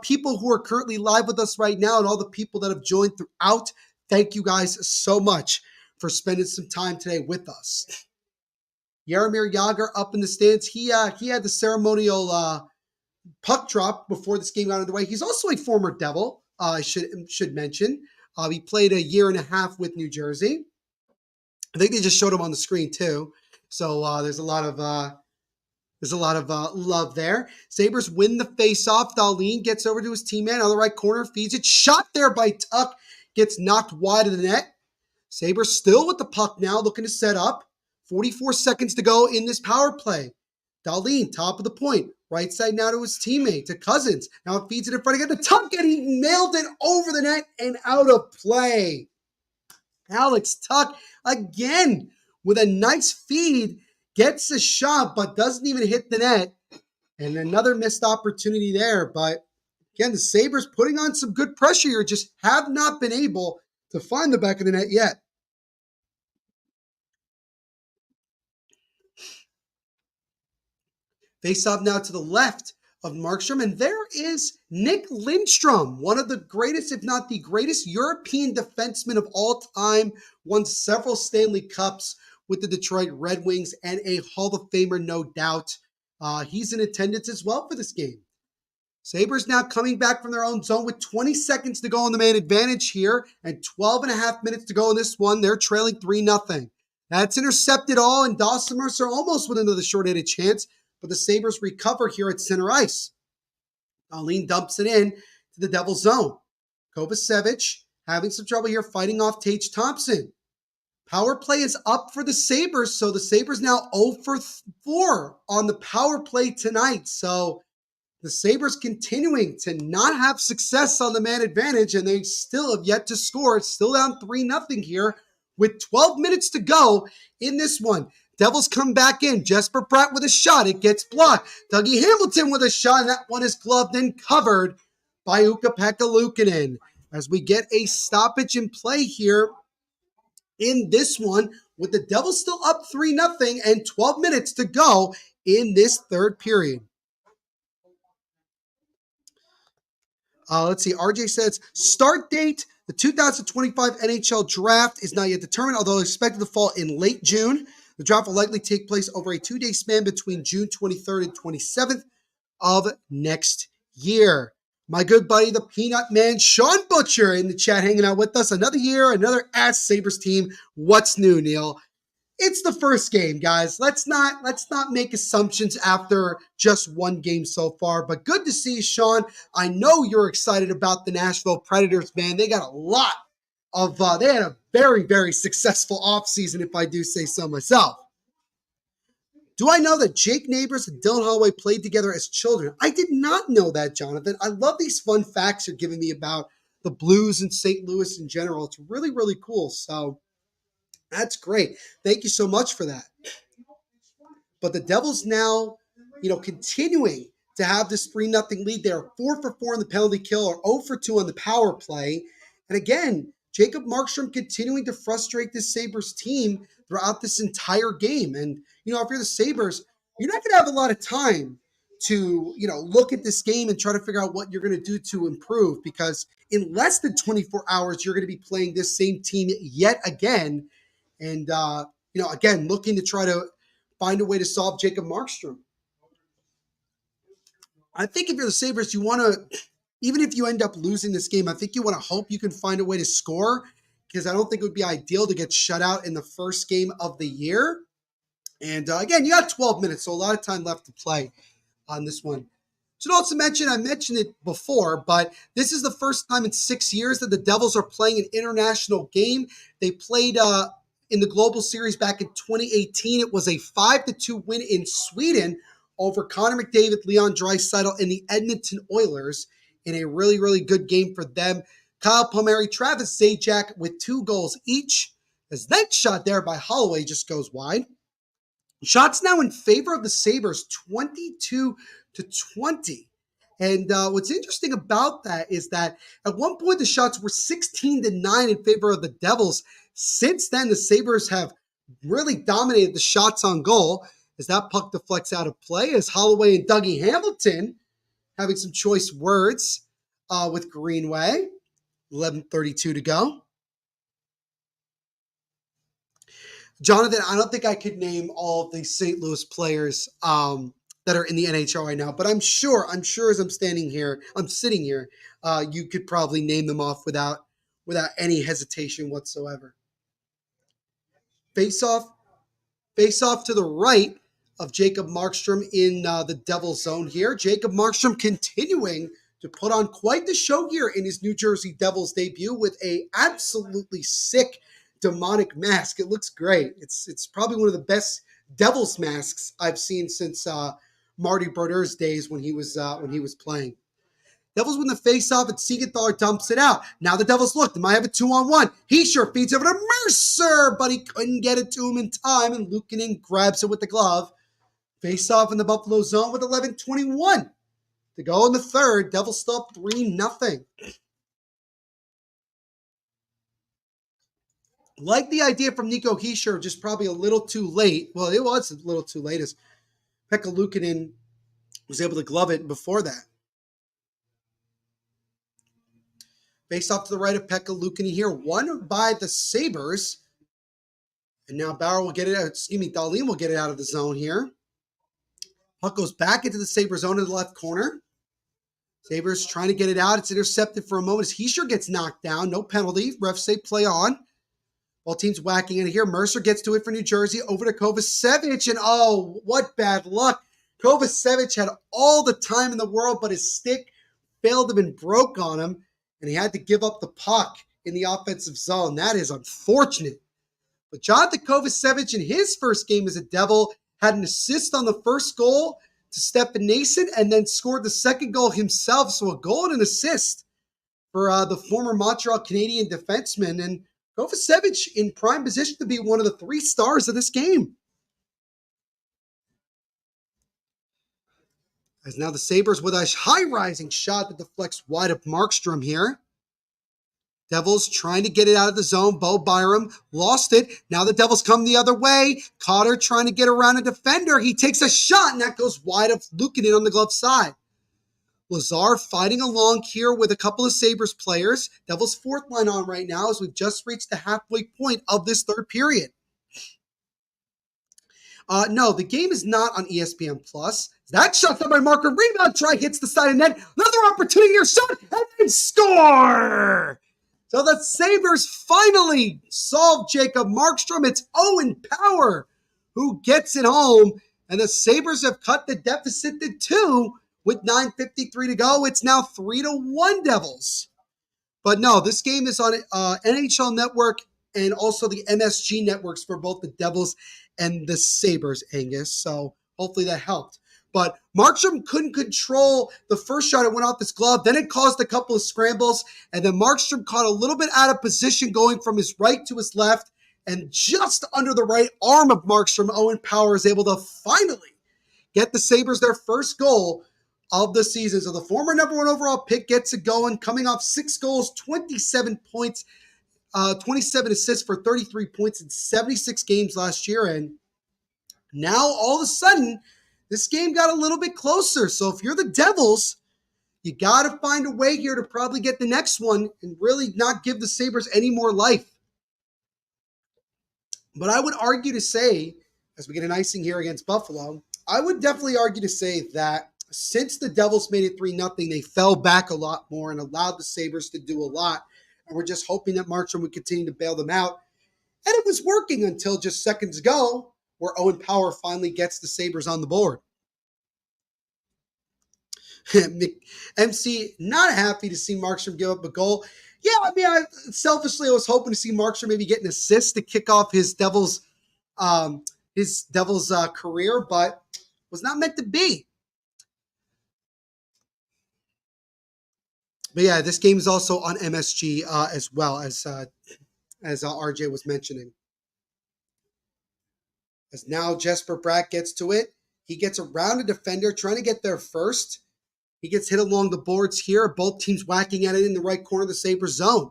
people who are currently live with us right now and all the people that have joined throughout. Thank you guys so much for spending some time today with us. Jaromir Jagr up in the stands. He had the ceremonial puck drop before this game got underway. He's also a former Devil, I should mention. He played a year and a half with New Jersey. I think they just showed him on the screen too. So there's a lot of love there. Sabres win the face-off. Dahlin gets over to his teammate on the right corner, feeds it. Shot there by Tuck. Gets knocked wide of the net. Sabres still with the puck now, looking to set up. 44 seconds to go in this power play. Dahlin, top of the point. Right side now to his teammate, to Cousins. Now it feeds it in front again to Tuck, and he nailed it over the net and out of play. Alex Tuck, again, with a nice feed, gets a shot, but doesn't even hit the net. And another missed opportunity there. But again, the Sabres putting on some good pressure here, just have not been able to find the back of the net yet. Face off now to the left of Markstrom, and there is Nick Lindstrom, one of the greatest, if not the greatest, European defenseman of all time, won several Stanley Cups with the Detroit Red Wings, and a Hall of Famer, no doubt. He's in attendance as well for this game. Sabres now coming back from their own zone with 20 seconds to go on the man advantage here, and 12 and a half minutes to go in this one. They're trailing 3-0. That's intercepted all, and Dawson Mercer almost went into the short-handed chance, but the Sabres recover here at center ice. Dahlin dumps it in to the Devils zone. Kovacevic having some trouble here fighting off Tage Thompson. Power play is up for the Sabres, so the Sabres now 0 for 4 on the power play tonight. So the Sabres continuing to not have success on the man advantage, and they still have yet to score. It's still down 3-0 here with 12 minutes to go in this one. Devils come back in. Jesper Pratt with a shot. It gets blocked. Dougie Hamilton with a shot, and that one is gloved and covered by Ukko-Pekka Luukkonen. As we get a stoppage in play here in this one, with the Devils still up 3-0 and 12 minutes to go in this third period. Let's see. RJ says, start date, the 2025 NHL draft is not yet determined, although expected to fall in late June. The draft will likely take place over a 2-day span between June 23rd and 27th of next year. My good buddy, the Peanut Man, Sean Butcher, in the chat hanging out with us. Another year, another Sabres team. What's new, Neil? It's the first game, guys. Let's not make assumptions after just one game so far. But good to see you, Sean. I know you're excited about the Nashville Predators, man. They got a lot of they had a very, very successful offseason, if I do say so myself. Do I know that Jake Neighbors and Dylan Holloway played together as children? I did not know that, Jonathan. I love these fun facts you're giving me about the Blues and St. Louis in general. It's really, really cool. So that's great. Thank you so much for that. But the Devils now, continuing to have this 3-0 lead. They are 4 for 4 in the penalty kill, or 0 for 2 on the power play. And again, Jacob Markstrom continuing to frustrate this Sabres team throughout this entire game. And, if you're the Sabres, you're not going to have a lot of time to, look at this game and try to figure out what you're going to do to improve, because in less than 24 hours, you're going to be playing this same team yet again. And, again, looking to try to find a way to solve Jacob Markstrom. I think if you're the Sabres, you want to, even if you end up losing this game, I think you want to hope you can find a way to score, because I don't think it would be ideal to get shut out in the first game of the year. And again, you got 12 minutes, so a lot of time left to play on this one. Should also mention, I mentioned it before, but this is the first time in 6 years that the Devils are playing an international game. They played in the Global Series back in 2018. It was a 5-2 win in Sweden over Connor McDavid, Leon Draisaitl, and the Edmonton Oilers in a really, really good game for them. Kyle Palmieri, Travis Zajac with 2 goals each, as that shot there by Holloway just goes wide. Shots now in favor of the Sabres, 22-20. And what's interesting about that is that at one point the shots were 16-9 in favor of the Devils. Since then, the Sabres have really dominated the shots on goal, as that puck deflects out of play, as Holloway and Dougie Hamilton having some choice words with Greenway. 11:32 to go. Jonathan, I don't think I could name all of the St. Louis players that are in the NHL right now, but I'm sure as I'm sitting here, you could probably name them off without any hesitation whatsoever. Face off to the right of Jacob Markstrom in the Devils zone here. Jacob Markstrom continuing to put on quite the show here in his New Jersey Devils debut with a absolutely sick demonic mask. It looks great. It's probably one of the best Devils masks I've seen since Marty Brodeur's days when he was playing. Devils win the face-off, and Siegenthaler dumps it out. Now the Devils look. They might have a 2-on-1. Hischier feeds over to Mercer, but he couldn't get it to him in time, and Luukkonen grabs it with the glove. Face-off in the Buffalo zone with 11:21 to go in the third. Devils still up 3-0. Like the idea from Nico Hischier, just probably a little too late. Well, it was a little too late, as Pekka Luukkonen was able to glove it before that. Face off to the right of Pekka Luukkonen here, won by the Sabres. And now Bauer will get it out. Dahlin will get it out of the zone here. Puck goes back into the Sabres zone in the left corner. Sabres trying to get it out. It's intercepted for a moment as Hischier gets knocked down. No penalty. Refs say play on. While teams whacking in here, Mercer gets to it for New Jersey, over to Kovacevic, and oh, what bad luck. Kovacevic had all the time in the world, but his stick failed him and broke on him, and he had to give up the puck in the offensive zone. That is unfortunate. But Jonathan Kovacevic, in his first game as a Devil, had an assist on the first goal to Stefan Nason, and then scored the second goal himself, so a goal and an assist for the former Montreal Canadian defenseman, and Kovacevic in prime position to be one of the 3 stars of this game. As now the Sabres with a high rising shot that deflects wide of Markstrom here. Devils trying to get it out of the zone. Bo Byram lost it. Now the Devils come the other way. Cotter trying to get around a defender. He takes a shot, and that goes wide of Luukkonen on the glove side. Lazar fighting along here with a couple of Sabres players. Devils fourth line on right now as we've just reached the halfway point of this third period. No, the game is not on ESPN+. That shot by Marker. Rebound try hits the side of net. Another opportunity here. Shot and then score! So the Sabres finally solved Jacob Markstrom. It's Owen Power who gets it home. And the Sabres have cut the deficit to 2 with 9:53 to go. It's now 3-1 Devils. But no, this game is on NHL Network and also the MSG networks for both the Devils and the Sabres, Angus. So hopefully that helped. But Markstrom couldn't control the first shot. It went off his glove. Then it caused a couple of scrambles. And then Markstrom caught a little bit out of position going from his right to his left. And just under the right arm of Markstrom, Owen Power is able to finally get the Sabres their first goal of the season. So the former number 1 overall pick gets it going, coming off 6 goals, 27 points, 27 assists for 33 points in 76 games last year. And now all of a sudden, this game got a little bit closer. So if you're the Devils, you got to find a way here to probably get the next one and really not give the Sabres any more life. But I would argue to say, as we get an icing here against Buffalo, I would definitely argue to say that since the Devils made it 3-0, they fell back a lot more and allowed the Sabres to do a lot. And we're just hoping that Markstrom would continue to bail them out. And it was working until just seconds ago, where Owen Power finally gets the Sabres on the board. MC, not happy to see Markstrom give up a goal. Yeah, I mean, selfishly, I was hoping to see Markstrom maybe get an assist to kick off his Devils career, but was not meant to be. But yeah, this game is also on MSG as well, as RJ was mentioning. As now Jesper Bratt gets to it. He gets around a defender, trying to get there first. He gets hit along the boards here. Both teams whacking at it in the right corner of the Sabres zone.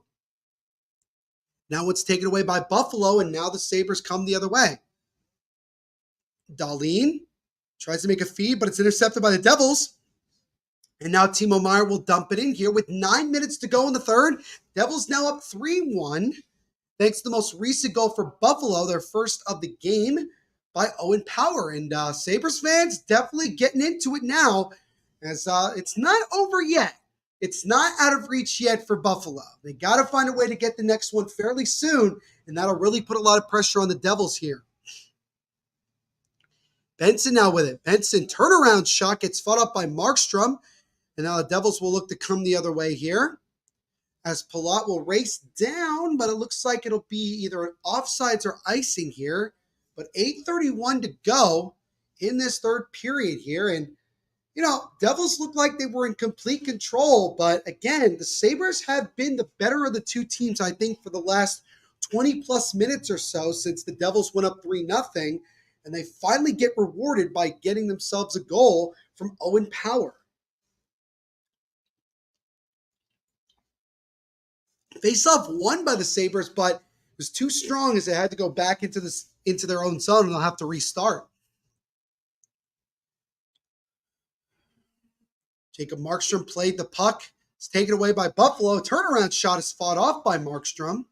Now it's taken away by Buffalo, and now the Sabres come the other way. Dahlin tries to make a feed, but it's intercepted by the Devils. And now Timo Meier will dump it in here with 9 minutes to go in the third. Devils now up 3-1. Thanks to the most recent goal for Buffalo, their first of the game, by Owen Power. And Sabres fans definitely getting into it now, as it's not over yet. It's not out of reach yet for Buffalo. They got to find a way to get the next one fairly soon, and that'll really put a lot of pressure on the Devils here. Benson now with it. Benson, turnaround shot, gets fought up by Markstrom. And now the Devils will look to come the other way here, as Palat will race down, but it looks like it'll be either an offsides or icing here. But 8:31 to go in this third period here. And, Devils look like they were in complete control. But again, the Sabres have been the better of the two teams, I think, for the last 20-plus minutes or so since the Devils went up 3-0. And they finally get rewarded by getting themselves a goal from Owen Power. Face-off won by the Sabres, but it was too strong as they had to go back into their own zone, and they'll have to restart. Jacob Markstrom played the puck. It's taken away by Buffalo. Turnaround shot is fought off by Markstrom.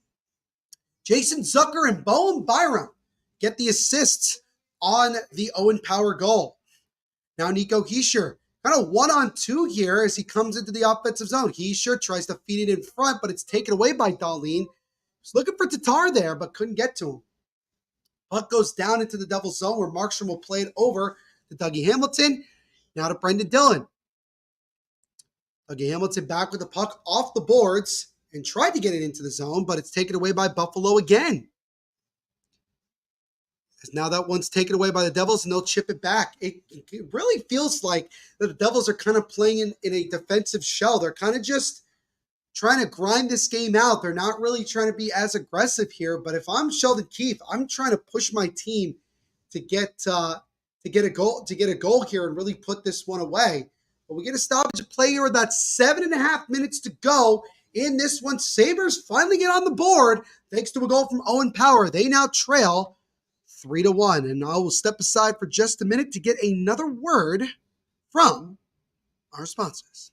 Jason Zucker and Bowen Byram get the assists on the Owen Power goal. Now Nico Hischier, kind of 1-on-2 here as he comes into the offensive zone. Hischier tries to feed it in front, but it's taken away by Dahlin. He's looking for Tatar there, but couldn't get to him. Puck goes down into the Devils zone where Markstrom will play it over to Dougie Hamilton. Now to Brendan Dillon. Dougie Hamilton back with the puck off the boards and tried to get it into the zone, but it's taken away by Buffalo again. As now that one's taken away by the Devils, and they'll chip it back. It really feels like the Devils are kind of playing in a defensive shell. They're kind of just trying to grind this game out. They're not really trying to be as aggressive here. But if I'm Sheldon Keefe, I'm trying to push my team to get a goal here and really put this one away. But we get a stoppage of play here with about 7.5 minutes to go in this one. Sabres finally get on the board thanks to a goal from Owen Power. They now trail 3-1. And I will step aside for just a minute to get another word from our sponsors.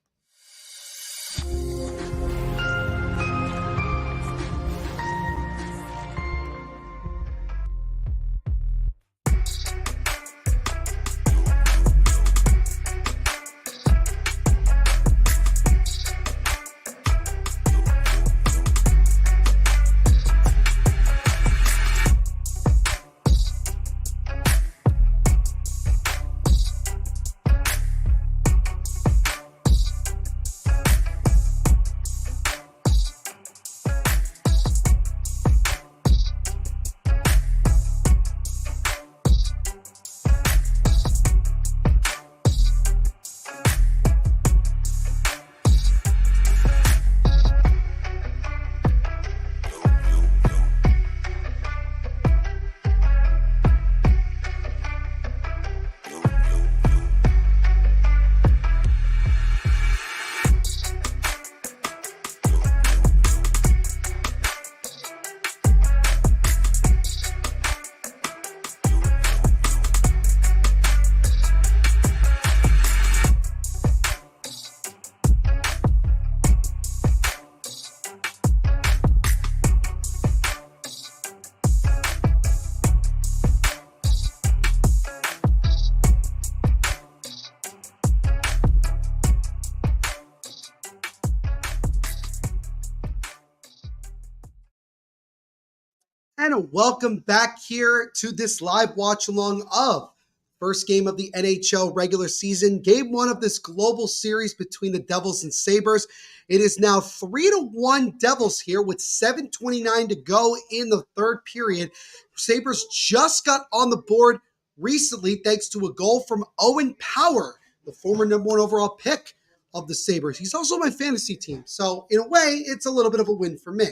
And welcome back here to this live watch along of first game of the NHL regular season, game one of this global series between the Devils and Sabres. It is now 3-1 Devils here with 7:29 to go in the third period. Sabres just got on the board recently thanks to a goal from Owen Power, the former number one overall pick of the Sabres. He's also my fantasy team, so in a way, it's a little bit of a win for me,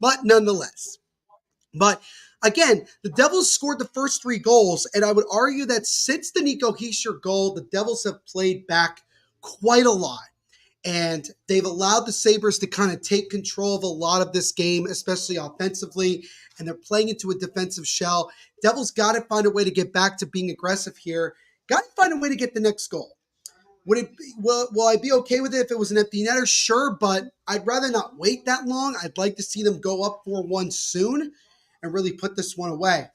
but nonetheless. But again, the Devils scored the first three goals, and I would argue that since the Nico Hischier goal, the Devils have played back quite a lot. And they've allowed the Sabres to kind of take control of a lot of this game, especially offensively, and they're playing into a defensive shell. Devils got to find a way to get back to being aggressive here. Got to find a way to get the next goal. Will I be okay with it if it was an empty netter? Sure, but I'd rather not wait that long. I'd like to see them go up 4-1 soon and really put this one away.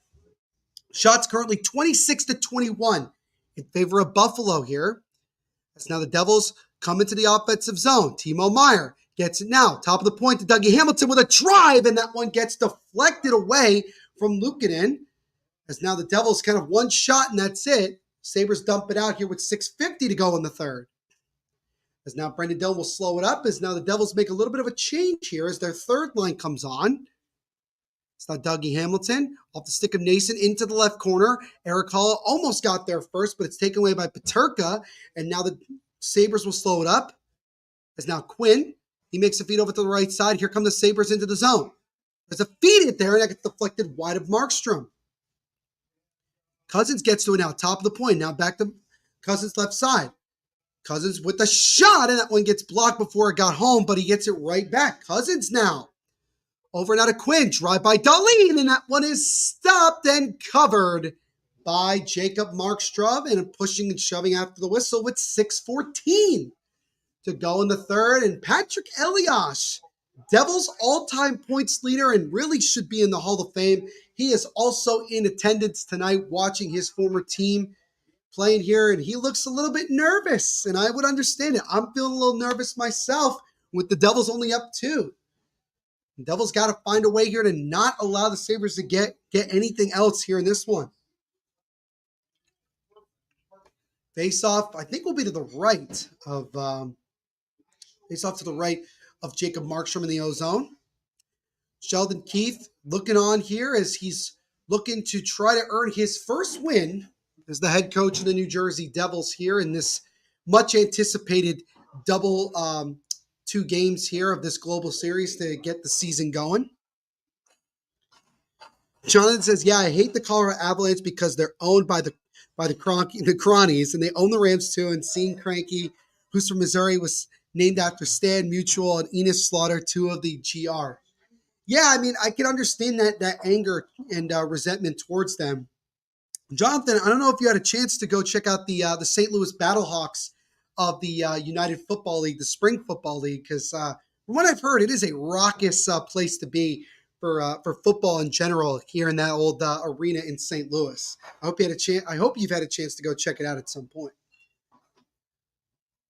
Shots currently 26-21 in favor of Buffalo here. As now the Devils come into the offensive zone. Timo Meier gets it now. Top of the point to Dougie Hamilton with a drive, and that one gets deflected away from Luukkonen. As now the Devils kind of one shot, and that's it. Sabres dump it out here with 6:50 to go in the third. As now Brendan Dillon will slow it up, as now the Devils make a little bit of a change here as their third line comes on. It's not Dougie Hamilton off the stick of Nason into the left corner. Eric Hall almost got there first, but it's taken away by Peterka. And now the Sabres will slow it up. As now Quinn, he makes a feed over to the right side. Here come the Sabres into the zone. There's a feed it there, and that gets deflected wide of Markstrom. Cousins gets to it now, top of the point. Now back to Cousins' left side. Cousins with the shot, and that one gets blocked before it got home, but he gets it right back. Cousins now. Over and out of Quinn, drive by Dahlin, and that one is stopped and covered by Jacob Markstrom, and pushing and shoving after the whistle with 6:14 to go in the third. And Patrick Elias, Devils all-time points leader and really should be in the Hall of Fame. He is also in attendance tonight watching his former team playing here, and he looks a little bit nervous, and I would understand it. I'm feeling a little nervous myself with the Devils only up 2. The Devils got to find a way here to not allow the Sabres to get anything else here in this one. Face-off, I think, will be to the right of face-off to the right of Jacob Markstrom in the O-zone. Sheldon Keefe looking on here as he's looking to try to earn his first win as the head coach of the New Jersey Devils here in this much-anticipated double 2 games here of this global series to get the season going. Jonathan says, yeah, I hate the Colorado Avalanche because they're owned by the Cronies, and they own the Rams too. And seeing Cranky, who's from Missouri, was named after Stan Mutual and Enos Slaughter, two of the GR. Yeah, I mean, I can understand that anger and resentment towards them. Jonathan, I don't know if you had a chance to go check out the St. Louis Battlehawks of the United Football League, the Spring Football League, because from what I've heard, it is a raucous place to be for football in general here in that old arena in St. Louis. I hope you had a chance. I hope you've had a chance to go check it out at some point.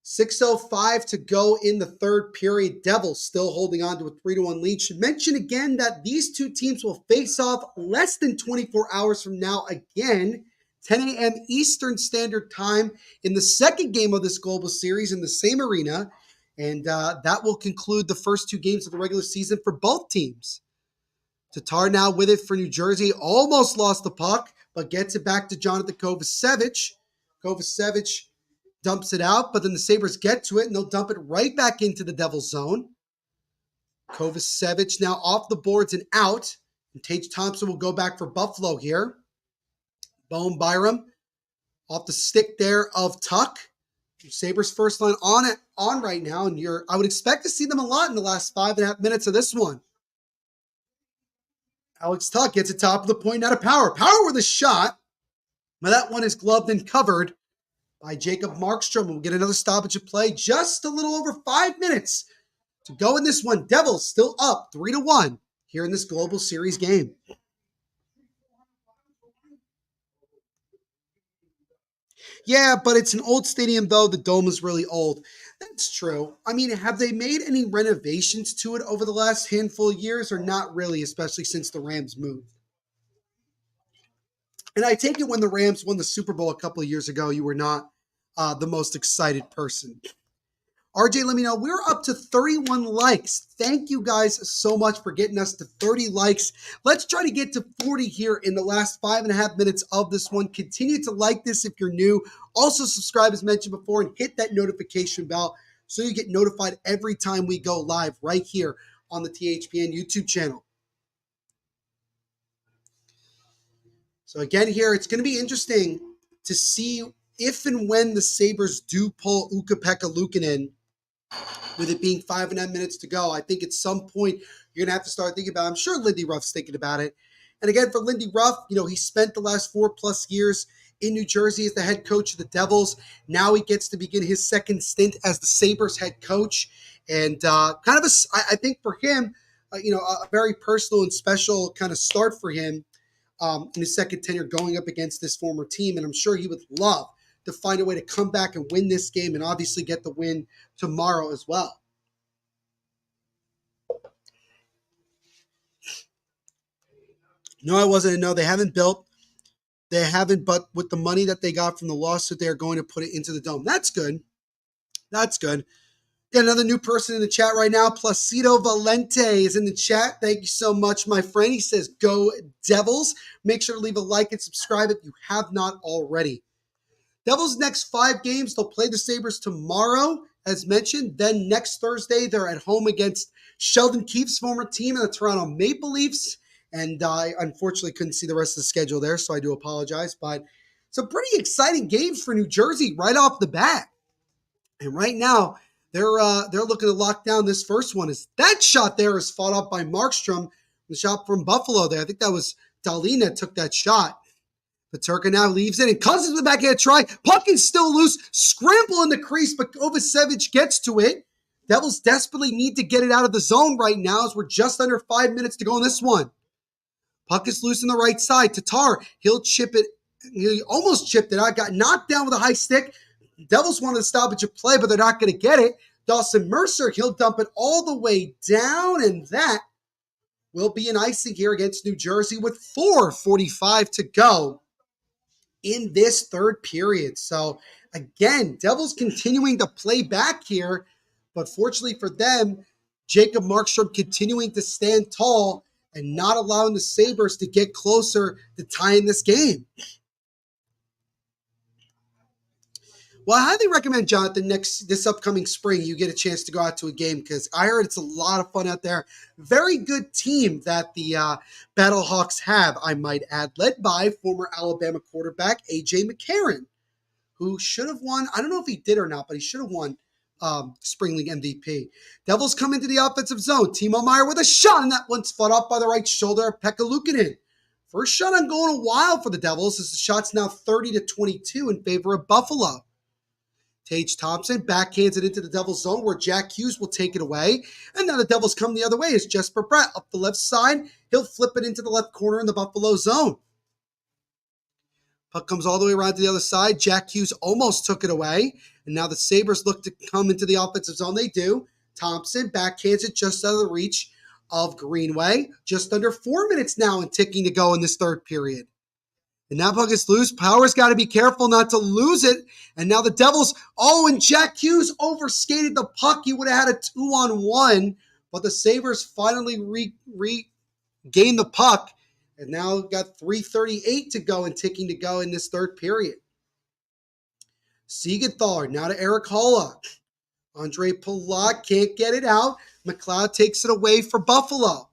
6:05 to go in the third period. Devils still holding on to a 3-1 lead. Should mention again that these two teams will face off less than 24 hours from now again, 10 a.m. Eastern Standard Time in the second game of this global series in the same arena. And that will conclude the first two games of the regular season for both teams. Tatar now with it for New Jersey. Almost lost the puck, but gets it back to Jonathan Kovacevic. Kovacevic dumps it out, but then the Sabres get to it, and they'll dump it right back into the Devils' zone. Kovacevic now off the boards and out, and Tage Thompson will go back for Buffalo here. Bowen Byram off the stick there of Tuck. Sabres first line on right now, and I would expect to see them a lot in the last 5.5 minutes of this one. Alex Tuck gets it top of the point out of Power. Power with a shot, but that one is gloved and covered by Jacob Markstrom. We'll get another stoppage of play. Just a little over 5 minutes to go in this one. Devils still up 3-1 here in this Global Series game. Yeah, but it's an old stadium, though. The dome is really old. That's true. I mean, have they made any renovations to it over the last handful of years, or not really, especially since the Rams moved? And I take it when the Rams won the Super Bowl a couple of years ago, you were not the most excited person. RJ, let me know. We're up to 31 likes. Thank you guys so much for getting us to 30 likes. Let's try to get to 40 here in the last 5.5 minutes of this one. Continue to like this if you're new. Also subscribe as mentioned before and hit that notification bell so you get notified every time we go live right here on the THPN YouTube channel. So again here, it's going to be interesting to see if and when the Sabres do pull Ukko-Pekka Luukkonen, with it being 5.5 minutes to go. I think at some point you're going to have to start thinking about it. I'm sure Lindy Ruff's thinking about it. And again, for Lindy Ruff, he spent the last 4+ years in New Jersey as the head coach of the Devils. Now he gets to begin his second stint as the Sabres head coach. And I think for him, a very personal and special kind of start for him in his second tenure going up against this former team. And I'm sure he would love to find a way to come back and win this game and obviously get the win tomorrow as well. No, I wasn't. No, they haven't, but with the money that they got from the lawsuit, they're going to put it into the dome. That's good. That's good. Got another new person in the chat right now. Placido Valente is in the chat. Thank you so much, my friend. He says, go Devils. Make sure to leave a like and subscribe if you have not already. Devils' next 5 games, they'll play the Sabres tomorrow, as mentioned. Then next Thursday, they're at home against Sheldon Keefe's former team and the Toronto Maple Leafs. And I unfortunately couldn't see the rest of the schedule there, so I do apologize. But some pretty exciting games for New Jersey right off the bat. And right now, they're looking to lock down this first one. That shot there is fought up by Markstrom, the shot from Buffalo there. I think that was Dahlin that took that shot. Peterka now leaves it and Cousins with the backhand try. Puck is still loose. Scramble in the crease, but Kovacevic gets to it. Devils desperately need to get it out of the zone right now as we're just under 5 minutes to go in this one. Puck is loose on the right side. Tatar, he'll chip it. He almost chipped it out. Got knocked down with a high stick. Devils wanted to stoppage of play, but they're not going to get it. Dawson Mercer, he'll dump it all the way down, and that will be an icing here against New Jersey with 4:45 to go in this third period. So again, Devils continuing to play back here, but fortunately for them, Jacob Markstrom continuing to stand tall and not allowing the Sabres to get closer to tying this game. Well, I highly recommend, Jonathan, this upcoming spring, you get a chance to go out to a game because I heard it's a lot of fun out there. Very good team that the Battlehawks have, I might add, led by former Alabama quarterback A.J. McCarron, who should have won. I don't know if he did or not, but he should have won Spring League MVP. Devils come into the offensive zone. Timo Meier with a shot, and that one's fought off by the right shoulder of Pekka Luukkonen. First shot on goal in a while for the Devils as the shot's now 30-22 in favor of Buffalo. Tage Thompson backhands it into the Devils zone where Jack Hughes will take it away. And now the Devils come the other way as Jesper Bratt up the left side. He'll flip it into the left corner in the Buffalo zone. Puck comes all the way around to the other side. Jack Hughes almost took it away. And now the Sabres look to come into the offensive zone. They do. Thompson backhands it just out of the reach of Greenway. Just under 4 minutes now and ticking to go in this third period. And now puck is loose. Power's got to be careful not to lose it. And now the Devils, and Jack Hughes overskated the puck. He would have had a 2-on-1, but the Sabres finally regained the puck. And now got 3:38 to go and ticking to go in this third period. Siegenthaler now to Eric Holla. Andre Palat can't get it out. McLeod takes it away for Buffalo.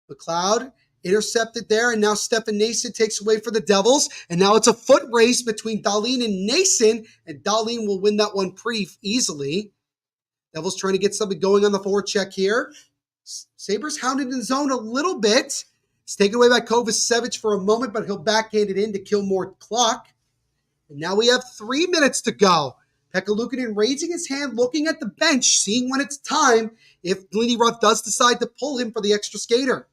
McLeod intercepted there, and now Stefan Nason takes away for the Devils. And now it's a foot race between Dahlin and Nason, and Dahlin will win that one pretty easily. Devils trying to get something going on the forecheck here. Sabres hounded in zone a little bit. It's taken away by Kovacevic for a moment, but he'll backhand it in to kill more clock. And now we have 3 minutes to go. Pekka Luukkonen raising his hand, looking at the bench, seeing when it's time if Lindy Ruff does decide to pull him for the extra skater.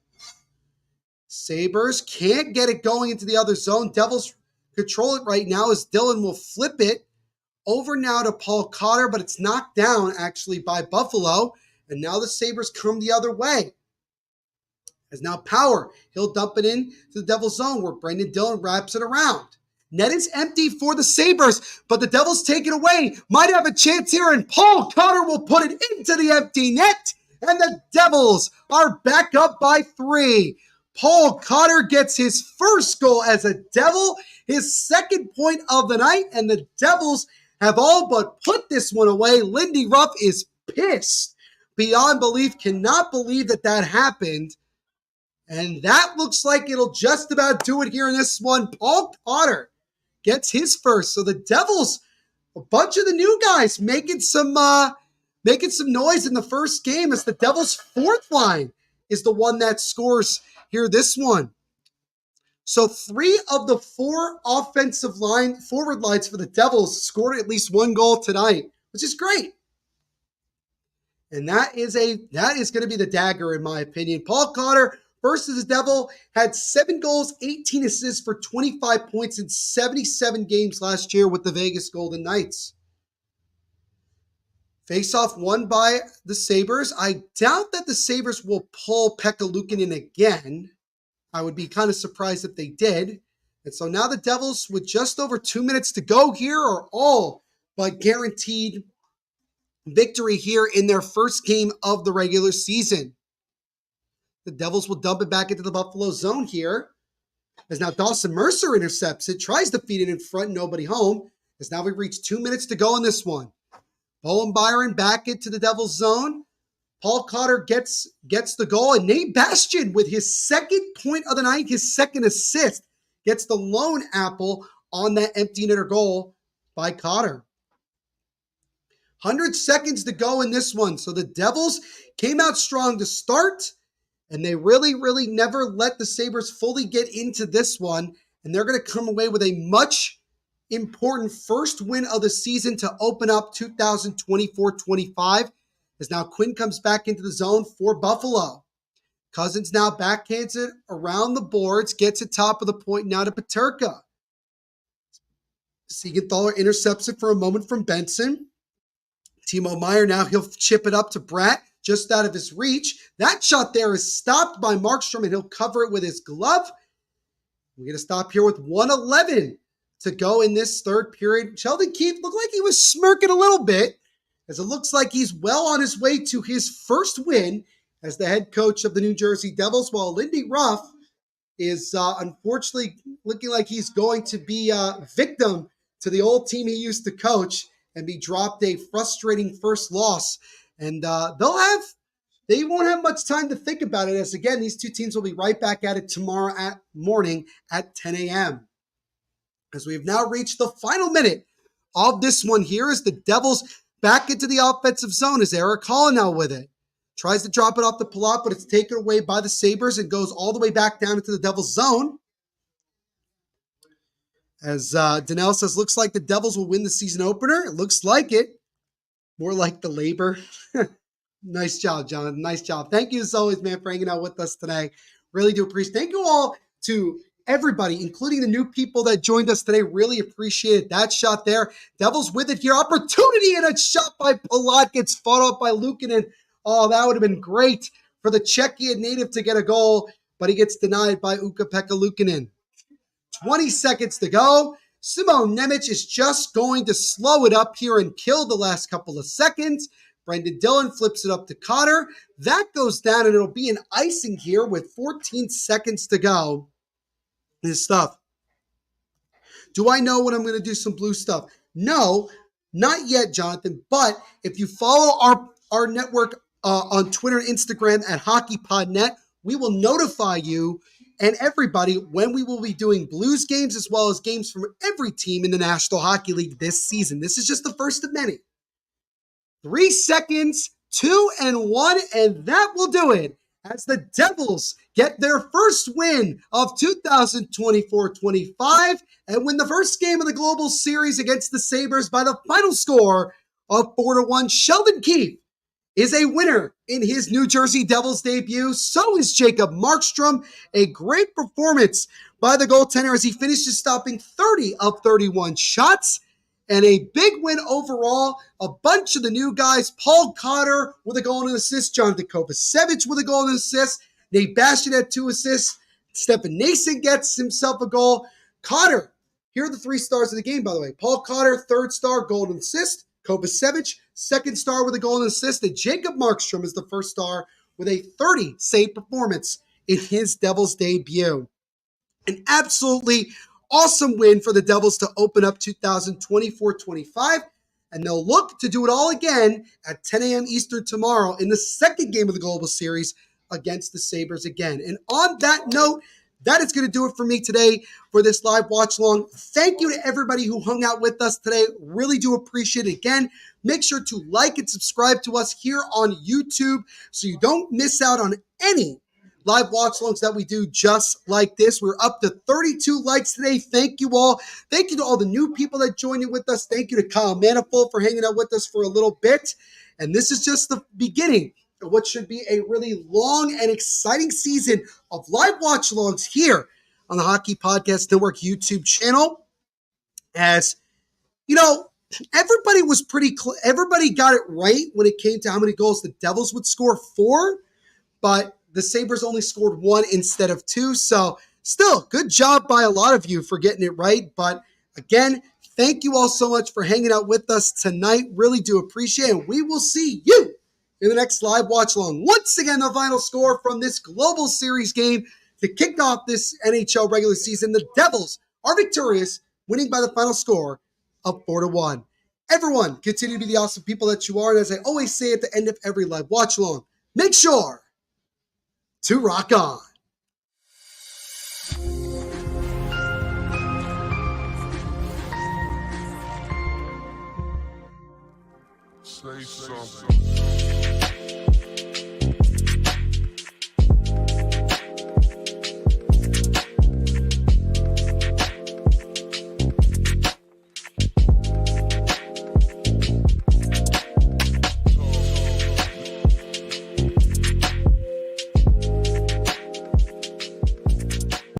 Sabres can't get it going into the other zone. Devils control it right now as Dylan will flip it over now to Paul Cotter, but it's knocked down actually by Buffalo. And now the Sabres come the other way. As now Power, he'll dump it in to the Devils zone where Brendan Dillon wraps it around. Net is empty for the Sabres, but the Devils take it away. Might have a chance here, and Paul Cotter will put it into the empty net. And the Devils are back up by 3. Paul Cotter gets his first goal as a Devil, his second point of the night, and the Devils have all but put this one away. Lindy Ruff is pissed beyond belief, cannot believe that happened. And that looks like it'll just about do it here in this one. Paul Cotter gets his first. So the Devils, a bunch of the new guys making some noise in the first game as the Devils' fourth line is the one that scores here this one. So 3 of the 4 forward lines for the Devils scored at least 1 goal tonight, which is great. And that is going to be the dagger in my opinion. Paul Cotter versus the Devil had 7 goals, 18 assists for 25 points in 77 games last year with the Vegas Golden Knights. Face-off won by the Sabres. I doubt that the Sabres will pull Pekka Luukkonen again. I would be kind of surprised if they did. And so now the Devils, with just over 2 minutes to go here, are all but guaranteed victory here in their first game of the regular season. The Devils will dump it back into the Buffalo zone here. As now Dawson Mercer intercepts it, tries to feed it in front, nobody home. As now we reach 2 minutes to go in this one. Bowen Byron back into the Devils zone. Paul Cotter gets the goal, and Nate Bastian with his second point of the night, his second assist, gets the lone apple on that empty netter goal by Cotter. 100 seconds to go in this one. So the Devils came out strong to start, and they really, really never let the Sabres fully get into this one. And they're going to come away with a much important first win of the season to open up 2024-25. As now Quinn comes back into the zone for Buffalo. Cousins now backhands it around the boards, gets it top of the point now to Peterka. Siegenthaler intercepts it for a moment from Benson. Timo Meier now he'll chip it up to Bratt, just out of his reach. That shot there is stopped by Markstrom, and he'll cover it with his glove. We're going to stop here with 1:11 to go in this third period. Sheldon Keefe looked like he was smirking a little bit, as it looks like he's well on his way to his first win as the head coach of the New Jersey Devils, while Lindy Ruff is unfortunately looking like he's going to be a victim to the old team he used to coach and be dropped a frustrating first loss. And they won't have much time to think about it, as again, these two teams will be right back at it tomorrow morning at 10 a.m. As we've now reached the final minute of this one here, as the Devils back into the offensive zone. Is Eric Hall now with it? Tries to drop it off the Palat, but it's taken away by the Sabres and goes all the way back down into the Devils' zone. As Danelle says, looks like the Devils will win the season opener. It looks like it. More like the labor. Nice job, John. Nice job. Thank you as always, man, for hanging out with us today. Really do appreciate it. Thank you all to everybody, including the new people that joined us today. Really appreciate that shot there. Devils with it here. Opportunity, and a shot by Palat gets fought off by Luukkonen. Oh, that would have been great for the Czechia native to get a goal, but he gets denied by Ukko-Pekka Luukkonen. 20 seconds to go. Simon Nemec is just going to slow it up here and kill the last couple of seconds. Brendan Dillon flips it up to Cotter. That goes down, and it'll be an icing here with 14 seconds to go. This stuff. Do I know when I'm going to do some blue stuff? No, not yet, Jonathan. But if you follow our network on Twitter and Instagram at HockeyPodNet, we will notify you and everybody when we will be doing Blues games as well as games from every team in the National Hockey League this season. This is just the first of many. 3 seconds, 2 and 1, and that will do it as the Devils get their first win of 2024-25 and win the first game of the Global Series against the Sabres by the final score of 4-1. Sheldon Keefe is a winner in his New Jersey Devils debut. So is Jacob Markstrom. A great performance by the goaltender as he finishes stopping 30 of 31 shots. And a big win overall. A bunch of the new guys. Paul Cotter with a goal and an assist. Jonathan Kovacevic with a goal and an assist. Nate Bastian had 2 assists. Stefan Nason gets himself a goal. Cotter, here are the 3 stars of the game, by the way. Paul Cotter, 3rd star, goal and assist. Kovacevic, 2nd star with a goal and assist. And Jacob Markstrom is the 1st star with a 30-save performance in his Devils debut. An absolutely awesome win for the Devils to open up 2024-25, and they'll look to do it all again at 10 a.m. Eastern tomorrow in the second game of the Global Series against the Sabres again. And on that note, that is going to do it for me today for this live watch along. Thank you to everybody who hung out with us today. Really do appreciate it. Again, make sure to like and subscribe to us here on YouTube so you don't miss out on any live watch alongs that we do just like this. We're up to 32 likes today. Thank you all. Thank you to all the new people that joined in with us. Thank you to Kyle Manifold for hanging out with us for a little bit. And this is just the beginning of what should be a really long and exciting season of live watch alongs here on the Hockey Podcast Network YouTube channel. As you know, everybody was everybody got it right when it came to how many goals the Devils would score, 4, but the Sabres only scored 1 instead of 2. So still, good job by a lot of you for getting it right. But again, thank you all so much for hanging out with us tonight. Really do appreciate it. And we will see you in the next live watch along. Once again, the final score from this Global Series game to kick off this NHL regular season. The Devils are victorious, winning by the final score of 4-1. Everyone, continue to be the awesome people that you are. And as I always say at the end of every live watch along, make sure to rock on. Say something.